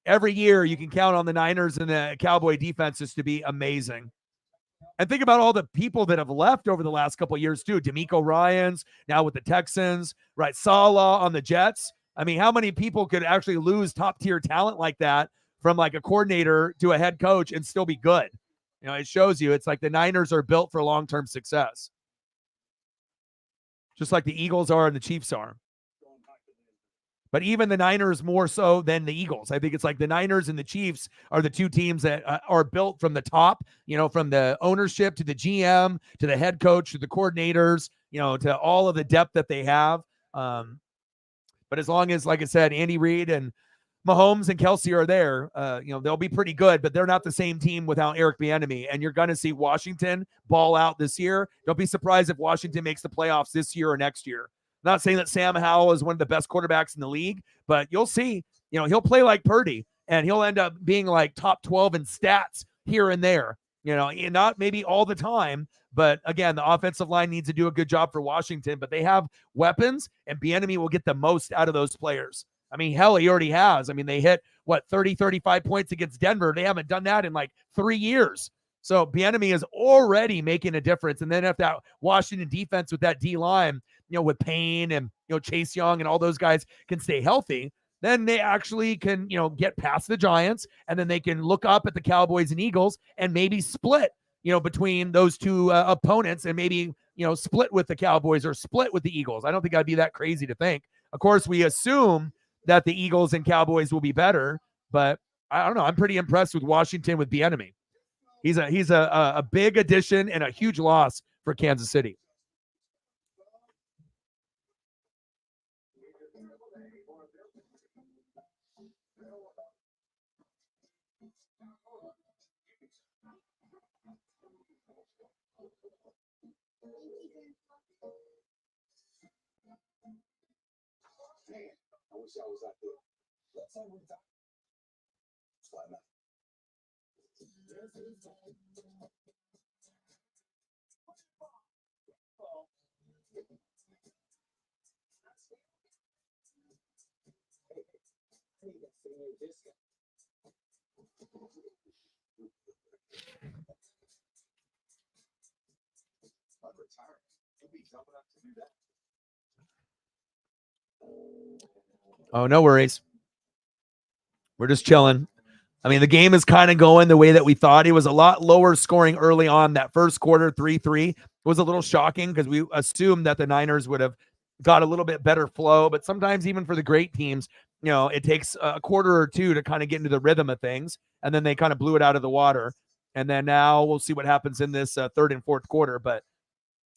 every year you can count on the Niners and the Cowboy defenses to be amazing. And think about all the people that have left over the last couple of years too. DeMeco Ryans, now with the Texans, right? Saleh on the Jets. I mean, how many people could actually lose top tier talent like that from like a coordinator to a head coach and still be good? It shows you it's like the Niners are built for long-term success. Just like the Eagles are and the Chiefs are. But even the Niners more so than the Eagles. I think it's like the Niners and the Chiefs are the two teams that are built from the top, from the ownership to the GM, to the head coach, to the coordinators, to all of the depth that they have. But as long as, like I said, Andy Reid and Mahomes and Kelsey are there, they'll be pretty good, but they're not the same team without Eric Bieniemy. And you're going to see Washington ball out this year. Don't be surprised if Washington makes the playoffs this year or next year. Not saying that Sam Howell is one of the best quarterbacks in the league, but you'll see, he'll play like Purdy and he'll end up being like top 12 in stats here and there. not maybe all the time, but again, the offensive line needs to do a good job for Washington, but they have weapons, and Bieniemy will get the most out of those players. I mean, hell, he already has. I mean, they hit, 30, 35 points against Denver. They haven't done that in like 3 years. So Bieniemy is already making a difference. And then if that Washington defense with that D-line, with Payne and, Chase Young and all those guys can stay healthy, then they actually can, get past the Giants, and then they can look up at the Cowboys and Eagles and maybe split, between those two opponents, and maybe, split with the Cowboys or split with the Eagles. I don't think I'd be that crazy to think. Of course, we assume that the Eagles and Cowboys will be better, but I don't know. I'm pretty impressed with Washington with Bieniemy. He's a big addition and a huge loss for Kansas City. I wish I was out there. Let's have a time. Why not? I'm retired. You'll be jumping up to do that. Oh, no worries. We're just chilling. I mean, the game is kind of going the way that we thought. It was a lot lower scoring early on. That first quarter, 3-3, was a little shocking because we assumed that the Niners would have got a little bit better flow. But sometimes even for the great teams, it takes a quarter or two to kind of get into the rhythm of things. And then they kind of blew it out of the water. And then now we'll see what happens in this third and fourth quarter. But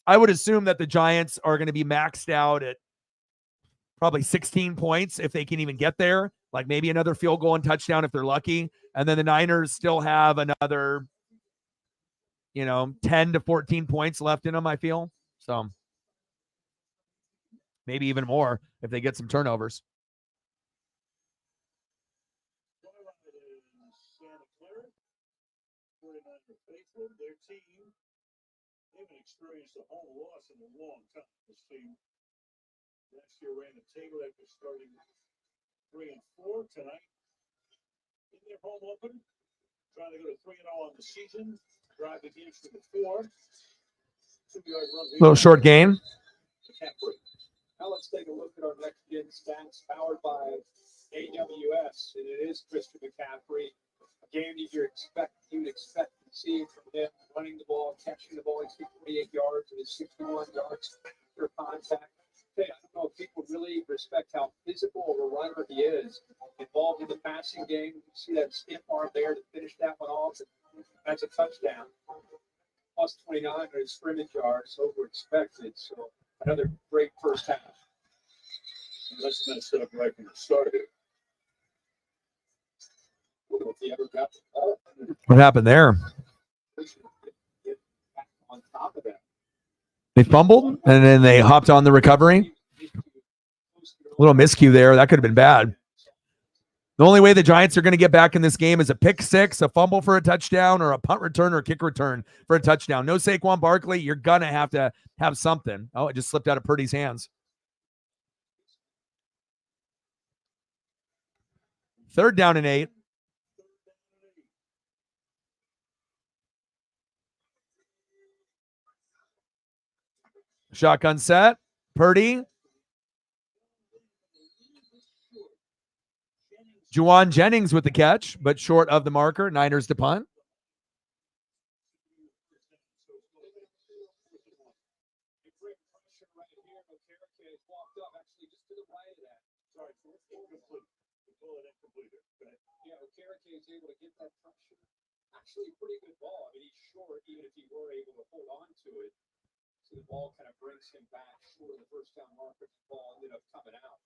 I would assume that the Giants are going to be maxed out at probably 16 points if they can even get there, like maybe another field goal and touchdown if they're lucky. And then the Niners still have another, 10 to 14 points left in them, I feel. So maybe even more if they get some turnovers. Santa Clara, 49er faithful. Their team, they haven't experienced a home loss in a long time. This team last year ran the table after starting 3-4 tonight. In their home open, trying to go to 3-0 on the season. Drive the games to the 4. 2-yard run. Little short gain. Now let's take a look at our next gen stats powered by AWS, and it is Christian McCaffrey. A game that you'd expect to see from him running the ball, catching the ball. He's 48 yards and his 61 yards after contact. I don't know if people really respect how physical of a runner he is, involved in the passing game. You see that stiff arm there to finish that one off. That's a touchdown. Plus 29 on his scrimmage yards, over expected. So another great first half. Unless it's set up right from the start. If he ever got the ball What happened there? on top of that. They fumbled and then they hopped on the recovery. A little miscue there. That could have been bad. The only way the Giants are going to get back in this game is a pick six, a fumble for a touchdown, or a punt return or a kick return for a touchdown. No Saquon Barkley. You're going to have something. Oh, it just slipped out of Purdy's hands. Third down and 8. Shotgun set. Purdy. Juwan Jennings with the catch, but short of the marker. Niners to punt. Able to get that pressure. Actually, a pretty good ball. I mean, he's short, even if he were able to hold on to it. So the ball kind of brings him back short of the first down marker. The ball ended up coming out.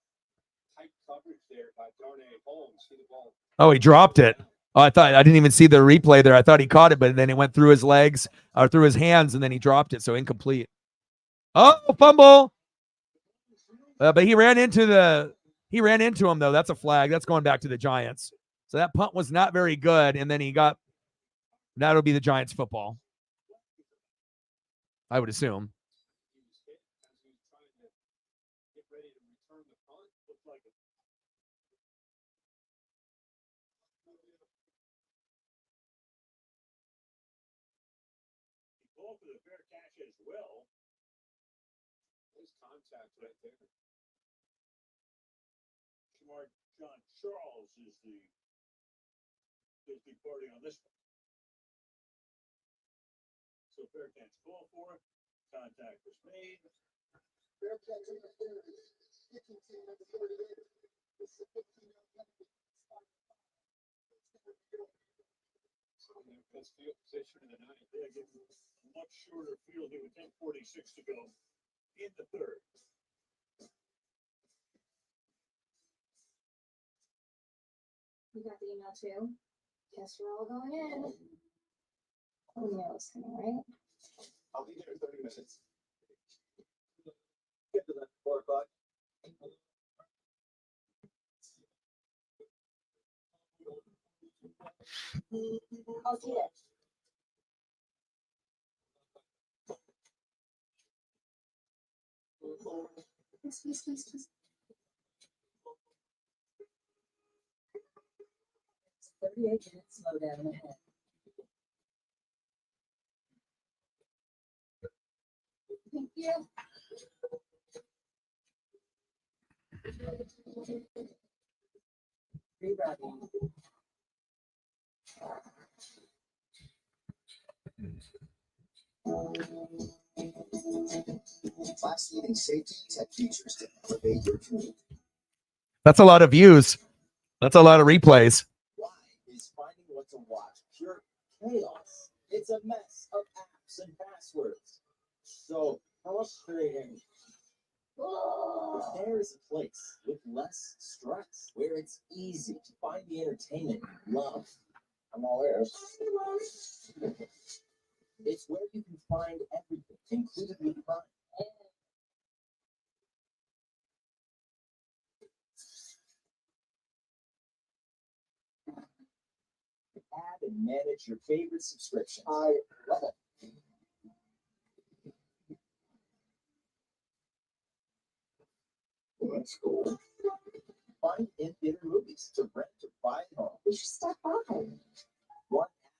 Tight coverage there by Darnay Holmes. See the ball. Oh, he dropped it. Oh, I didn't even see the replay there. I thought he caught it, but then it went through his legs or through his hands, and then he dropped it. So incomplete. Oh, fumble. But he ran into him though. That's a flag. That's going back to the Giants. So that punt was not very good, and then he got That'll be the Giants football, I would assume. He was hit as he was trying to get ready to return the punt. Looked like it. He called for the fair catch as well. There's contact right there. Shamar John Charles is the party on this one. So fair catch call for it. Contact was made. Fair catch interference. Kicking team number 38. This is a 15-yard penalty. Best field position of the night. They give him a much shorter field here with 10:46 to go in the third. You got the email too? Guess we're all going in. Oh, yeah, it's coming, right? I'll be there in 30 minutes. Get to that 4 o'clock. I'll see it. Please. 38 minutes slowdown ahead. Thank you. Rerouting. Class-leading safety tech features to elevate your commute. That's a lot of views. That's a lot of replays. Why is finding what to watch pure chaos? It's a mess of apps and passwords. So frustrating. But there is a place with less stress where it's easy to find the entertainment you love. I'm all ears. It's where you can find everything, including with Prime. Add and manage your favorite subscriptions. I love it. Well, that's cool. Find in-theater movies to rent or buy at home. We should stop by. One app,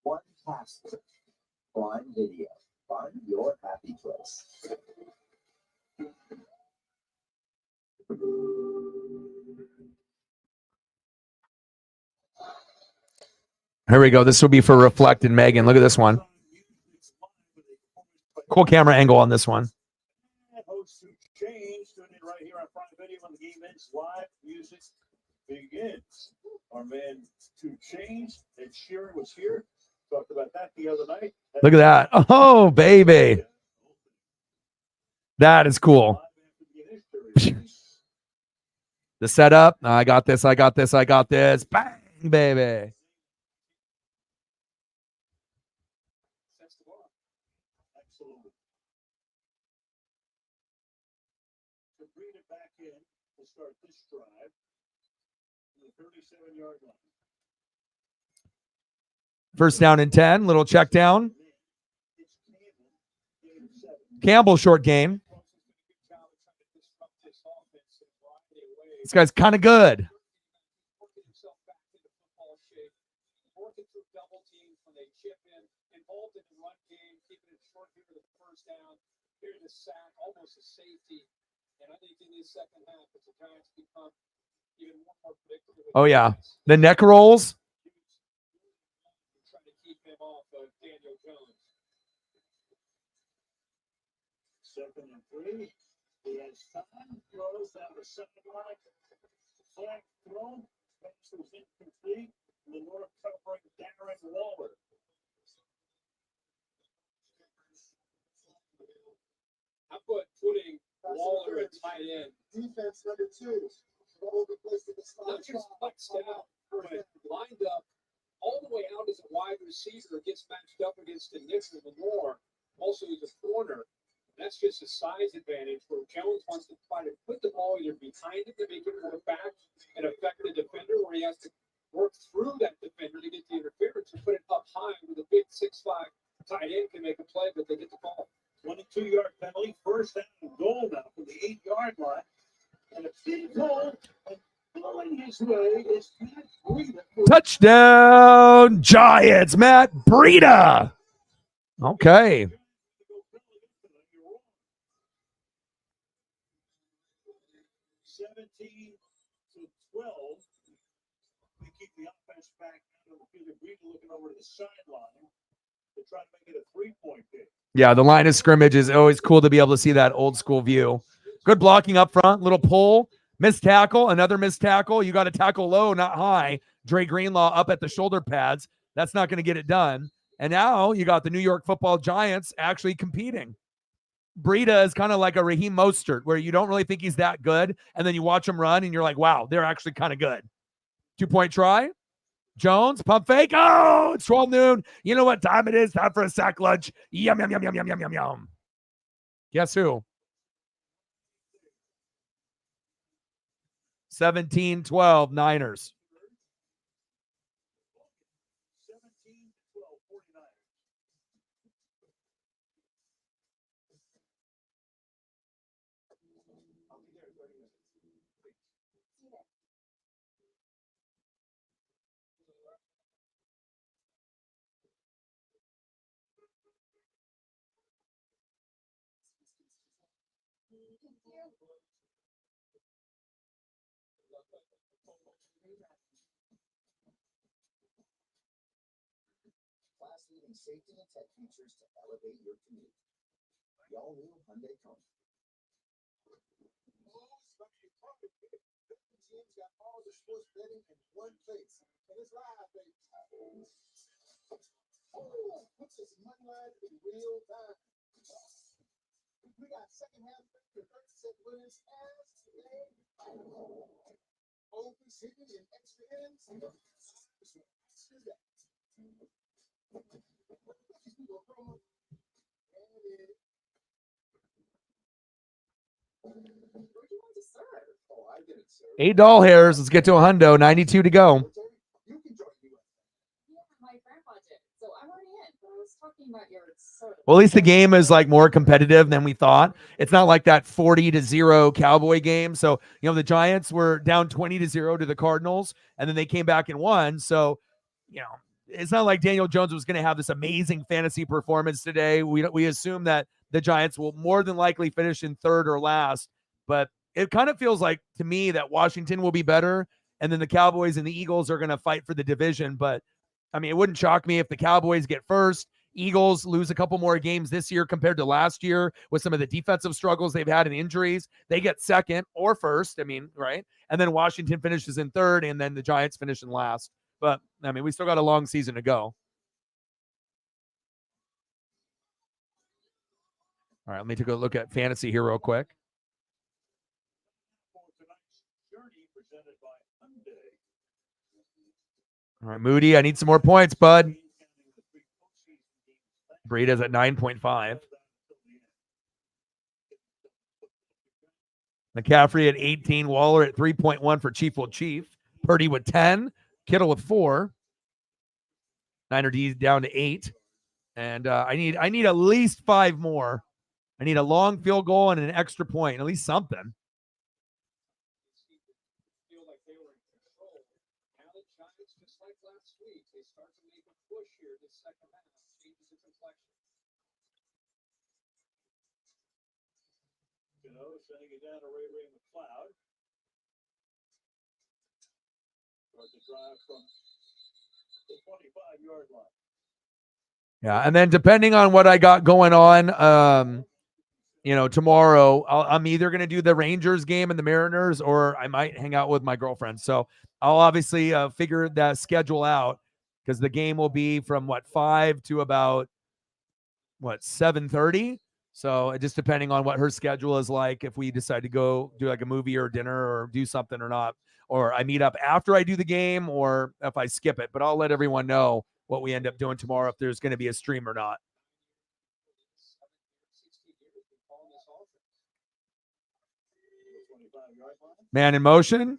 one password. Prime Video. Find your happy place. Here we go. This will be for Reflect and Megan. Look at this one. Cool camera angle on this one. And hosts who changed, doing it right here on Prime Video when the game ends. Live music begins. Our man to change, Ed Sheeran was here. Talked about that the other night. Look at that. Oh, baby. That is cool. The setup. I got this. Bang, baby. That's the bar. Absolutely. To bring it back in, we'll start this drive from the 37-yard line. First down and 10. Little check down. It's Campbell, game 7. Campbell short game. This guy's kind of good. Working himself back into football shape, working through double teams when they chip in, involved in the run game, keeping it short here to the first down, here to the sack, almost a safety. And I think in this second half, as the Giants become even more predictable. Oh, yeah. The neck rolls. Trying to keep him off of Daniel Jones. 2nd and 3. He has time. Throws down the sideline. Flag thrown. Pass was incomplete. The North covering Darren Waller. How about putting Waller at tight end? Defense number 2. All over the place to the Not slide. just flexed out, but lined up all the way out as a wide receiver, gets matched up against the nickel Lenore, also as a corner. That's just a size advantage where Jones wants to try to put the ball either behind him to make it more back and affect the defender, where he has to work through that defender to get the interference and put it up high with a big 6'5" tight end can make a play, but they get the call. 22-yard penalty, first down and goal now from the 8-yard line. And a big hole, and blowing his way is Matt Breida. Touchdown, Giants, Matt Breida. Okay. 17-12. They keep the offense back out of the field. Breida looking over to the sideline to try to make it a 3-point game. Yeah, the line of scrimmage is always cool to be able to see that old school view. Good blocking up front, little pull, missed tackle, another missed tackle. You got to tackle low, not high. Dre Greenlaw up at the shoulder pads. That's not going to get it done. And now you got the New York Football Giants actually competing. Breida is kind of like a Raheem Mostert, where you don't really think he's that good, and then you watch him run, and you're like, wow, they're actually kind of good. 2-point try. Jones, pump fake. Oh, it's 12 noon. You know what time it is? Time for a sack lunch. Yum, yum, yum, yum, yum, yum, yum, yum. Guess who? 17-12 Niners. 17-12, 49ers. I'll be there in 30 minutes. Class-leading safety and tech features to elevate your commute. The all-new Hyundai Kona. Teams got all the sports betting in one place, and it's live, baby. Oh, puts his money line in real time. We got second half 30% winners as today. Open city and extra innings. Oh, I didn't, sir. 8 doll hairs. Let's get to a hundo. 92 to go. You can join me. Yeah, my grandpa did. So I'm already in. But I was talking about your service. Well, at least the game is like more competitive than we thought. It's not like that 40-0 Cowboy game. So, you know, the Giants were down 20-0 to the Cardinals, and then they came back and won. So, you know, it's not like Daniel Jones was going to have this amazing fantasy performance today. We assume that the Giants will more than likely finish in third or last, but it kind of feels like to me that Washington will be better, and then the Cowboys and the Eagles are going to fight for the division. But I mean, it wouldn't shock me if the Cowboys get first. Eagles lose a couple more games this year compared to last year with some of the defensive struggles they've had and injuries. They get second or first. I mean, right? And then Washington finishes in third, and then the Giants finish in last. But I mean, we still got a long season to go. All right, let me take a look at fantasy here real quick. For tonight's journey presented by Hyundai. All right, Moody, I need some more points, bud. Breida's at 9.5. McCaffrey at 18. Waller at 3.1 for Chief will Chief. Purdy with 10. Kittle with 4. Niner D down to 8. And I need at least 5 more. I need a long field goal and an extra point, at least something. Feel like they were in control. Now the Giants, just like last week, they start to make a push here this second half. Changes its inflection. Gano sending it down to Ray McLeod. Starts to drive from the 25-yard line. Yeah, and then depending on what I got going on, you know, tomorrow, I'm either going to do the Rangers game and the Mariners, or I might hang out with my girlfriend. So I'll obviously figure that schedule out, because the game will be from 5 to about 7:30. So just depending on what her schedule is like, if we decide to go do like a movie or dinner or do something or not, or I meet up after I do the game, or if I skip it. But I'll let everyone know what we end up doing tomorrow, if there's going to be a stream or not. Man in motion.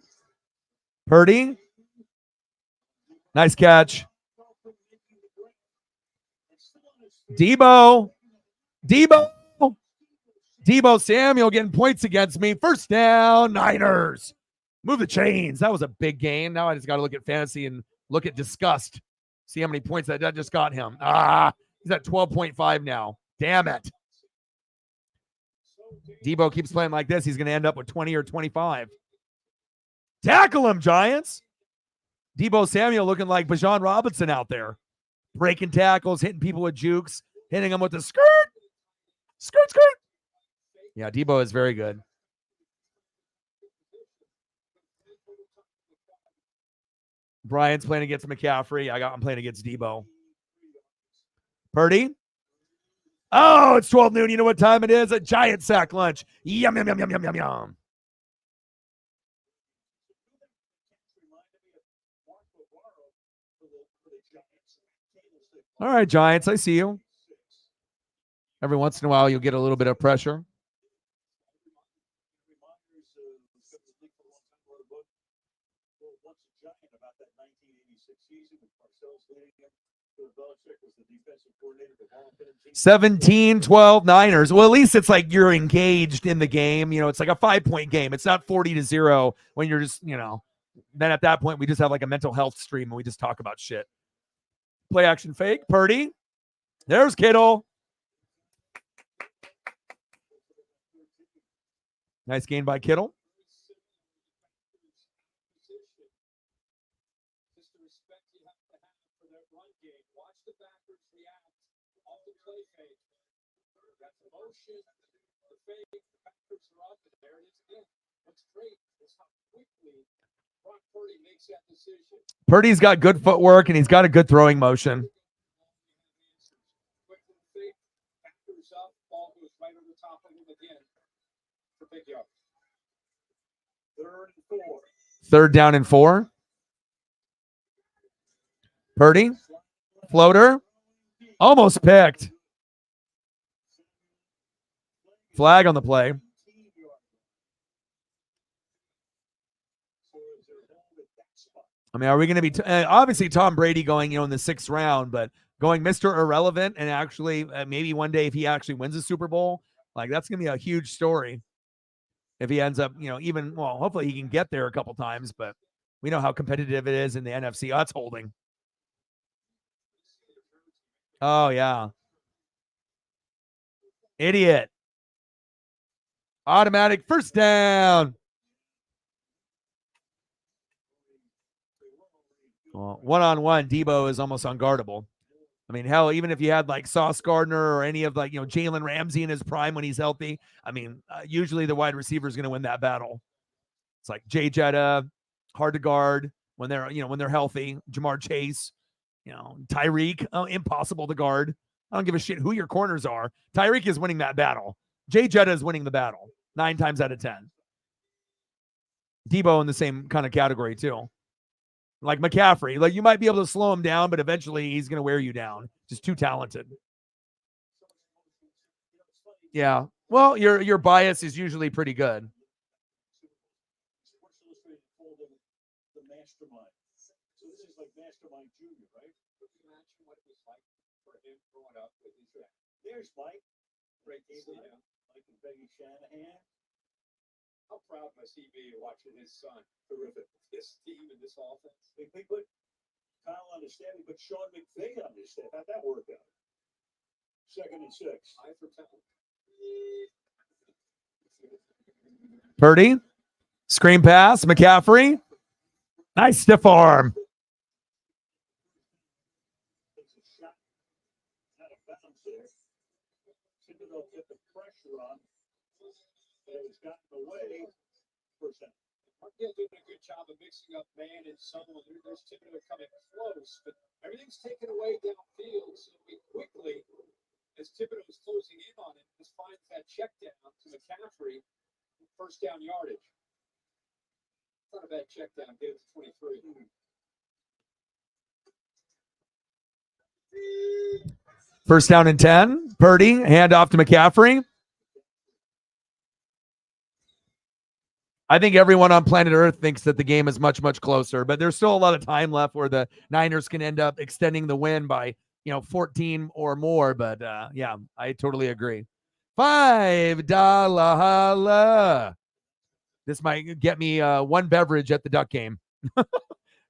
Purdy. Nice catch. Debo Samuel getting points against me. First down, Niners. Move the chains. That was a big game. Now I just got to look at fantasy and look at disgust. See how many points that just got him. He's at 12.5 now. Damn it. Debo keeps playing like this. He's going to end up with 20 or 25. Tackle him, Giants. Debo Samuel looking like Bijan Robinson out there. Breaking tackles, hitting people with jukes, hitting them with the skirt. Skirt. Yeah, Debo is very good. Brian's playing against McCaffrey. I got him playing against Debo. Purdy. Oh, it's 12 noon. You know what time it is? A giant sack lunch. Yum, yum, yum, yum, yum, yum, yum. All right, Giants, I see you. Every once in a while, you'll get a little bit of pressure. Once a giant about that 1986 season with Parcells leading him. Bill Belichick was the defensive coordinator of the 17-12 Niners. Well, at least it's like you're engaged in the game. You know, it's like a 5-point game. It's not 40-0 when you're just, you know, then at that point, we just have like a mental health stream and we just talk about shit. Play action fake. Purdy. There's Kittle. Nice gain by Kittle. Just the respect you have to have for that run game. Watch the backers react off the play fake. That's the motion, the fake, the backers are up, and there it is again. What's great is how quickly Brock Purdy makes that decision. Purdy's got good footwork and he's got a good throwing motion. Quick and fake, backers up, ball goes right over the top of him again for big yard. 3rd and 4. Third down and 4. Purdy. Floater. Almost picked. Flag on the play. I mean, are we going to be obviously Tom Brady going, in the 6th round, but going Mr. Irrelevant and actually maybe one day if he actually wins a Super Bowl, like that's going to be a huge story. If he ends up, hopefully he can get there a couple times, but we know how competitive it is in the NFC. Oh, that's holding. Oh, yeah. Idiot. Automatic first down. Well, one-on-one, Debo is almost unguardable. I mean, hell, even if you had like Sauce Gardner or any of Jalen Ramsey in his prime when he's healthy, I mean, usually the wide receiver is going to win that battle. It's like Jay Jetta, hard to guard when they're healthy. Jamar Chase, Tyreek, impossible to guard. I don't give a shit who your corners are. Tyreek is winning that battle. Jay Jetta is winning the battle 9 times out of 10. Debo in the same kind of category too. Like McCaffrey, like you might be able to slow him down, but eventually he's going to wear you down. Just too talented. Yeah. Well, your bias is usually pretty good. The mastermind. So this is like Mastermind Junior, right? Imagine what it was like for him growing up with his dad. There's Mike. Great to see him. Mike and Peggy Shanahan. How proud must he be watching his son? Terrific. This team and this offense. They put Kyle on his staff. They put Sean McVay on his staff. How'd that work out? 2nd and 6. Eye for talent. Purdy. Screen pass. McCaffrey. Nice stiff arm. Takes a shot. Out of bounds there. Thibodeau put the pressure on. But it was gotten away. First down. Marquette doing a good job of mixing up man and zone. There's Thibodeau coming close, but everything's taken away downfield. So we quickly, as Thibodeau is closing in on it, just finds that check down to McCaffrey. First down yardage. Not a bad check down. Get it to 23. First down and 10. Purdy, hand off to McCaffrey. I think everyone on planet Earth thinks that the game is much, much closer, but there's still a lot of time left where the Niners can end up extending the win by, 14 or more. But yeah, I totally agree. $5 holla. This might get me one beverage at the Duck game.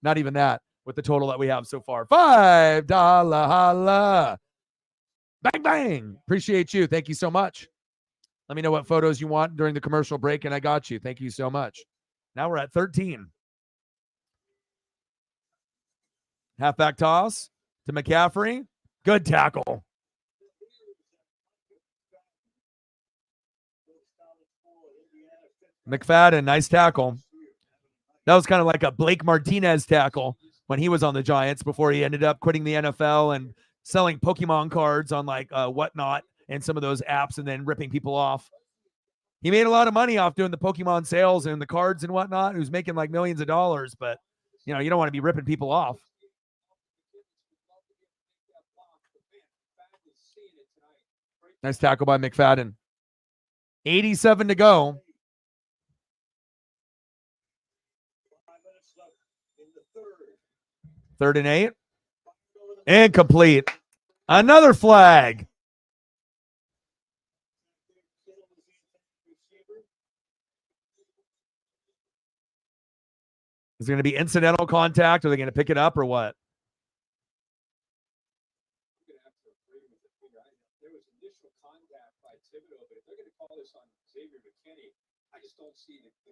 Not even that with the total that we have so far. $5 holla. Bang, bang. Appreciate you. Thank you so much. Let me know what photos you want during the commercial break, and I got you. Thank you so much. Now we're at 13. Halfback toss to McCaffrey. Good tackle. McFadden, nice tackle. That was kind of like a Blake Martinez tackle when he was on the Giants before he ended up quitting the NFL and selling Pokemon cards on like Whatnot and some of those apps and then ripping people off. He made a lot of money off doing the Pokemon sales and the cards and whatnot. He was making like millions of dollars, but you don't want to be ripping people off. Nice tackle by McFadden. 87 to go. 3rd and 8. Incomplete. Another flag. Is it going to be incidental contact? Are they going to pick it up or what?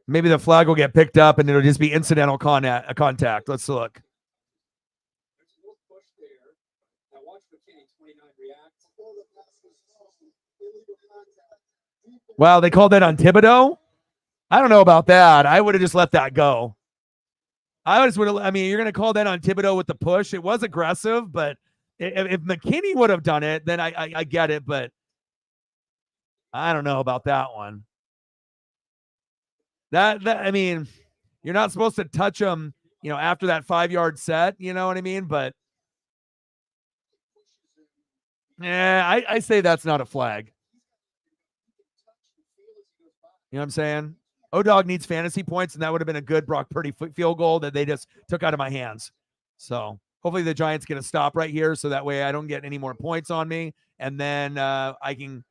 Maybe the flag will get picked up and it'll just be incidental contact. Let's look. Wow, they called that on Thibodeau? I don't know about that. I would have just let that go. You're going to call that on Thibodeau with the push. It was aggressive, but if McKinney would have done it, then I get it, but I don't know about that one. You're not supposed to touch him, after that 5-yard set, you know what I mean? But yeah, I say that's not a flag. You know what I'm saying? O-Dog needs fantasy points, and that would have been a good Brock Purdy field goal that they just took out of my hands. So hopefully the Giants get a stop right here, so that way I don't get any more points on me, and then I can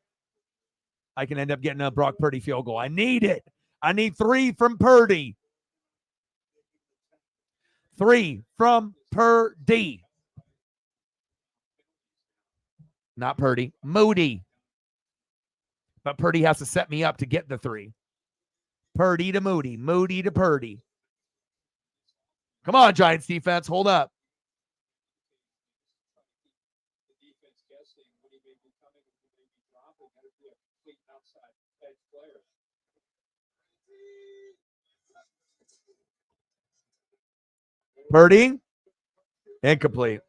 end up getting a Brock Purdy field goal. I need it. I need 3 from Purdy. 3 from Purdy. Not Purdy. Moody. But Purdy has to set me up to get the 3. Purdy to Moody. Moody to Purdy. Come on, Giants defense. Hold up. Purdy. Incomplete.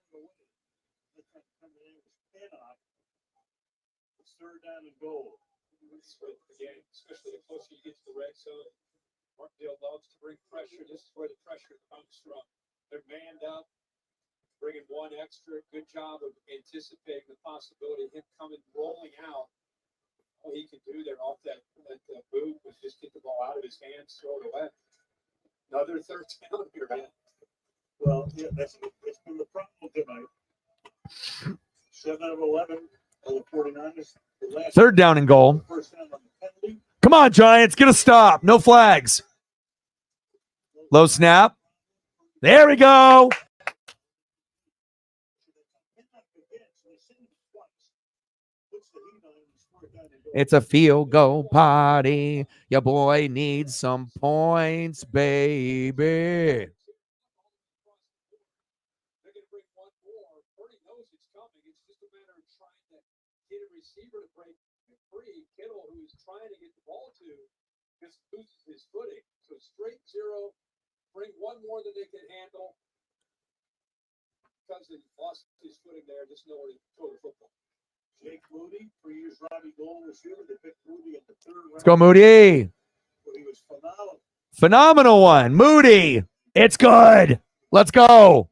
3rd down and goal. Especially the closer you get to the red zone. Martindale loves to bring pressure. This is where the pressure comes from. They're manned up, bringing one extra. Good job of anticipating the possibility of him coming rolling out. All he can do there off that boot was just get the ball out of his hands, throw it away. Another 3rd down here, man. Well, yeah, it's been the problem tonight. 7 of 11 of the 49ers. 3rd down and goal. First down on the penalty. Come on, Giants. Get a stop. No flags. Low snap. There we go. It's a field goal party. Your boy needs some points, baby. They're going to bring one more. Purdy knows it's coming. It's just a matter of trying to get a receiver to break free. Kittle, who's trying to get the ball to, just loses his footing. So straight 0. Bring one more than they can handle. Because they lost his footing there, just nowhere to throw the football. Jake Moody, 3 years Robbie Gold receiver. They picked Moody in the 3rd round. Let's go, Moody. He was phenomenal. Phenomenal one. Moody. It's good. Let's go.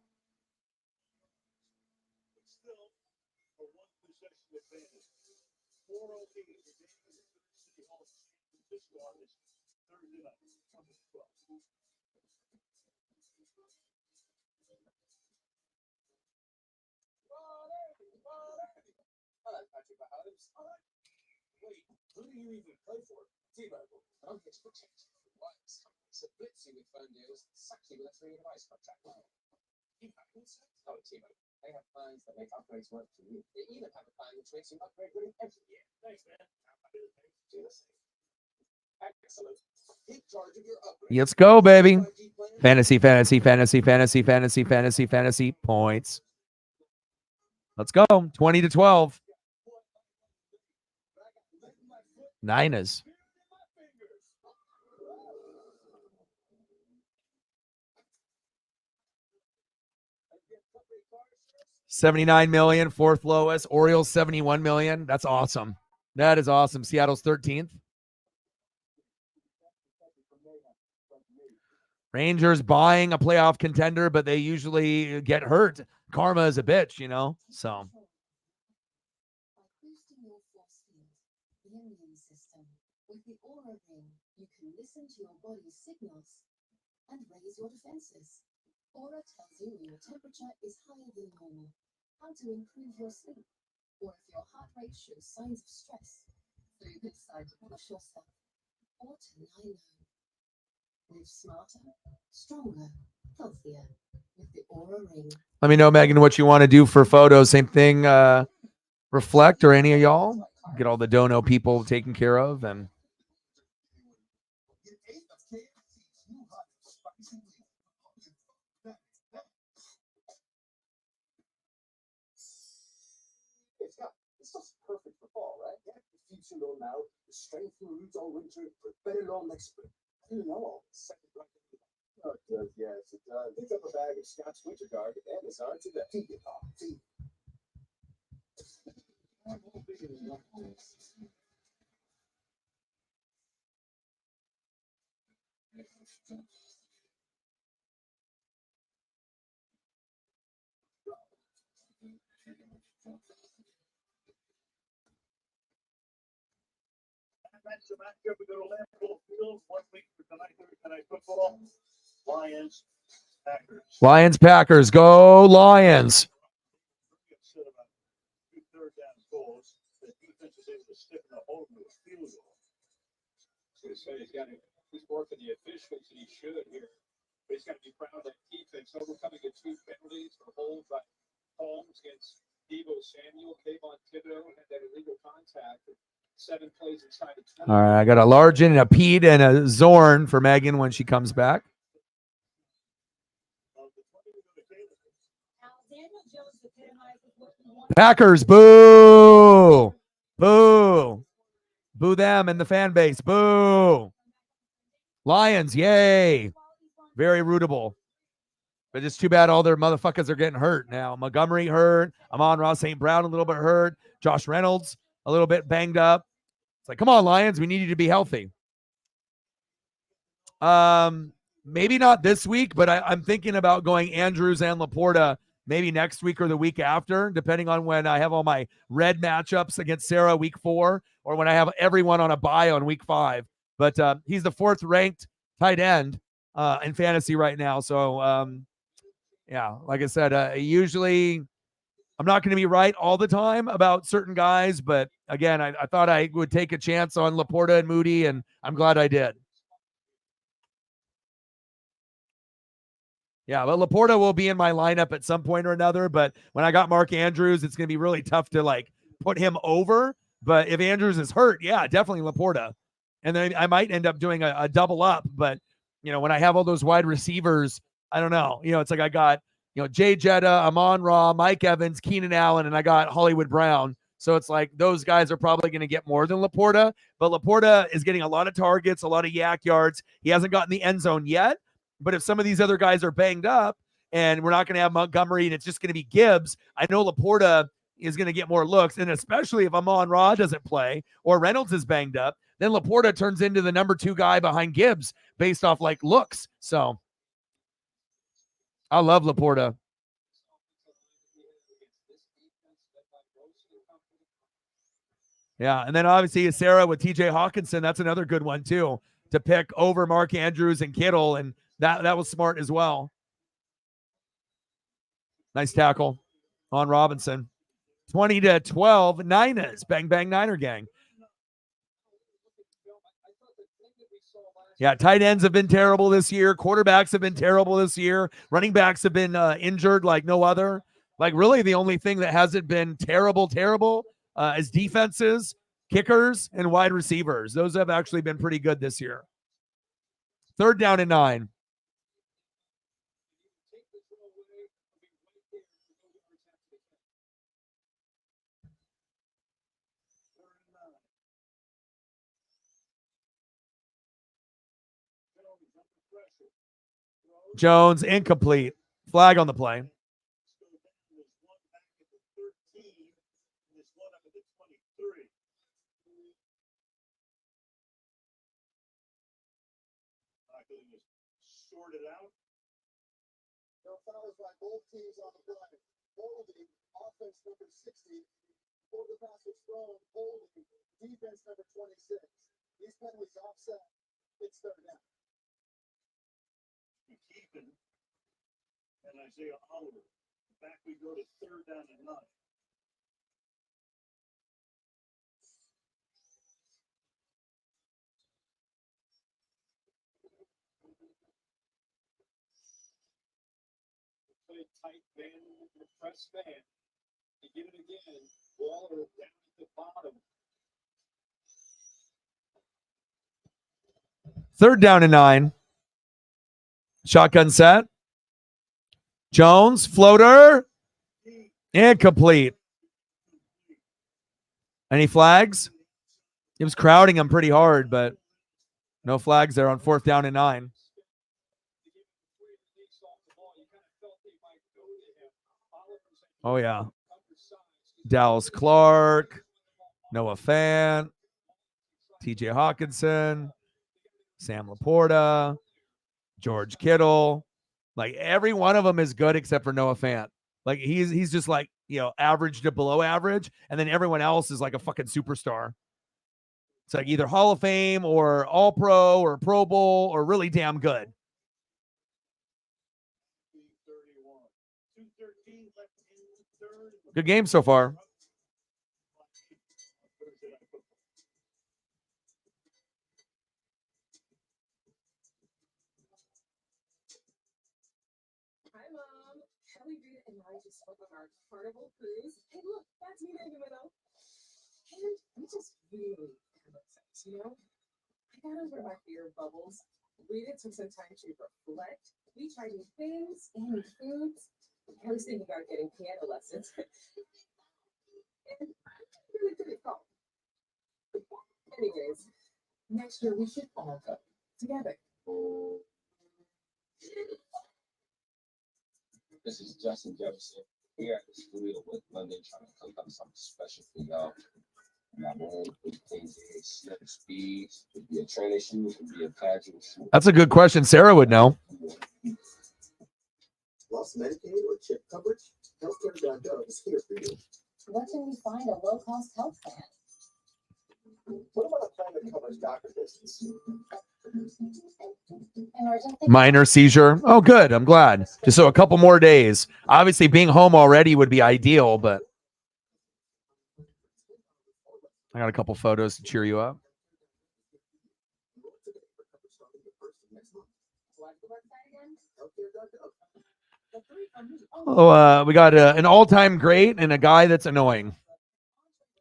Thursday night, 12. Hello, Patrick Mahomes. Wait, who do you even play for? T-Mobile. I'm here to protect you from wireless companies that blitz you with phone deals and sack you with a 3-year device contract. You haven't? Oh, T-Mobile. They have plans that make upgrades work for you. They even have a plan which makes you upgrade really every year. Thanks, man. Do the same. Excellent. Take charge of your upgrade. Let's go, baby. 5G plan. Fantasy, fantasy, fantasy, fantasy, fantasy, fantasy, fantasy points. Let's go. 20-12. Niners. $79 million, fourth lowest. Orioles 71 million. That's awesome. That is awesome. Seattle's 13th. Rangers buying a playoff contender, but they usually get hurt. Karma is a bitch, you know. So By boosting your force field, the immune system, with the Aura Ring, you can listen to your body's signals and raise your defenses. Aura tells you when your temperature is higher than normal, how to improve your sleep, or if your heart rate shows signs of stress, so you can decide to push yourself or to lie low. Live smarter, stronger, healthier with the Aura Ring. let me know, Megan, what you want to do for photos. Same thing, Reflect or any of y'all. Get all the dono people taken care of. And It's just perfect for fall, right? Yeah, it feeds you all now, the strength and roots all winter, for better long next spring. You know, second right. Oh, it does, yes, it does. Pick up a bag of Scotch Winter Guard at Amazon today. That's the matchup. We go to Lambeau Field 1 week for tonight, Thursday night football. Lions, Packers. Lions, Packers. Go Lions. Upset about 2 third-down goals. The defense is able to stiffen the hole to a field goal. He's working the officials, and he should here. But he's got to be proud of that defense, overcoming the 2 penalties for holds by Holmes against Deebo Samuel. Kayvon Thibodeau had that illegal contact. 7 plays inside the 20. All right, I got a Largen, a Pete, and a Zorn for Megan when she comes back. Packers, boo! Boo! Boo them and the fan base. Boo! Lions, yay! Very rootable. But it's too bad all their motherfuckers are getting hurt now. Montgomery hurt. Amon-Ra St. Brown a little bit hurt. Josh Reynolds a little bit banged up. It's like, come on, Lions, we need you to be healthy. Maybe not this week, but I'm thinking about going Andrews and Laporta maybe next week or the week after, depending on when I have all my red matchups against Sarah week 4 or when I have everyone on a bye on week 5. But he's the 4th ranked tight end in fantasy right now. So, yeah, like I said, usually I'm not going to be right all the time about certain guys. But again, I thought I would take a chance on Laporta and Moody, and I'm glad I did. Yeah, but Laporta will be in my lineup at some point or another. But when I got Mark Andrews, it's going to be really tough to like put him over. But if Andrews is hurt, yeah, definitely Laporta. And then I might end up doing a double up. But, you know, when I have all those wide receivers, I don't know. You know, it's like I got, you know, Jay Jetta, Amon-Ra, Mike Evans, Keenan Allen, and I got Hollywood Brown. So it's like those guys are probably going to get more than Laporta. But Laporta is getting a lot of targets, a lot of yak yards. He hasn't gotten the end zone yet. But if some of these other guys are banged up and we're not going to have Montgomery and it's just going to be Gibbs, I know Laporta is going to get more looks. And especially if Amon-Ra doesn't play or Reynolds is banged up, then Laporta turns into the number 2 guy behind Gibbs based off like looks. So I love Laporta. Yeah. And then obviously Sarah with TJ Hawkinson. That's another good one too. to pick over Mark Andrews and Kittle, and that was smart as well. Nice tackle on Robinson. 20-12, Niners. Bang, bang, Niner gang. Yeah, tight ends have been terrible this year. Quarterbacks have been terrible this year. Running backs have been injured like no other. Like, really, the only thing that hasn't been terrible is defenses, kickers, and wide receivers. Those have actually been pretty good this year. 3rd down and 9. Jones, incomplete. Flag on the play. Sorted out. There are fouls by both teams on the play. Holding, offense number 60. Before the pass was thrown, holding, defense number 26. These penalties offset. It's 3rd down. McKeegan and Isaiah Oliver. Back we go to 3rd down and 9. Play tight band, press fan. You get it again. Waller down at the bottom. 3rd down and 9. Shotgun set. Jones, floater. Incomplete. Any flags? He was crowding him pretty hard, but no flags there on 4th down and 9. Oh, yeah. Dallas Clark, Noah Fant, TJ Hawkinson, Sam Laporta, George Kittle. Like, every one of them is good except for Noah Fant. Like, he's just like, average to below average, and then everyone else is like a fucking superstar. It's like either Hall of Fame or All Pro or Pro Bowl or really damn good. Good game so far. Hi, Mom. Kelly Reed and I just spoke on our Carnival cruise. Hey, look, that's me in the middle. And we just really had sex, I got over my fear of bubbles. Rita took some time to reflect. We tried new things and new foods. I was thinking about getting piano lessons. And I'm really good at golf. Anyways, next year we should all go together. This is Justin Jefferson here at the studio with London trying to cook up something special for y'all. My man, snap speeds, could be a training shoe, could be a casual shoe. That's a good question. Sarah would know. Lost Medicaid or chip coverage? Healthcare.gov is here for you. Where can we find a low-cost health plan? What about a plan that covers doctor visits? Minor seizure. Oh, good. I'm glad. Just so a couple more days. Obviously, being home already would be ideal, but I got a couple photos to cheer you up. Oh, we got an all-time great and a guy that's annoying.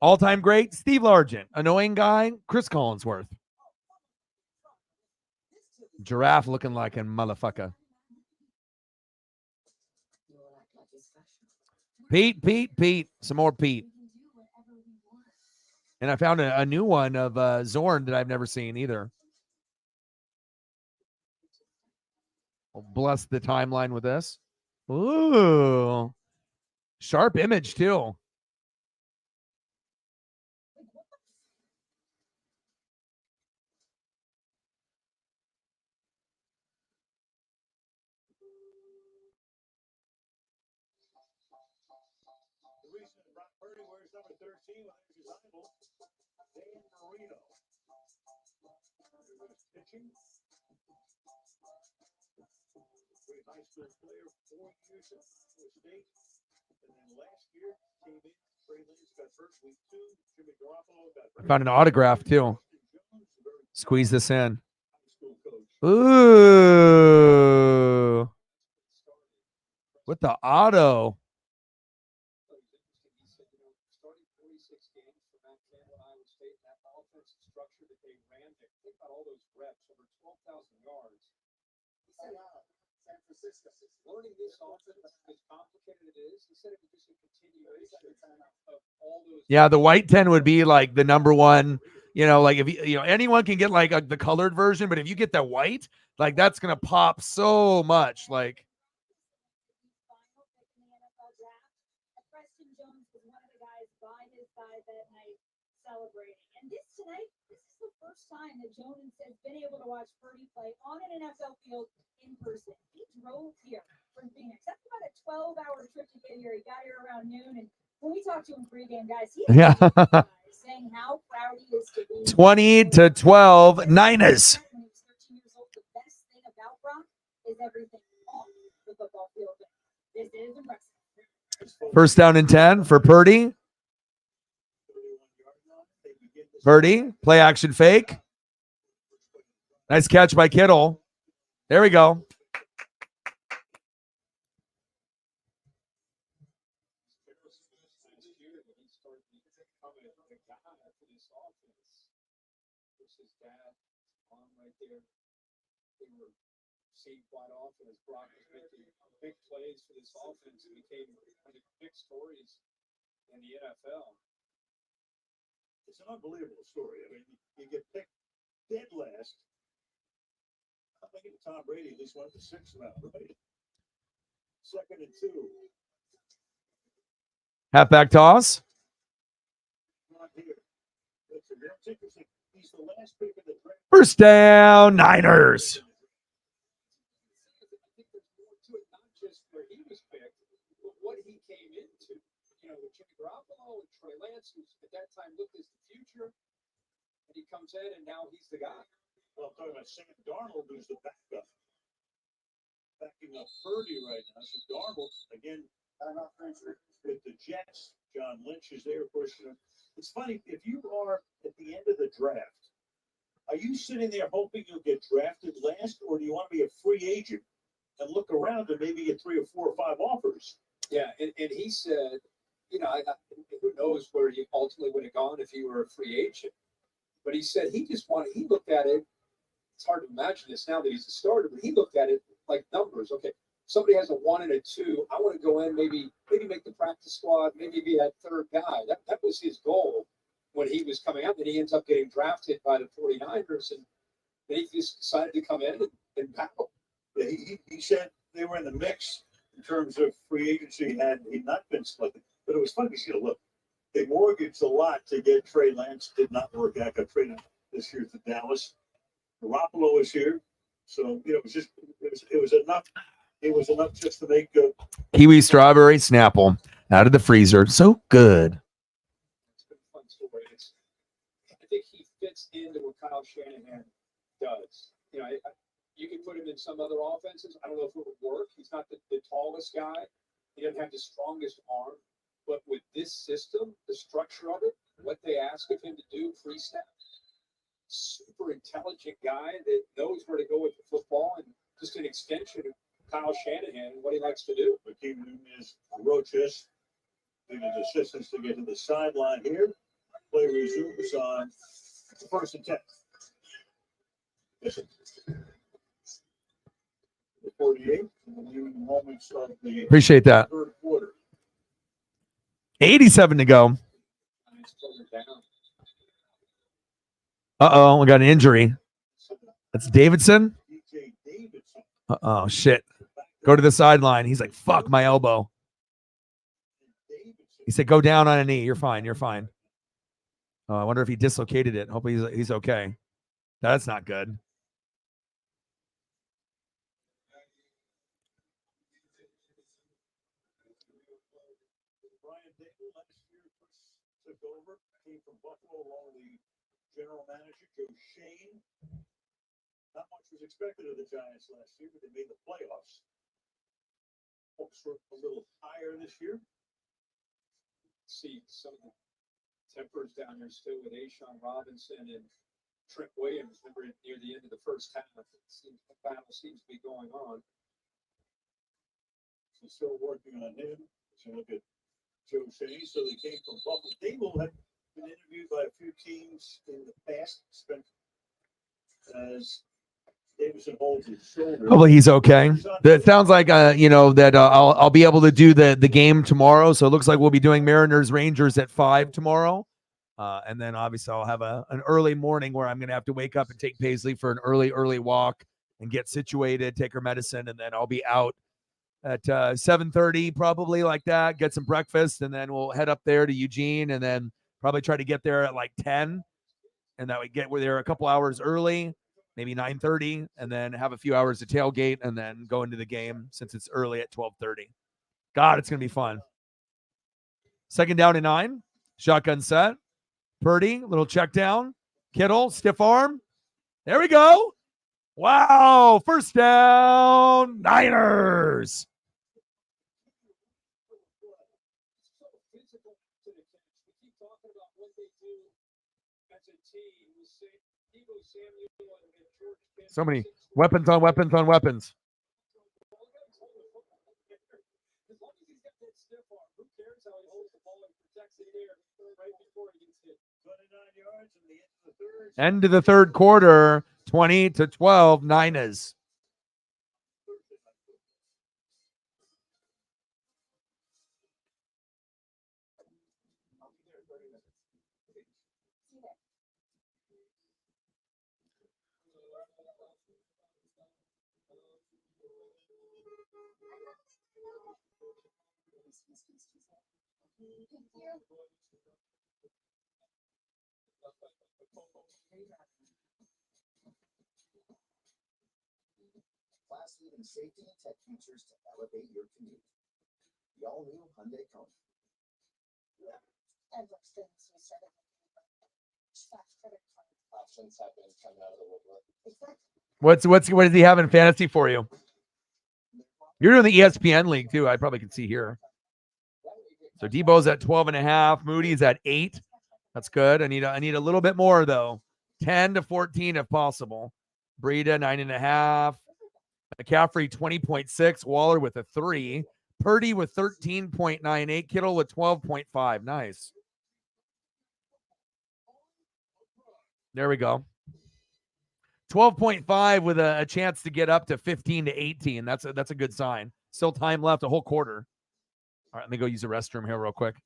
All-time great, Steve Largent. Annoying guy, Chris Collinsworth. Giraffe looking like a motherfucker. Pete. Some more Pete. And I found a new one of Zorn that I've never seen either. I'll bless the timeline with this. Ooh. Sharp image, too. The reason Brock Purdy wears number 13 when he's rival, Dan Marino. pitching. Great high school player, 4 years at Iowa State. And then last year came in, Trey Lance got hurt week 2. Jimmy Garoppolo got hurt. Found an autograph too. Justin Jones, a very Squeeze this in. high school coach. Ooh. With the auto. But it's interesting. He said, starting 46 games for Matt Campbell at Iowa State, that offensive structure that they ran, think about all those reps, over 12,000 yards. He said, San Francisco. learning this offense, as complicated it is, he said it was just a continuation of all those. Yeah, the white 10 would be like the number one, like if anyone can get like the colored version, but if you get that white, like that's going to pop so much. Like, Final pick in the NFL draft. Preston Jones was one of the guys by his side that night celebrating. And this is the first time that Jones has been able to watch Purdy play on an NFL field in person. He drove here from Phoenix. That's about a 12-hour trip to get here. He got here around noon. And when we talked to him pregame, guys, he Yeah. saying how proud he is to be 20-12 Niners. When he was 13 years old, the best thing about Brock is everything off the football field. This is impressive. First down and 10 for Purdy. 31-yard line. They begin this Purdy, play action fake. Nice catch by Kittle. There we go. Last year when he started becoming the guy for this offense, was his dad on right there. They were seen quite often as Brock was making big plays for this offense and became one of the big stories in the NFL. It's an unbelievable story. I mean, you get picked dead last. I'm thinking Tom Brady at least went to 6th round, right? 2nd and 2. Halfback toss. Not here. That's interesting. He's the last pick of the draft. First down, Niners. I think there's more to it, not just where he was picked, but what he came into. With Jimmy Garoppolo and Trey Lance, who at that time looked as the future, and he comes in and now he's the guy. Well, I'm talking about Sam Darnold, who's the backup. Backing up Purdy right now. So Darnold, again, with the Jets. John Lynch is there, of course. It's funny, if you are at the end of the draft, are you sitting there hoping you'll get drafted last, or do you want to be a free agent and look around and maybe get 3 or 4 or 5 offers? Yeah, and he said, who knows where he ultimately would have gone if he were a free agent. But he said he looked at it. It's hard to imagine this now that he's a starter, but he looked at it like numbers. Okay, somebody has a 1 and a 2. I want to go in, maybe make the practice squad, maybe be that third guy. That was his goal when he was coming out. Then he ends up getting drafted by the 49ers, and then he just decided to come in and battle. Yeah, he said they were in the mix in terms of free agency had he not been selected. But it was funny because, look, they mortgaged a lot to get Trey Lance. Did not work out. Got traded this year to Dallas. Garoppolo is here. So, it was enough. It was enough just to make Kiwi strawberry Snapple out of the freezer. So good. It's been a fun story. I think he fits into what Kyle Shanahan does. You can put him in some other offenses. I don't know if it would work. He's not the tallest guy. He doesn't have the strongest arm. But with this system, the structure of it, what they ask of him to do, free snap, super intelligent guy that knows where to go with the football and just an extension of Kyle Shanahan and what he likes to do. Hakeem Nunez Roches, giving his assistants to get to the sideline here. Play resumes on 1st and 10. The 48, viewing moments of the Appreciate that. third quarter. 87 to go. It's further down. Uh-oh, we got an injury. That's Davidson. DJ Davidson. Uh-oh, shit. Go to the sideline. He's like, fuck my elbow. He said, go down on a knee. You're fine. You're fine. Oh, I wonder if he dislocated it. Hopefully he's okay. That's not good. Brian Dable last year took over, came from Buffalo along with the general manager, Joe Shane. Not much was expected of the Giants last year, but they made the playoffs. Hopes were a little higher this year. See some of the tempers down there still with Ashawn Robinson and Trent Williams. Remember near the end of the first half, it seems the battle seems to be going on. So still working on him. So look at Joe Shea. So they came from Buffalo. Dable had been interviewed by a few teams in the past. Spent as Davison holds his shoulder. Hopefully he's okay. It sounds like that I'll be able to do the game tomorrow. So it looks like we'll be doing Mariners Rangers at 5 tomorrow. And then obviously I'll have an early morning where I'm going to have to wake up and take Paisley for an early walk and get situated, take her medicine, and then I'll be out at 7:30, probably like that, get some breakfast, and then we'll head up there to Eugene and then probably try to get there at like 10. And that we get there a couple hours early, maybe 9:30, and then have a few hours to tailgate and then go into the game since it's early at 12:30. God, it's going to be fun. 2nd down and 9. Shotgun set. Purdy, little check down. Kittle, stiff arm. There we go. Wow. 1st down, Niners. So physical to the catch. We keep talking about what they do as a team. We say Deebo Samuel and George Pitt. So many weapons on weapons on weapons. As long as he's got that stiff arm, who cares how he holds the ball and protects it there right before he gets hit. 29 yards in the end of the third. End of the 3rd quarter, 20-12, Niners. Class-leading safety and tech features to elevate your commute. The all-new Hyundai Kona. Ever since we started fast credit card Options have been coming out of the woodwork. exactly. What does he have in fantasy for you? You're doing the ESPN league too. I probably can see here. So Debo's at 12.5. Moody's at 8. That's good. I need a little bit more though. 10 to 14 if possible. Breida 9.5. McCaffrey 20.6. Waller with a 3. Purdy with 13.98. Kittle with 12.5. Nice. There we go. 12.5 with a chance to get up to 15 to 18. That's a good sign. Still time left, a whole quarter. All right, let me go use the restroom here real quick.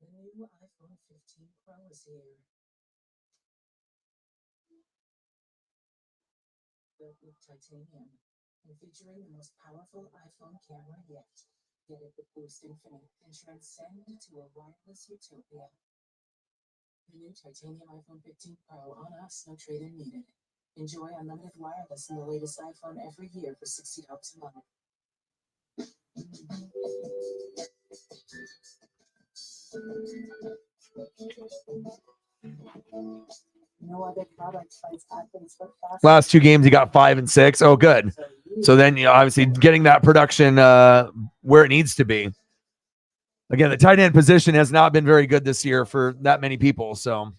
The new iPhone 15 Pro is here. Built with titanium and featuring the most powerful iPhone camera yet. Get it with Boost Infinite and transcend to a wireless utopia. The new titanium iPhone 15 Pro on us, no trade-in needed. Enjoy unlimited wireless in the latest iPhone every year for $60 a month. No other product fights athletes but fast. Last 2 games, he got 5 and 6. Oh, good. So then, obviously getting that production where it needs to be. Again, the tight end position has not been very good this year for that many people. So,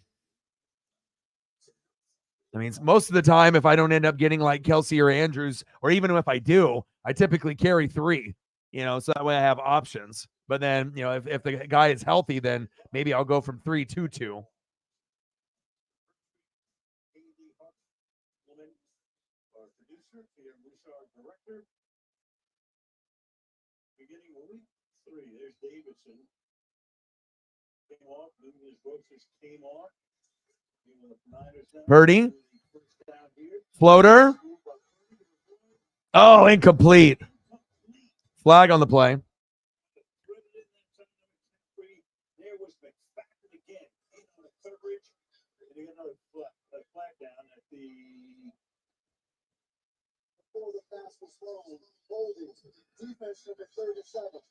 I mean, most of the time, if I don't end up getting like Kelsey or Andrews, or even if I do, I typically carry 3, so that way I have options. But then, if the guy is healthy, then maybe I'll go from 3 to 2. Our producer, Peter Musa, our director. Beginning of week 3, there's Davidson. Came off, Lucas Brooks just came off. Purdy. Floater. Oh, incomplete. Flag on the play. possession of the 37.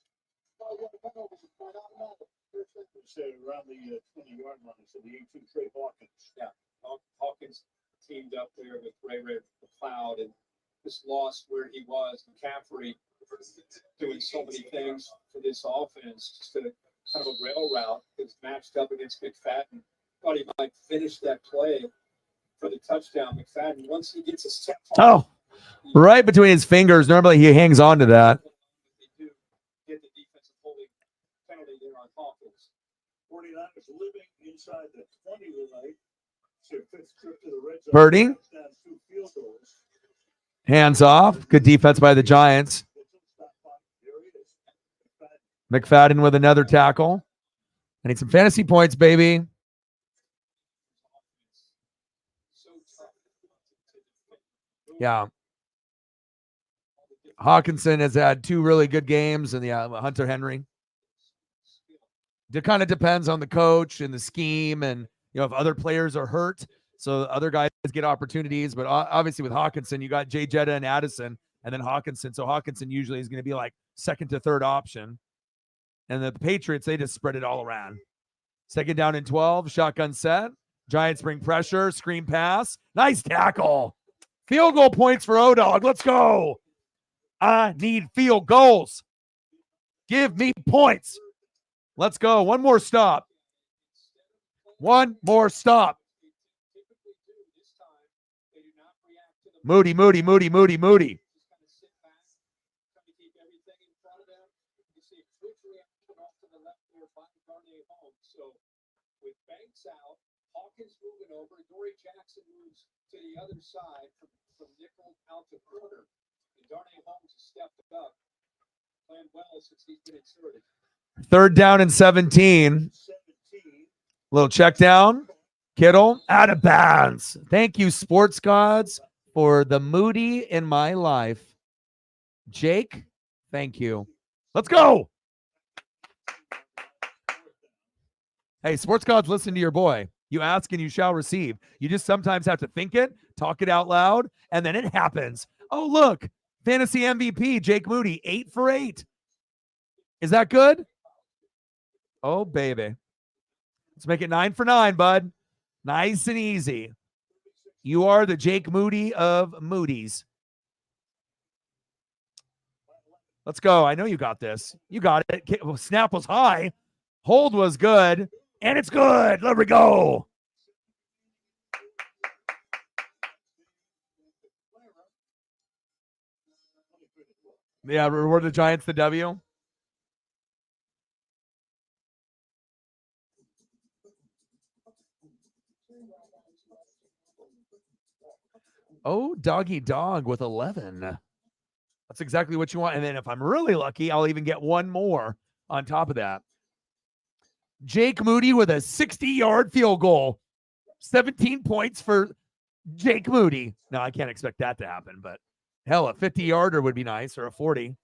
Said around the 20-yard line, so the 18 Trey Hawkins. Yeah, Hawkins teamed up there with Ray McLeod and just lost where he was. McCaffrey doing so many things for this offense, just a kind of a rail route that's matched up against McFadden. Thought he might finish that play for the touchdown. McFadden, once he gets a step Oh, right between his fingers. Normally he hangs on to that. They do get the defensive holding penalty there on Hawkins. 49ers living inside the 20 tonight. It's their 5th trip to the red zone. Purdy. Down 2 field goals. Hands off. Good defense by the Giants. There he is. McFadden with another tackle. I need some fantasy points, baby. So tough. Yeah. Hawkinson has had 2 really good games, and Hunter Henry. It kind of depends on the coach and the scheme, and if other players are hurt, so other guys get opportunities. But obviously with Hawkinson, you got Jay Jetta and Addison, and then Hawkinson. So Hawkinson usually is going to be like second to third option. And the Patriots, they just spread it all around. 2nd down and 12, shotgun set. Giants bring pressure, screen pass. Nice tackle. Field goal points for O-Dog. Let's go. I need field goals. Give me points. Let's go. One more stop. One more stop. Moody. So with Banks out, Hawkins moving over, Dory Jackson moves to the other side from nickel out to corner. And Darnay Holmes has stepped up, playing well since he's been inserted. 3rd down and 17. Little check down. Kittle out of bounds. Thank you, sports gods, for the Moody in my life. Jake, thank you. Let's go. Hey, sports gods, listen to your boy. You ask and you shall receive. You just sometimes have to think it, talk it out loud, and then it happens. Oh, look, fantasy MVP, Jake Moody, 8 for 8. Is that good? Oh, baby. Let's make it 9 for 9, bud. Nice and easy. You are the Jake Moody of Moody's. Let's go. I know you got this. You got it. Snap was high. Hold was good. And it's good. There we go. Yeah, reward the Giants the W. Oh, doggy dog with 11. That's exactly what you want. And then if I'm really lucky, I'll even get one more on top of that. Jake Moody with a 60-yard field goal. 17 points for Jake Moody. No, I can't expect that to happen, but hell, a 50-yarder would be nice, or a 40.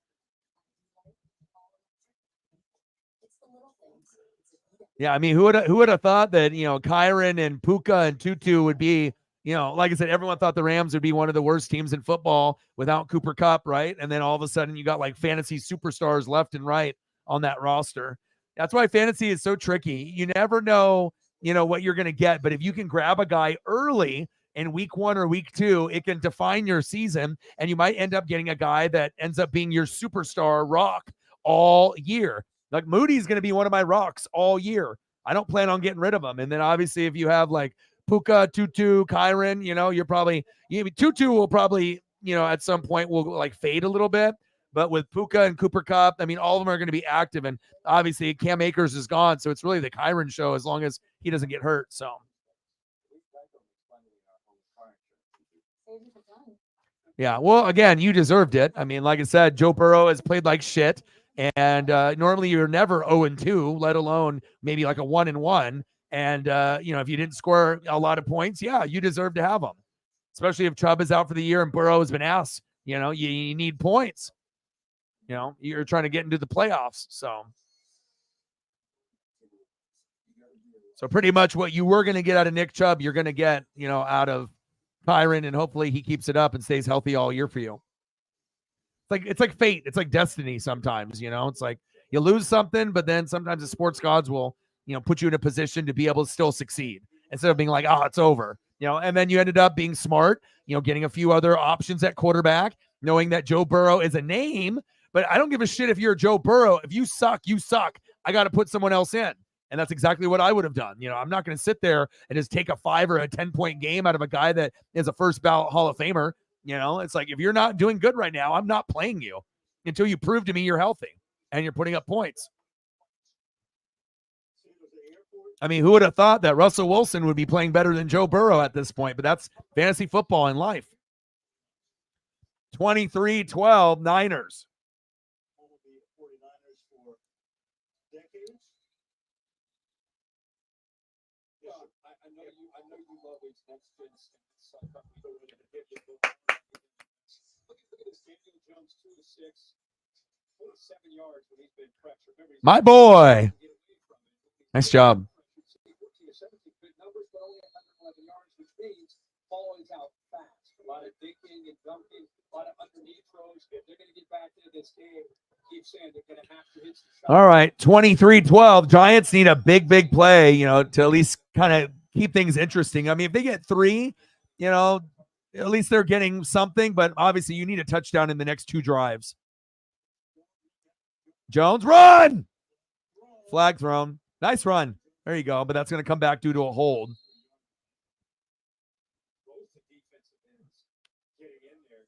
Yeah, I mean, who would have thought that, Kyren and Puka and Tutu would be, like I said, everyone thought the Rams would be one of the worst teams in football without Cooper Kupp, right? And then all of a sudden you got like fantasy superstars left and right on that roster. That's why fantasy is so tricky. You never know, what you're going to get. But if you can grab a guy early in week 1 or week 2, it can define your season. And you might end up getting a guy that ends up being your superstar rock all year. Like Moody's going to be one of my rocks all year. I don't plan on getting rid of him. And then obviously if you have like Puka, Tutu, Kyren, you're probably, Tutu will probably, at some point will like fade a little bit. But with Puka and Cooper Kupp, I mean, all of them are going to be active. And obviously Cam Akers is gone. So it's really the Kyren show as long as he doesn't get hurt. So. Yeah, well, again, you deserved it. I mean, like I said, Joe Burrow has played like shit. And normally you're never 0-2, let alone maybe like a 1-1. And, if you didn't score a lot of points, yeah, you deserve to have them. Especially if Chubb is out for the year and Burrow has been asked, you need points. You're trying to get into the playoffs. So pretty much what you were going to get out of Nick Chubb, you're going to get, out of Kyren, and hopefully he keeps it up and stays healthy all year for you. it's like fate. It's like destiny sometimes, you know. It's like you lose something, but then sometimes the sports gods will, you know, put you in a position to be able to still succeed instead of being like, oh, it's over, you know. And then you ended up being smart, you know, getting a few other options at quarterback, knowing that Joe Burrow is a name, but I don't give a shit if you're Joe Burrow. If you suck, you suck. I got to put someone else in. And that's exactly what I would have done. You know, I'm not going to sit there and just take a 5 or a 10-point game out of a guy that is a first ballot Hall of Famer. You know, it's like, if you're not doing good right now, I'm not playing you until you prove to me you're healthy and you're putting up points. I mean, who would have thought that Russell Wilson would be playing better than Joe Burrow at this point? But that's fantasy football in life. 23-12 Niners. I know you love these next gen stats. Look at this, Daniel Jones 2 to 6, 47 yards when he's been pressured. Remember, My boy. Nice job. 14 to 17, good numbers, but only 111 yards, which means ball is out fast. A lot of dinking and dunking, a lot of underneath throws. If they're going to get back into this game, keep saying they're going to have to hit some shots. All right, 23-12. Giants need a big play, you know, to at least kind of keep things interesting. I mean, if they get 3, you know, at least they're getting something, but obviously you need a touchdown in the next 2 drives. Jones, run! Flag thrown. Nice run. There you go, but that's going to come back due to a hold. Both the defensive ends getting in there,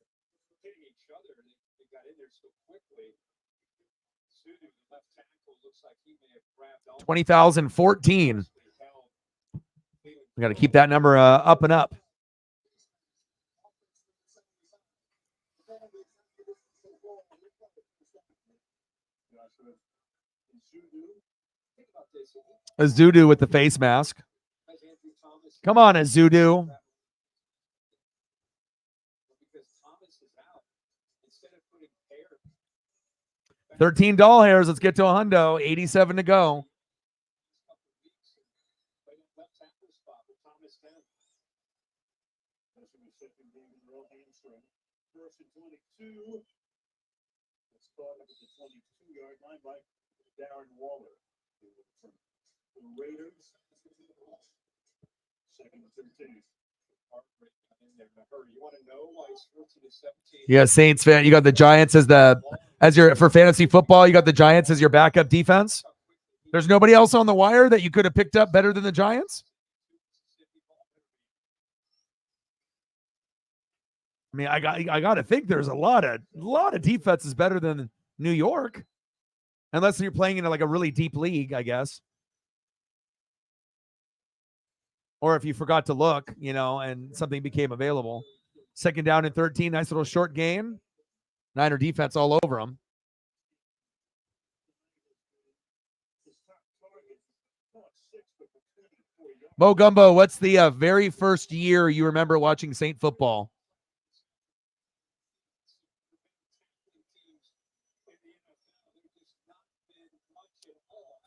hitting each other, and they got in there so quickly. Sudu, the left tackle, looks like he may have grabbed on. 20,014. We got to keep that number up and up. Azudu with the face mask. Come on, Azudu. $13 hairs. Let's get to a hundo. 87 to go. First and 22. Let's start at the 22-yard line by Darren Waller. The Raiders. Second and 13. You want to know why it's 14 to 17? Yeah, Saints fan. You got the Giants as your for fantasy football. You got the Giants as your backup defense. There's nobody else on the wire that you could have picked up better than the Giants. I mean, I got to think there's a lot of defenses better than New York, unless you're playing in like a really deep league, I guess. Or if you forgot to look, you know, and something became available. Second down and 13, nice little short gain. Niner defense all over them. Mo Gumbo, what's the very first year you remember watching Saint football?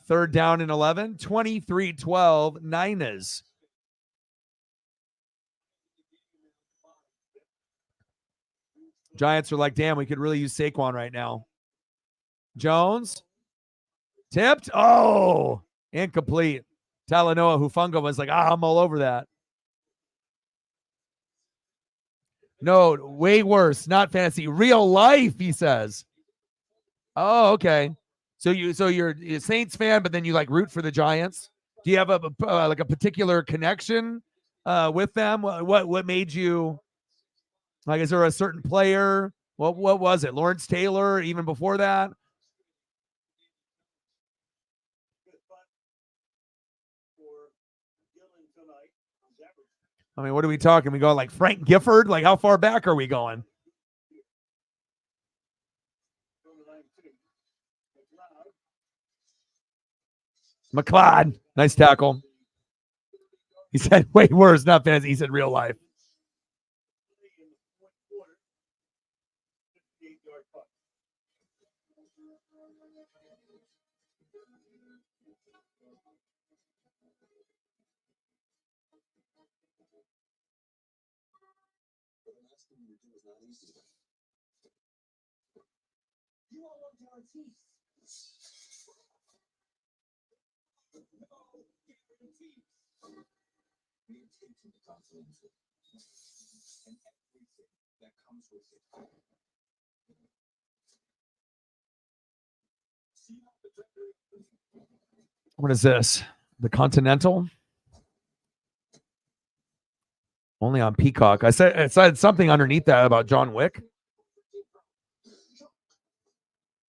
Third down and 11, 23-12, Niners. Giants are like, damn, we could really use Saquon right now. Jones. Tipped. Oh, incomplete. Talanoa Hufanga was like, I'm all over that. No, way worse. Not fantasy. Real life, he says. Oh, okay. So you're a Saints fan, but then you like root for the Giants. Do you have a like a particular connection with them? What made you like? Is there a certain player? What was it? Lawrence Taylor? Even before that? I mean, what are we talking? We go like Frank Gifford? Like, how far back are we going? McLeod, nice tackle. He said, way worse, not fantasy. He said real life. guarantees. The intention to continental and everything that comes with it. What is this? The Continental? Only on Peacock. I said something underneath that about John Wick.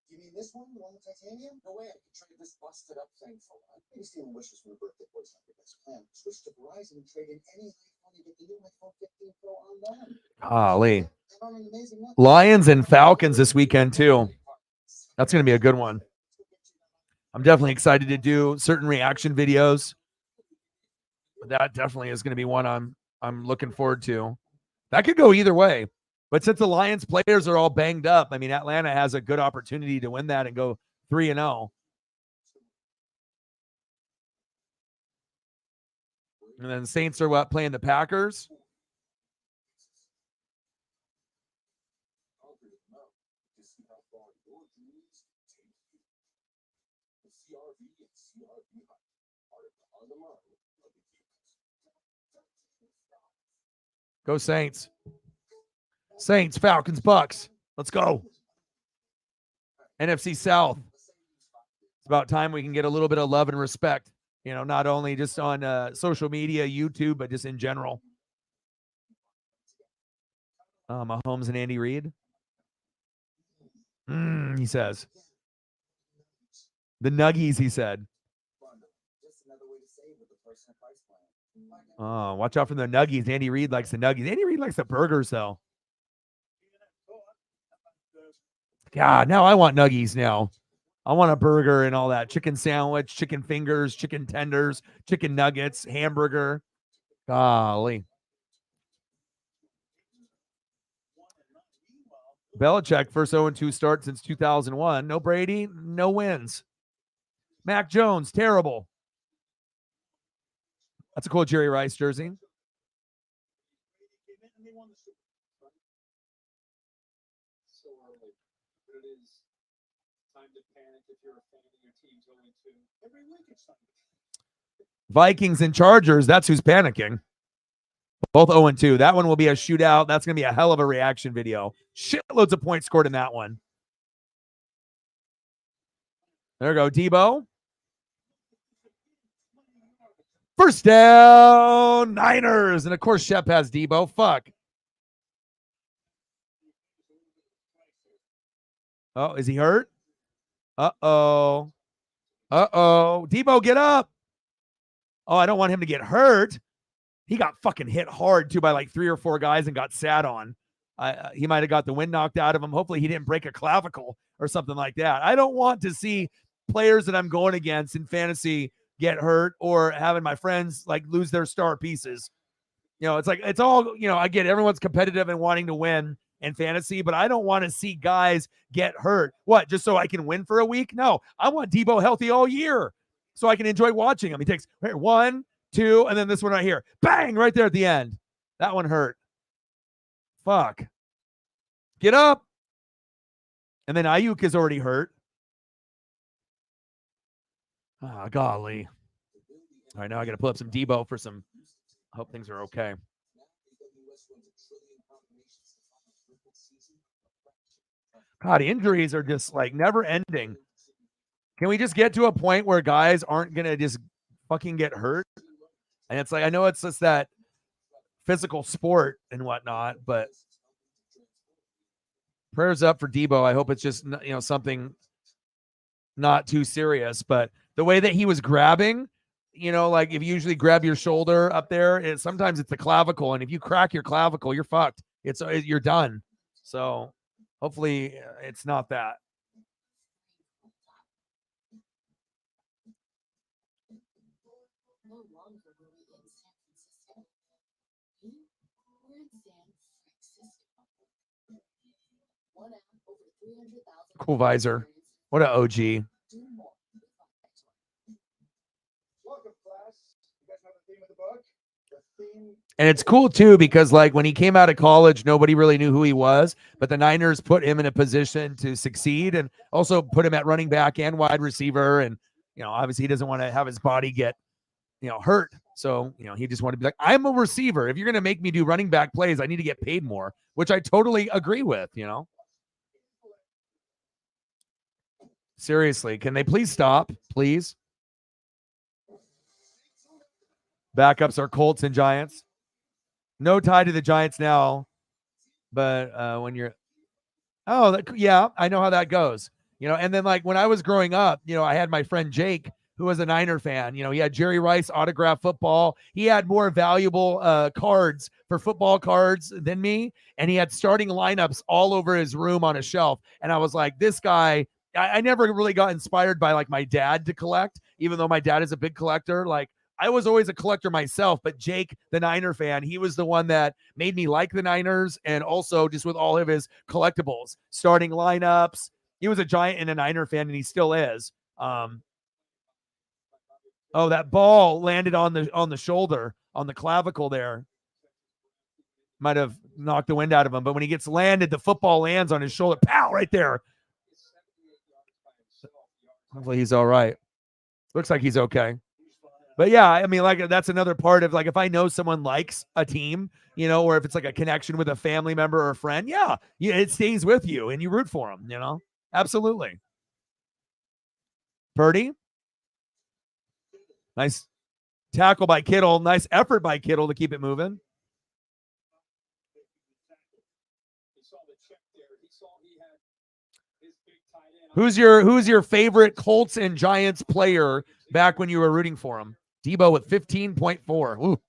You mean this one, the one with titanium? No way, I could trade this busted up thing for one. Maybe stealing wishes from a birthday boy's not your best plan. Switch to Verizon and trade in any iPhone and get the new iPhone 15 Pro on them. Golly. And on an amazing month. Lions and Falcons this weekend, too. That's going to be a good one. I'm definitely excited to do certain reaction videos. That definitely is going to be one I'm looking forward to. That could go either way. But since the Lions players are all banged up, I mean, Atlanta has a good opportunity to win that and go 3-0. And then the Saints are playing the Packers. Go Saints. Saints, Falcons, Bucks. Let's go. NFC South. It's about time we can get a little bit of love and respect. You know, not only just on social media, YouTube, but just in general. Mahomes and Andy Reid. He says. The Nuggies, he said. Oh, watch out for the Nuggies. Andy Reid likes the Nuggies. Andy Reid likes the burgers, though. God, now I want Nuggies now. I want a burger and all that. Chicken sandwich, chicken fingers, chicken tenders, chicken nuggets, hamburger. Golly. Belichick, first 0-2 start since 2001. No Brady, no wins. Mac Jones, terrible. That's a cool Jerry Rice jersey. So early, but it is time to panic if you're a fan of your team's 0-2. Every week it's time. Vikings and Chargers, that's who's panicking. Both 0-2. That one will be a shootout. That's going to be a hell of a reaction video. Shitloads of points scored in that one. There we go, Debo. First down, Niners. And, of course, Shep has Debo. Fuck. Oh, is he hurt? Uh-oh. Uh-oh. Debo, get up. Oh, I don't want him to get hurt. He got fucking hit hard, too, by like 3 or 4 guys and got sat on. He might have got the wind knocked out of him. Hopefully he didn't break a clavicle or something like that. I don't want to see players that I'm going against in fantasy get hurt or having my friends like lose their star pieces. You know, it's like, it's all, you know, I get everyone's competitive and wanting to win in fantasy, but I don't want to see guys get hurt. What, just so I can win for a week? No, I want Debo healthy all year so I can enjoy watching him. He takes 1, 2, and then this one right here. Bang, right there at the end. That one hurt. Fuck. Get up. And then Ayuk is already hurt. Ah, golly. All right, now I got to pull up some Debo for some. I hope things are okay. God, injuries are just like never ending. Can we just get to a point where guys aren't going to just fucking get hurt? And it's like, I know it's just that physical sport and whatnot, but prayers up for Debo. I hope it's just, you know, something not too serious, but the way that he was grabbing, you know, like if you usually grab your shoulder up there, sometimes it's the clavicle. And if you crack your clavicle, you're fucked. You're done. So hopefully it's not that. No longer were we in San Francisco. We're in San Francisco. One app, over 300,000. Cool visor. What an OG. Do more. Welcome, class. You guys know the theme of the book? The theme And it's cool too because like when he came out of college, nobody really knew who he was, but the Niners put him in a position to succeed and also put him at running back and wide receiver. And obviously he doesn't want to have his body get hurt. So he just wanted to be like, I'm a receiver. If you're gonna make me do running back plays, I need to get paid more, which I totally agree with. Seriously, can they please stop, please? Backups are Colts and Giants. No tie to the Giants now, but when you're, yeah, I know how that goes. And then like when I was growing up, I had my friend Jake, who was a Niner fan. He had Jerry Rice autographed football. He had more valuable cards for football cards than me, and he had starting lineups all over his room on a shelf. And I was like, this guy. I never really got inspired by like my dad to collect, even though my dad is a big collector. Like I was always a collector myself, but Jake, the Niner fan, he was the one that made me like the Niners, and also just with all of his collectibles, starting lineups. He was a Giant and a Niner fan, and he still is. That ball landed on the shoulder, on the clavicle there. Might have knocked the wind out of him, but when he gets landed, the football lands on his shoulder. Pow! Right there. Hopefully he's all right. Looks like he's okay. But yeah, I mean, like that's another part of like if I know someone likes a team, or if it's like a connection with a family member or a friend, yeah, it stays with you and you root for them, Absolutely. Purdy. Nice tackle by Kittle. Nice effort by Kittle to keep it moving. Who's your favorite Colts and Giants player back when you were rooting for him? Debo with 15.4. Ooh.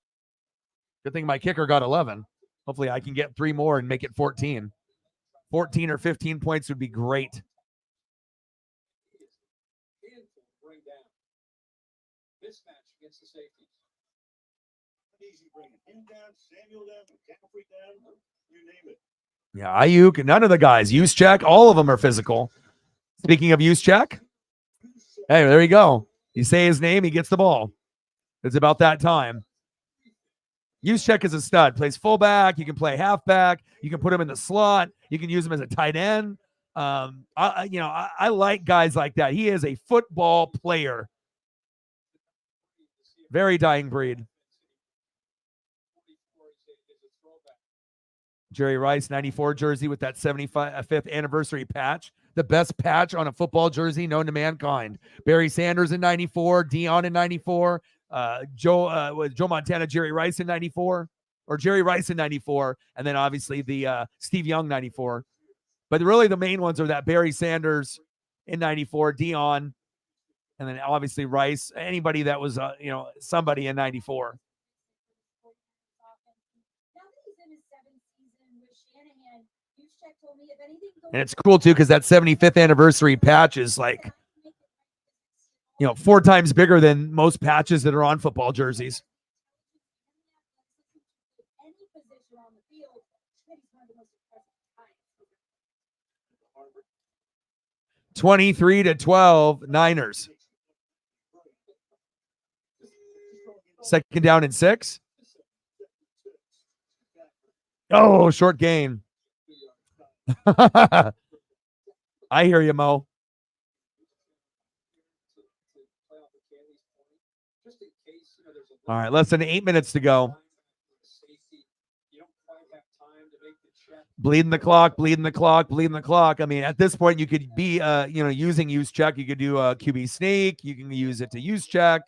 Good thing my kicker got 11. Hopefully I can get 3 more and make it 14. 14 or 15 points would be great. Mismatch against the safeties. Easy bringing him down, Samuel down, McCaffrey down, you name it. Yeah, Ayuk, none of the guys. Juszczyk, all of them are physical. Speaking of Juszczyk, hey, there you go. You say his name, he gets the ball. It's about that time. Juszczyk is a stud. Plays fullback. You can play halfback. You can put him in the slot. You can use him as a tight end. I like guys like that. He is a football player. Very dying breed. Jerry Rice, 94 jersey with that 75th anniversary patch. The best patch on a football jersey known to mankind. Barry Sanders in 94, Dion in 94, Joe Montana, Jerry Rice in 94, or Jerry Rice in 94, and then obviously the Steve Young 94. But really the main ones are that Barry Sanders in 94, Dion, and then obviously Rice, anybody that was, somebody in 94. And it's cool too, because that 75th anniversary patch is like, 4 times bigger than most patches that are on football jerseys. (23-12) Niners. Second down and 6. Oh, short gain. I hear you, Mo. All right, less than 8 minutes to go. Bleeding the clock. I mean, at this point, you could be, using Juszczyk. You could do a QB sneak. You can use it to Juszczyk.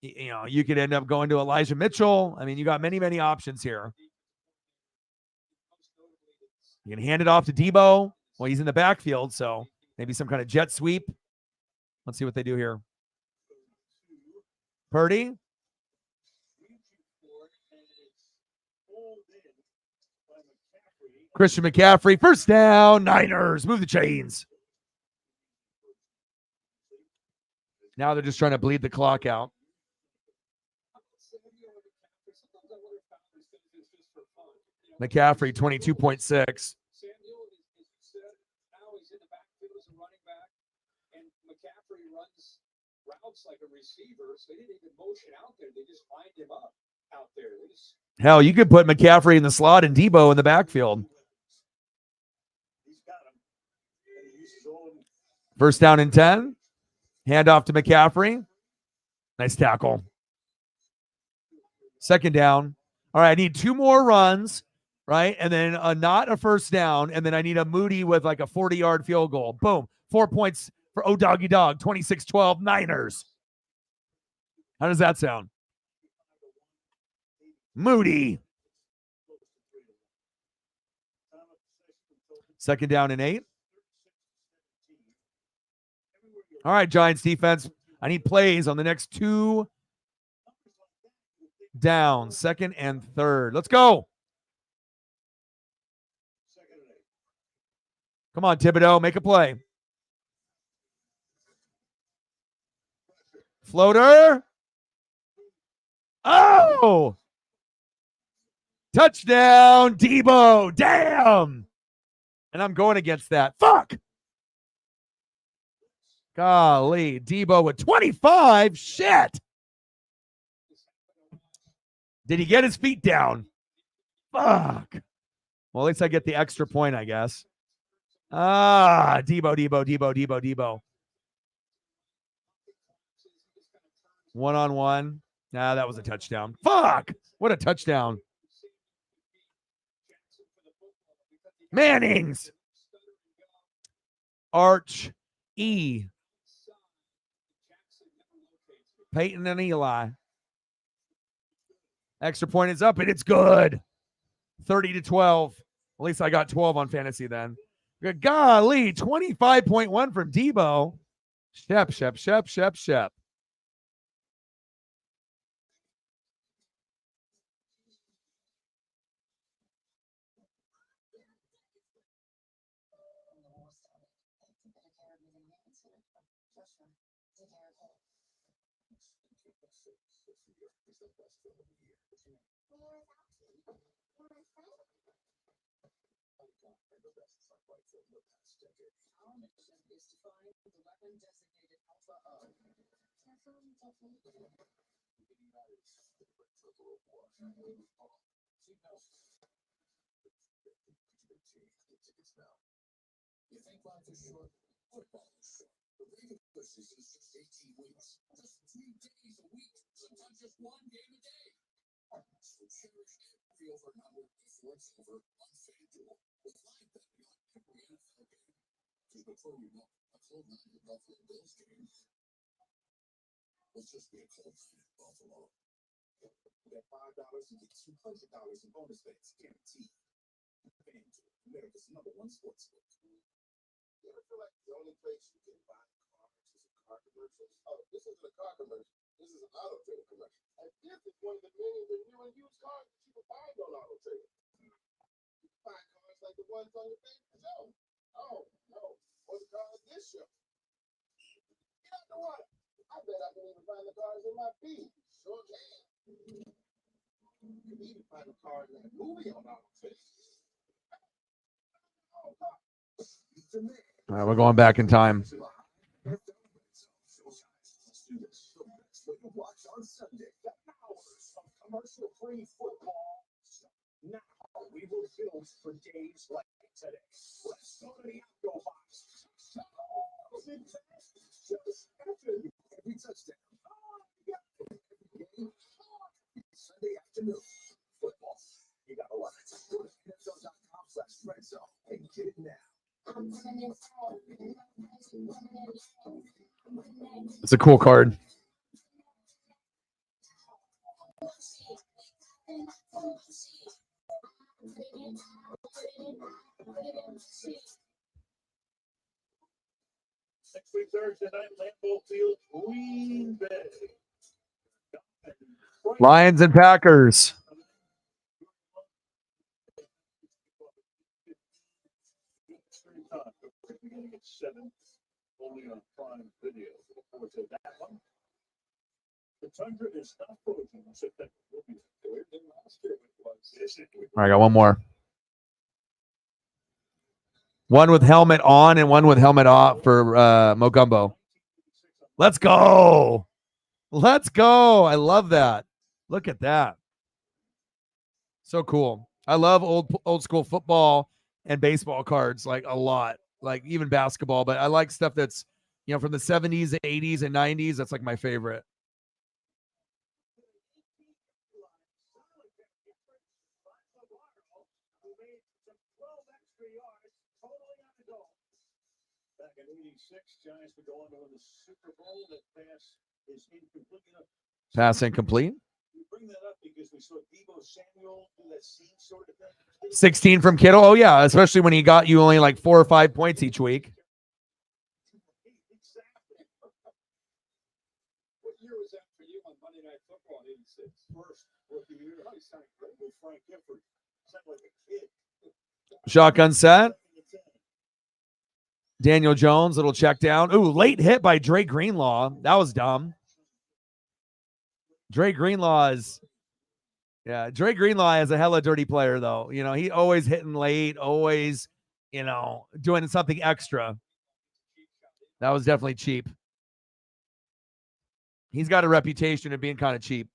You could end up going to Elijah Mitchell. I mean, you got many, many options here. You can hand it off to Debo. Well, he's in the backfield, so maybe some kind of jet sweep. Let's see what they do here. Purdy. Christian McCaffrey, first down, Niners, move the chains. Now they're just trying to bleed the clock out. McCaffrey, 22.6. Routes like a receiver, so they didn't even motion out there. They just lined him up. out there. They just Hell, you could put McCaffrey in the slot and Debo in the backfield. He's got him. And he uses all of them. First down and 10. Hand off to McCaffrey. Nice tackle. Second down. All right, I need 2 more runs, right? And then not a first down. And then I need a Moody with like a 40-yard field goal. Boom. 4 points for Doggy Dog. 26-12 Niners. How does that sound? Moody. Second down and 8. All right, Giants defense. I need plays on the next 2 downs, second and third. Let's go. Come on, Thibodeau, make a play. Floater. Oh! Touchdown, Debo. Damn. And I'm going against that. Fuck. Golly, Debo with 25. Shit. Did he get his feet down? Fuck. Well, at least I get the extra point, I guess. Debo. One-on-one. Nah, that was a touchdown. Fuck. What a touchdown. Mannings. Arch E. Peyton and Eli. Extra point is up, and it's good. 30-12. At least I got 12 on fantasy then. Golly, 25.1 from Debo. Shep. You think life is short? Football is short. The regular season is just 18 weeks. Just 3 days a week. Sometimes just 1 game a day. So cherish every over and under before it's over on FanDuel. With live betting on every NFL game. Because before you know, a cold night at the Buffalo Bills game was just be a cold night at Buffalo. Bet $5 and get $200 in bonus bets guaranteed. FanDuel, America's #1 sportsbook. You ever feel like the only place you can buy cars is a car commercial? Oh, this isn't a car commercial. This is an Auto Trader commercial. And this is one of the millions of new and used cars that you can find on Auto Trader. You can find cars like the ones on your favorite show. Oh, no. Or the cars this show. Get out the water. I bet I can even find the cars in my feed. Sure can. You can even find the cars in a movie on Auto Trader. Oh, God. All right, we're going back in time. Watch on Sunday. Hours of commercial-free football. Now we will build for days like today. Let's go to the outdoor box. Every touchdown. Sunday afternoon. Football. You gotta love it. Go to NFL.com/RedZone and get it now. It's a cool card. Next week, Thursday night, Lambeau Field, Green Bay. Lions and Packers. Beginning at 7, only on Prime Video. Look forward to that one. The Tundra is not frozen in September. We'll be there than last year. All right, I got one more. One with helmet on and one with helmet off for Mogumbo. Let's go. I love that. Look at that. So cool. I love old school football and baseball cards like a lot, like even basketball. But I like stuff that's, you know, from the 70s, 80s, and 90s. That's like my favorite. Back in '86, Giants would go on to win the Super Bowl. That pass is incomplete. You know, Pass incomplete. we bring that up because we saw Deebo Samuel do that same sort of thing. 16 from Kittle. Oh yeah, especially when he got you only like 4 or 5 points each week. Exactly. What year was that for you on Monday Night Football in '86? First rookie year with Frank Gifford. Sounded like a kid. Shotgun set. Daniel Jones, little check down. Ooh, late hit by Dre Greenlaw. That was dumb. Dre Greenlaw has a hella dirty player, though. You know, he always hitting late, always, you know, doing something extra. That was definitely cheap. He's got a reputation of being kind of cheap.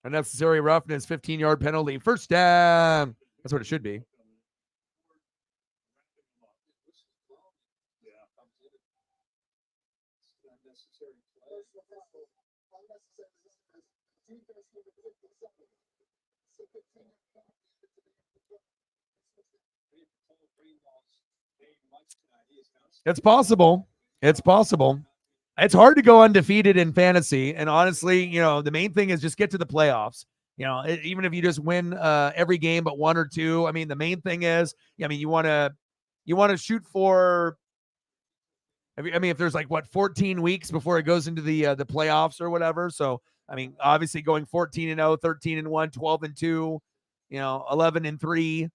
Unnecessary roughness, 15-yard penalty. First down. That's what it should be. It's possible. It's possible. It's hard to go undefeated in fantasy. And honestly, you know, the main thing is just get to the playoffs. You know, even if you just win every game but 1 or 2, I mean, the main thing is, I mean, you want to shoot for, I mean, if there's like 14 weeks before it goes into the playoffs or whatever. So, I mean, obviously going 14-0, 13-1, 12-2, you know, 11-3,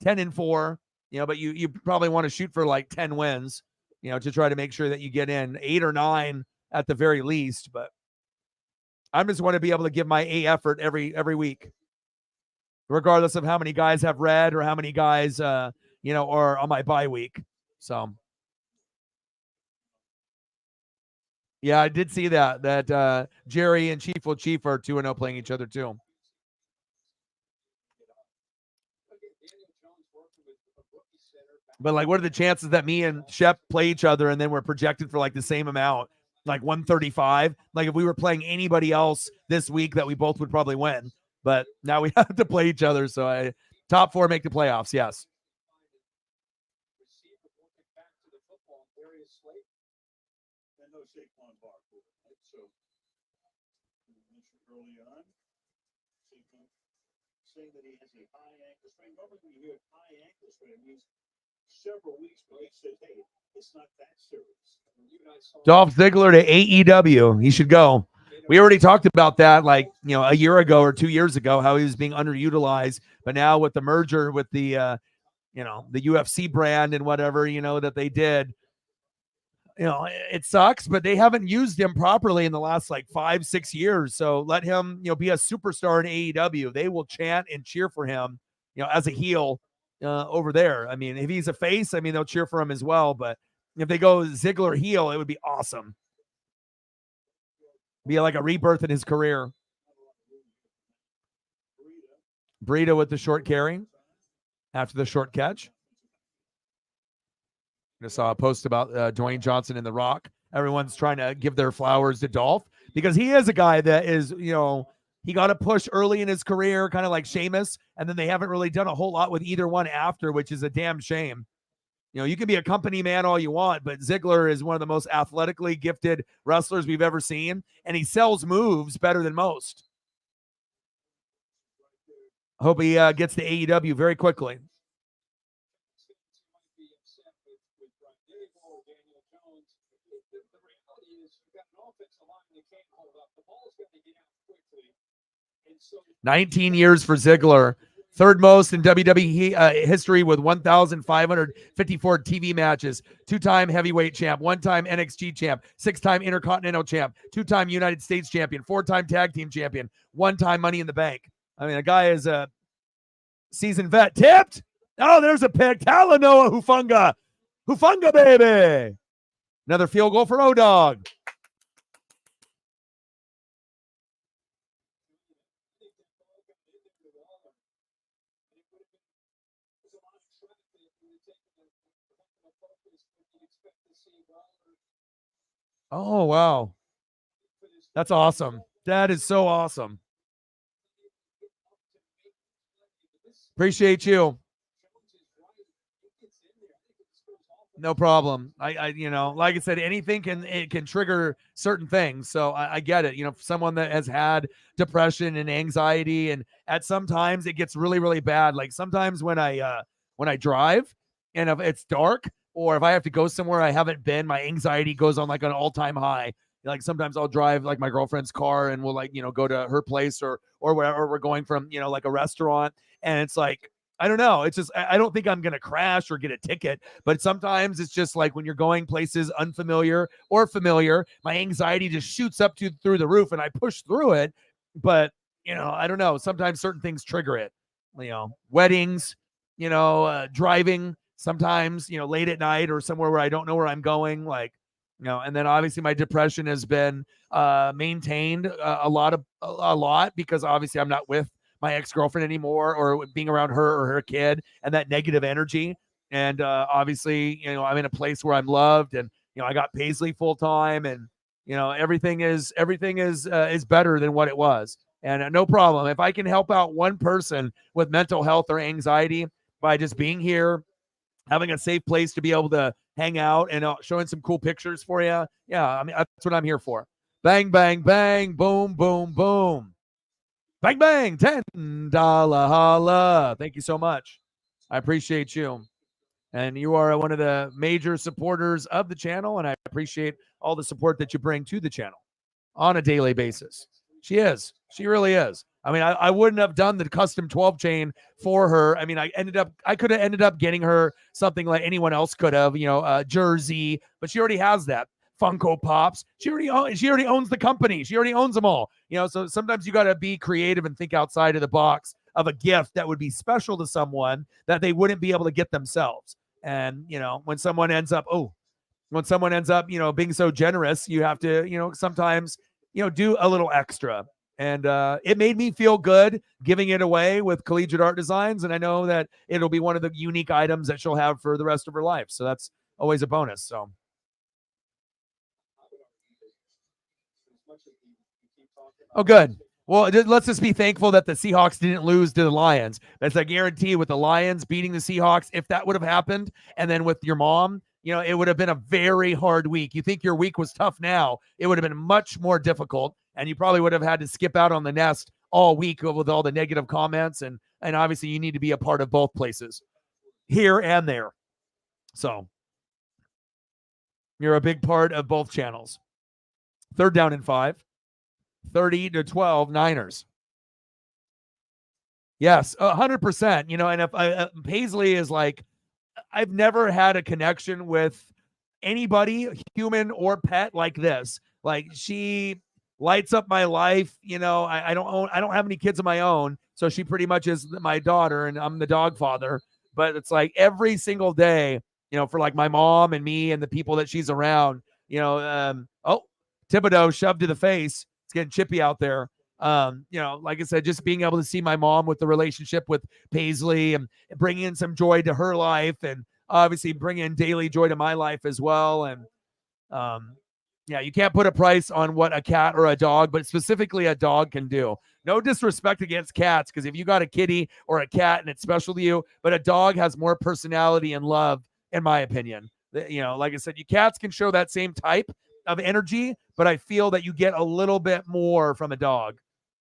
10-4, you know, but you probably want to shoot for like 10 wins, you know, to try to make sure that you get in 8 or 9 at the very least. But I just want to be able to give my A effort every week, regardless of how many guys have red or how many guys, you know, are on my bye week. So, yeah, I did see that Jerry and Chief are 2-0 playing each other too. But like, what are the chances that me and Shep play each other and then we're projected for like the same amount, like 135? Like if we were playing anybody else this week, that we both would probably win. But now we have to play each other. So top 4 make the playoffs. Yes. No Saquon Barkley, right? So early on, Saquon saying that he has a high ankle sprain. Normally, when you hear high ankle sprain, it means several weeks. But he said, "Hey, it's not that serious." Dolph Ziggler to AEW. He should go. We already talked about that, like, you know, a year ago or 2 years ago, how he was being underutilized. But now with the merger with the, you know, the UFC brand and whatever, you know, that they did. You know, it sucks, but they haven't used him properly in the last like 5-6 years. So let him, you know, be a superstar in AEW. They will chant and cheer for him, you know, as a heel over there. I mean, if he's a face, I mean, they'll cheer for him as well. But if they go Ziggler heel, it would be awesome. Be like a rebirth in his career. Breida with the short carry after the short catch. I saw a post about Dwayne Johnson and The Rock. Everyone's trying to give their flowers to Dolph because he is a guy that is, you know, he got a push early in his career, kind of like Sheamus, and then they haven't really done a whole lot with either one after, which is a damn shame. You know, you can be a company man all you want, but Ziggler is one of the most athletically gifted wrestlers we've ever seen, and he sells moves better than most. Hope he gets to AEW very quickly. So 19 years for Ziggler. Third most in WWE history with 1,554 TV matches. 2-time heavyweight champ, 1-time NXT champ, 6-time Intercontinental champ, 2-time United States champion, 4-time tag team champion, 1-time Money in the Bank. I mean, a guy is a seasoned vet. Tipped. Oh, there's a pick. Talanoa Hufunga. Hufunga, baby. Another field goal for O-Dog. Oh, wow. That's awesome. That is so awesome. Appreciate you. No problem. I like I said, anything can trigger certain things. So I get it. For someone that has had depression and anxiety, and at sometimes it gets really, really bad. Like sometimes when I drive and if it's dark or if I have to go somewhere I haven't been, my anxiety goes on like an all-time high. Like sometimes I'll drive like my girlfriend's car and we'll go to her place or wherever we're going from, like a restaurant. And it's like, I don't know. It's just, I don't think I'm going to crash or get a ticket, but sometimes it's just like when you're going places unfamiliar or familiar, my anxiety just shoots up through the roof and I push through it. But, I don't know. Sometimes certain things trigger it, weddings, driving sometimes, late at night or somewhere where I don't know where I'm going. Like, and then obviously my depression has been maintained a lot because obviously I'm not with my ex-girlfriend anymore or being around her or her kid and that negative energy. And obviously, I'm in a place where I'm loved and, I got Paisley full time and, everything is better than what it was. And no problem. If I can help out one person with mental health or anxiety by just being here, having a safe place to be able to hang out and showing some cool pictures for you. Yeah. I mean, that's what I'm here for. Bang, bang, bang, boom, boom, boom. Bang, bang, $10 holla. Thank you so much. I appreciate you. And you are one of the major supporters of the channel, and I appreciate all the support that you bring to the channel on a daily basis. She is. She really is. I mean, I wouldn't have done the custom 12 chain for her. I mean, I could have ended up getting her something like anyone else could have, a jersey, but she already has that. Funko Pops. She already owns the company. She already owns them all. So sometimes you got to be creative and think outside of the box of a gift that would be special to someone that they wouldn't be able to get themselves. And, when someone ends up, being so generous, you have to, sometimes, do a little extra. And it made me feel good giving it away with Collegiate Art Designs. And I know that it'll be one of the unique items that she'll have for the rest of her life. So that's always a bonus. So. Oh, good. Well, let's just be thankful that the Seahawks didn't lose to the Lions. That's a guarantee with the Lions beating the Seahawks. If that would have happened, and then with your mom, it would have been a very hard week. You think your week was tough now. It would have been much more difficult, and you probably would have had to skip out on the nest all week with all the negative comments. And obviously you need to be a part of both places, here and there. So you're a big part of both channels. 3rd down and 5. 30-12 Niners. Yes, 100%. And if Paisley is like, I've never had a connection with anybody, human or pet, like this. Like she lights up my life. I don't have any kids of my own, so she pretty much is my daughter, and I'm the dog father. But it's like every single day, for like my mom and me and the people that she's around. Thibodeau shoved to the face. Getting chippy out there. Like I said, just being able to see my mom with the relationship with Paisley and bringing in some joy to her life, and obviously bringing in daily joy to my life as well. And you can't put a price on what a cat or a dog, but specifically a dog can do. No disrespect against cats, because if you got a kitty or a cat and it's special to you, but a dog has more personality and love, in my opinion. Like I said, you cats can show that same type of energy, but I feel that you get a little bit more from a dog,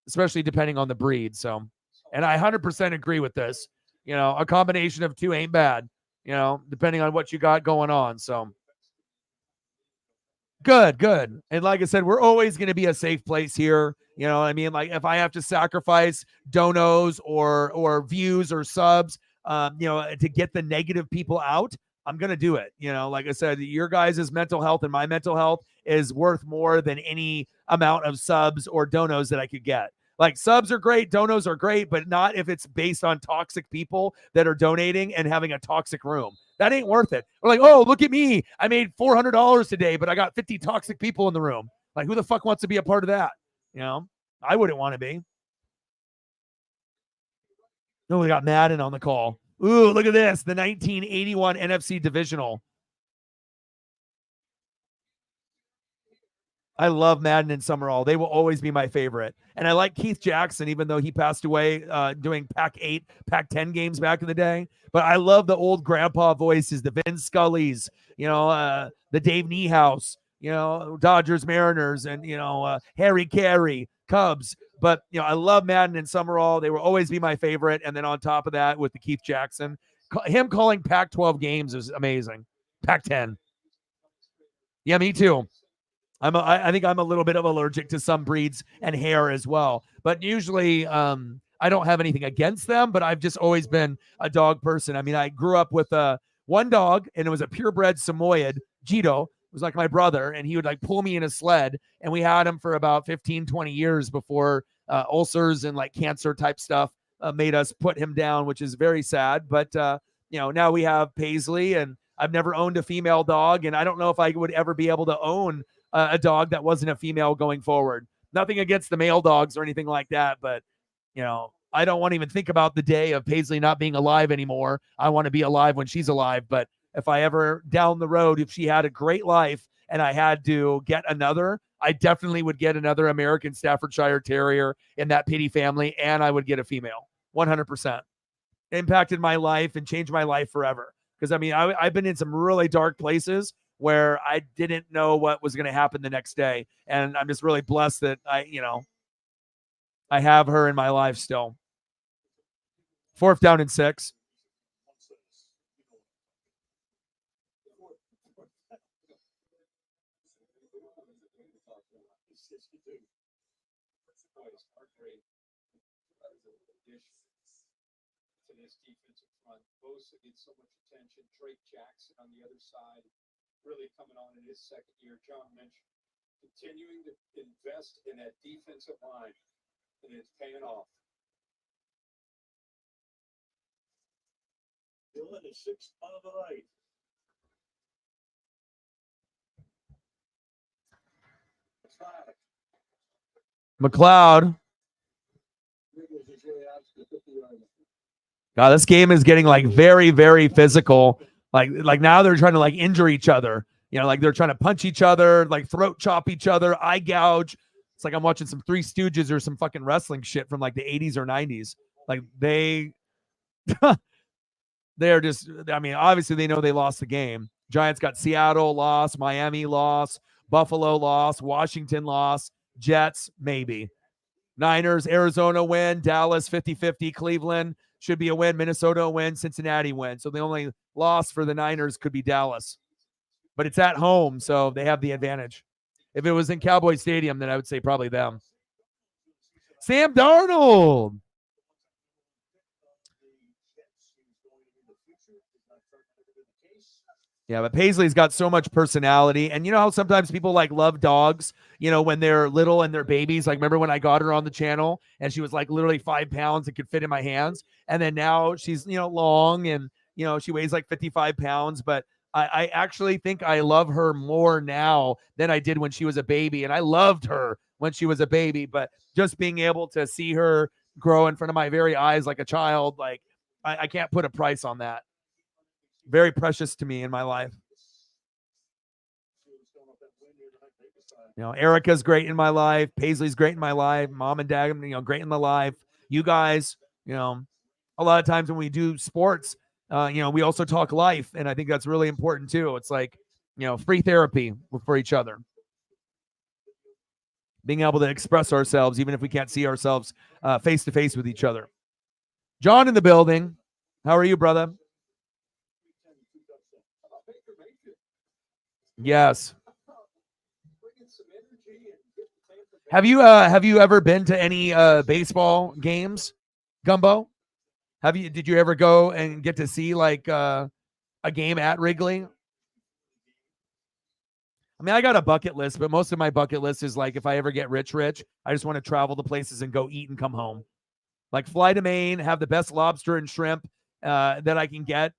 especially depending on the breed. So, and I 100% agree with this. A combination of two ain't bad, depending on what you got going on. So good. And like I said, we're always going to be a safe place here. I mean, like if I have to sacrifice donos or views or subs, to get the negative people out, I'm going to do it. Like I said, your guys' mental health and my mental health is worth more than any amount of subs or donos that I could get. Like subs are great, donos are great, but not if it's based on toxic people that are donating and having a toxic room. That ain't worth it. We're like, oh, look at me. I made $400 today, but I got 50 toxic people in the room. Like, who the fuck wants to be a part of that? You know, I wouldn't want to be. No, we got Madden on the call. Ooh, look at this. The 1981 NFC Divisional. I love Madden and Summerall. They will always be my favorite. And I like Keith Jackson, even though he passed away doing Pac-8, Pac-10 games back in the day. But I love the old grandpa voices, the Vin Scullys, you know, the Dave Niehaus, you know, Dodgers, Mariners, and, you know, Harry Carey, Cubs. But, you know, I love Madden and Summerall. They will always be my favorite. And then on top of that, with the Keith Jackson, him calling Pac-12 games is amazing. Pac-10. Yeah, me too. I think I'm a little bit of allergic to some breeds and hair as well. But usually I don't have anything against them, but I've just always been a dog person. I mean, I grew up with one dog, and it was a purebred Samoyed, Jito. It was like my brother, and he would like pull me in a sled, and we had him for about 15, 20 years before ulcers and like cancer type stuff made us put him down, which is very sad. But, you know, now we have Paisley, and I've never owned a female dog, and I don't know if I would ever be able to own a dog that wasn't a female going forward. Nothing against the male dogs or anything like that, but, you know, I don't want to even think about the day of Paisley not being alive anymore. I want to be alive when she's alive. But if I ever down the road, if she had a great life and I had to get another, I definitely would get another American Staffordshire Terrier in that Pity family, and I would get a female. 100%. Impacted my life and changed my life forever. Because, I mean, I've been in some really dark places where I didn't know what was going to happen the next day. And I'm just really blessed that I have her in my life still. 4th down and 6. Bosa gets so much attention. Drake Jackson on the other side, really coming on in his second year. John mentioned continuing to invest in that defensive line, and it's paying off. Dylan is 6 on the right. McLeod. God, this game is getting like very, very physical. Like now they're trying to like injure each other. You know, like they're trying to punch each other, like throat chop each other, eye gouge. It's like I'm watching some Three Stooges or some fucking wrestling shit from like the 80s or 90s. Like they're just, I mean, obviously they know they lost the game. Giants got Seattle loss, Miami loss, Buffalo loss, Washington loss, Jets maybe. Niners, Arizona win, Dallas 50-50, Cleveland should be a win, Minnesota win, Cincinnati win. So the only loss for the Niners could be Dallas. But it's at home, so they have the advantage. If it was in Cowboy Stadium, then I would say probably them. Sam Darnold. Yeah, but Paisley's got so much personality. And you know how sometimes people like love dogs, you know, when they're little and they're babies. Like, remember when I got her on the channel and she was like literally 5 pounds and could fit in my hands. And then now she's, you know, long and, you know, she weighs like 55 pounds. But I actually think I love her more now than I did when she was a baby. And I loved her when she was a baby. But just being able to see her grow in front of my very eyes like a child, like I can't put a price on that. Very precious to me in my life. You know, Erica's great in my life. Paisley's great in my life. Mom and dad, you know, great in my life. You guys, you know, a lot of times when we do sports, you know, we also talk life. And I think that's really important too. It's like, you know, free therapy for each other. Being able to express ourselves, even if we can't see ourselves face to face with each other. John in the building. How are you, brother? Yes. Have you ever been to any baseball games, Gumbo? Did you ever go and get to see like a game at Wrigley? I mean, I got a bucket list, but most of my bucket list is like if I ever get rich, I just want to travel to places and go eat and come home. Like fly to Maine, have the best lobster and shrimp that I can get,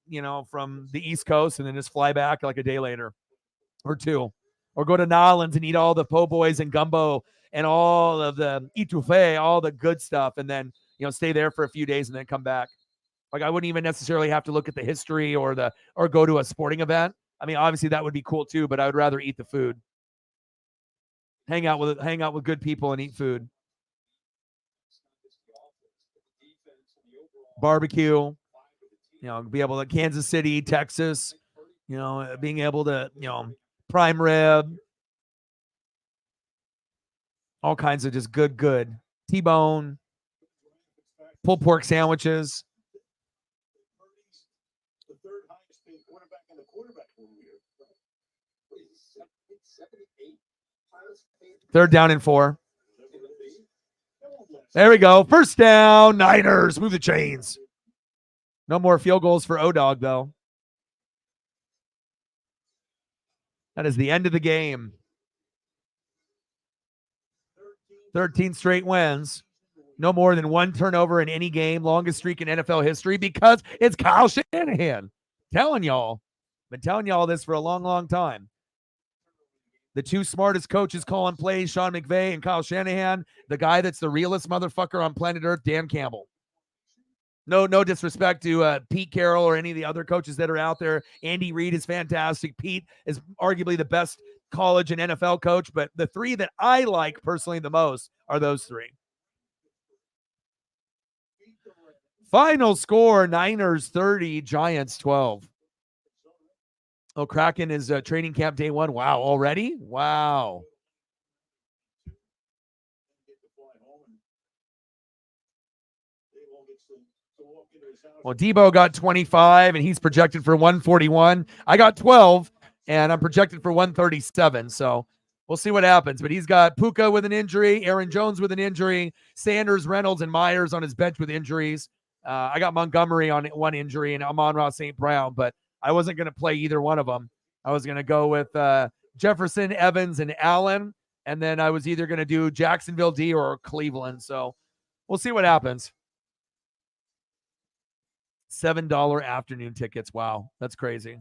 from the East Coast, and then just fly back like a day later or two. Or go to Nolans and eat all the po' boys and gumbo and all of the etouffee, all the good stuff, and then, stay there for a few days and then come back. Like I wouldn't even necessarily have to look at the history or go to a sporting event. I mean, obviously that would be cool too, but I would rather eat the food. Hang out with good people and eat food. Barbecue, be able to Kansas City, Texas, being able to, prime rib, all kinds of just good T-bone, pulled pork sandwiches. The third highest paid quarterback in the quarterback room here. 78 highest paid. 3rd down and 4. There we go. First down, Niners. Move the chains. No more field goals for O-Dog, though. That is the end of the game. 13 straight wins. No more than 1 turnover in any game. Longest streak in NFL history because it's Kyle Shanahan. Telling y'all. Been telling y'all this for a long, long time. The 2 smartest coaches calling plays, Sean McVay and Kyle Shanahan. The guy that's the realest motherfucker on planet Earth, Dan Campbell. No disrespect to Pete Carroll or any of the other coaches that are out there. Andy Reid is fantastic. Pete is arguably the best college and NFL coach, but the 3 that I like personally the most are those 3. Final score, Niners 30, Giants 12. Oh, Kraken is training camp day 1. Wow, already? Wow. Well, Debo got 25, and he's projected for 141. I got 12, and I'm projected for 137. So we'll see what happens. But he's got Puka with an injury, Aaron Jones with an injury, Sanders, Reynolds, and Myers on his bench with injuries. I got Montgomery on 1 injury and Amon-Ra St. Brown, but I wasn't going to play either one of them. I was going to go with Jefferson, Evans, and Allen, and then I was either going to do Jacksonville D or Cleveland. So we'll see what happens. $7 afternoon tickets. Wow, that's crazy.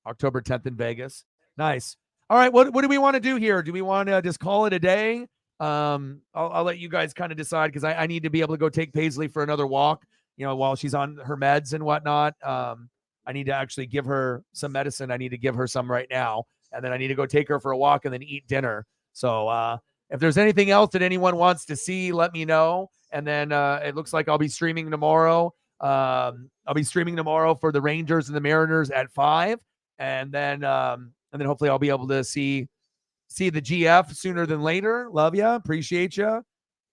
October 10th in Vegas. Nice. All right, what do we want to do here? Do we want to just call it a day? I'll let you guys kind of decide because I need to be able to go take Paisley for another walk, while she's on her meds and whatnot. I need to actually give her some medicine. I need to give her some right now. And then I need to go take her for a walk and then eat dinner. So if there's anything else that anyone wants to see, let me know. And then it looks like I'll be streaming tomorrow. I'll be streaming tomorrow for the Rangers and the Mariners at 5. And then hopefully I'll be able to see the GF sooner than later. Love ya. Appreciate ya.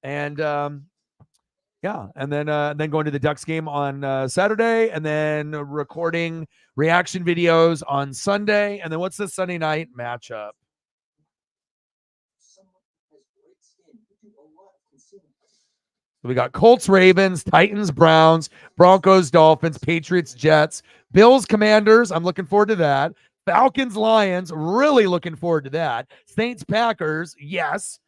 And and then going to the Ducks game on Saturday, and then recording reaction videos on Sunday. And then what's the Sunday night matchup? We got Colts, Ravens, Titans, Browns, Broncos, Dolphins, Patriots, Jets, Bills, Commanders. I'm looking forward to that. Falcons, Lions. Really looking forward to that. Saints, Packers. Yes.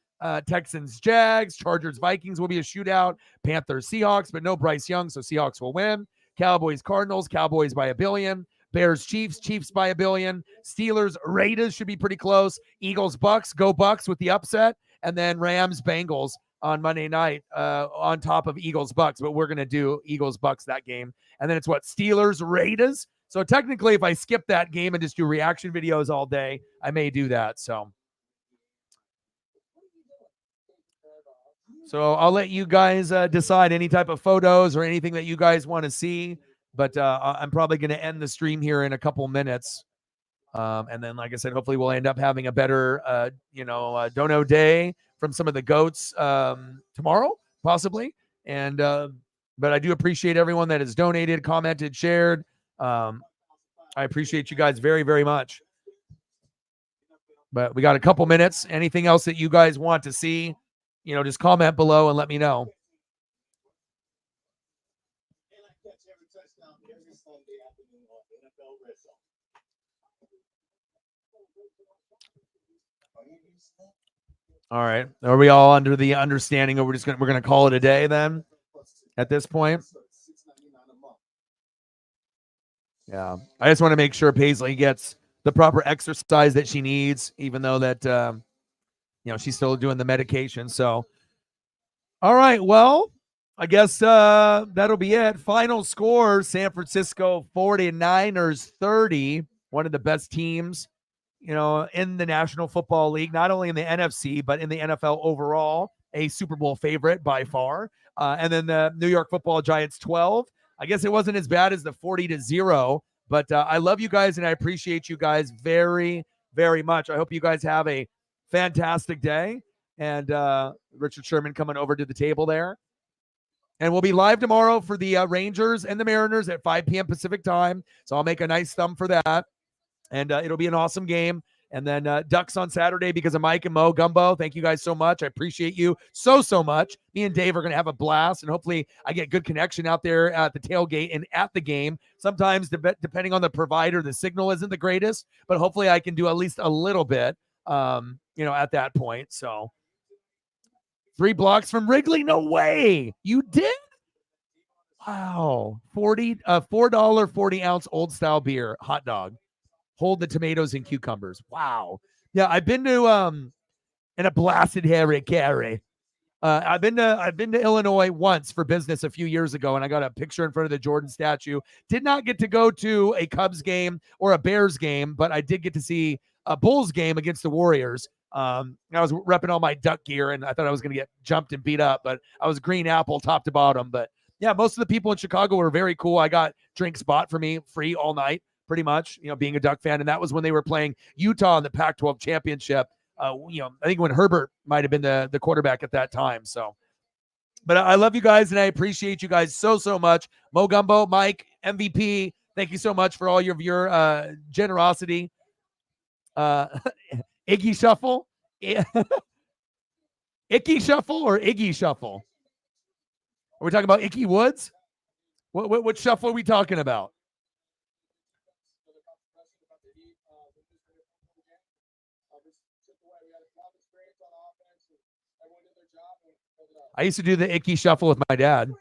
Texans, Jags, Chargers, Vikings will be a shootout. Panthers, Seahawks, but no Bryce Young, so Seahawks will win. Cowboys, Cardinals, Cowboys by 1 billion. Bears, Chiefs, Chiefs by 1 billion. Steelers, Raiders should be pretty close. Eagles, Bucks, go Bucks with the upset. And then Rams, Bengals on Monday night on top of Eagles, Bucks, but we're going to do Eagles, Bucks that game. And then it's Steelers, Raiders. So technically, if I skip that game and just do reaction videos all day, I may do that. So I'll let you guys decide any type of photos or anything that you guys want to see. But I'm probably going to end the stream here in a couple minutes. And then, like I said, hopefully we'll end up having a better, dono day from some of the goats tomorrow, possibly. And but I do appreciate everyone that has donated, commented, shared. I appreciate you guys very, very much. But we got a couple minutes. Anything else that you guys want to see? Just comment below and let me know. And I catch every touchdown every Sunday afternoon on NFL Red Zone. All right. Are we all under the understanding, or we're gonna call it a day then? At this point, yeah. I just want to make sure Paisley gets the proper exercise that she needs, even though that she's still doing the medication. So, all right. Well, I guess that'll be it. Final score: San Francisco 49ers 30. One of the best teams, in the National Football League, not only in the NFC, but in the NFL overall, a Super Bowl favorite by far. And then the New York Football Giants 12. I guess it wasn't as bad as the 40-0, but I love you guys and I appreciate you guys very, very much. I hope you guys have a fantastic day. And Richard Sherman coming over to the table there. And we'll be live tomorrow for the Rangers and the Mariners at 5 p.m. Pacific time. So I'll make a nice thumb for that. And it'll be an awesome game. And then Ducks on Saturday because of Mike and Mo Gumbo. Thank you guys so much. I appreciate you so much. Me and Dave are going to have a blast. And hopefully I get good connection out there at the tailgate and at the game. Sometimes, depending on the provider, the signal isn't the greatest. But hopefully I can do at least a little bit, at that point. So 3 blocks from Wrigley? No way. You did? Wow. $4 40-ounce old style beer, hot dog. Hold the tomatoes and cucumbers. Wow. Yeah, I've been to and a blasted Harry Carey. I've been to Illinois once for business a few years ago, and I got a picture in front of the Jordan statue. Did not get to go to a Cubs game or a Bears game, but I did get to see a Bulls game against the Warriors. I was repping all my Duck gear, and I thought I was going to get jumped and beat up, but I was green apple top to bottom. But yeah, most of the people in Chicago were very cool. I got drinks bought for me free all night, pretty much, being a Duck fan. And that was when they were playing Utah in the Pac-12 championship. I think when Herbert might have been the quarterback at that time. So, but I love you guys and I appreciate you guys so much. Mo Gumbo, Mike, MVP, thank you so much for all your generosity. Iggy Shuffle, Icky Shuffle or Iggy Shuffle? Are we talking about Icky Woods? What shuffle are we talking about? I used to do the Icky Shuffle with my dad.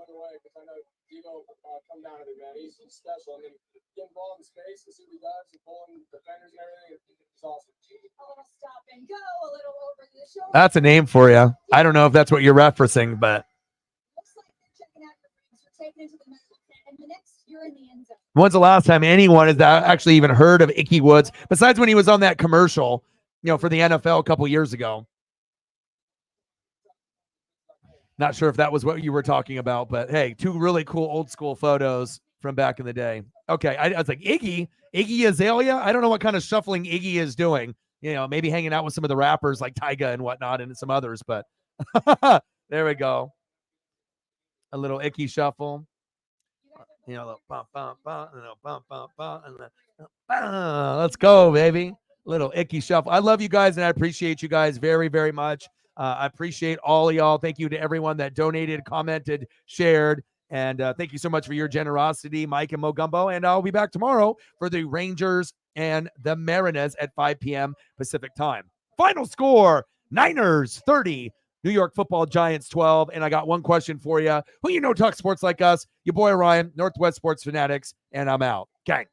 Away because I know Devo come down to it, man. He's special. I mean, get involved in space and see what he does and pulling defenders and everything. It's awesome. A little stop and go, a little over the shoulder. That's a name for you. I don't know if that's what you're referencing, but Looks like they're checking out your rings. You're taken into the medical tent, and the next you're in the end zone. when's the last time anyone has actually even heard of Icky Woods besides when he was on that commercial, for the NFL a couple years ago? Not sure if that was what you were talking about, but hey, 2 really cool old school photos from back in the day. Okay, I was like, Iggy Azalea? I don't know what kind of shuffling Iggy is doing. Maybe hanging out with some of the rappers like Tyga and whatnot and some others, but there we go. A little Icky shuffle. Bum, bum, bum, bum, bum, bum, let's go, baby. Little Icky shuffle. I love you guys and I appreciate you guys very, very much. I appreciate all of y'all. Thank you to everyone that donated, commented, shared, and thank you so much for your generosity, Mike and Mo Gumbo. And I'll be back tomorrow for the Rangers and the Mariners at 5 p.m. Pacific time. Final score, Niners 30, New York Football Giants 12. And I got one question for you. Who talk sports like us? Your boy Ryan, Northwest Sports Fanatics, and I'm out. Gang.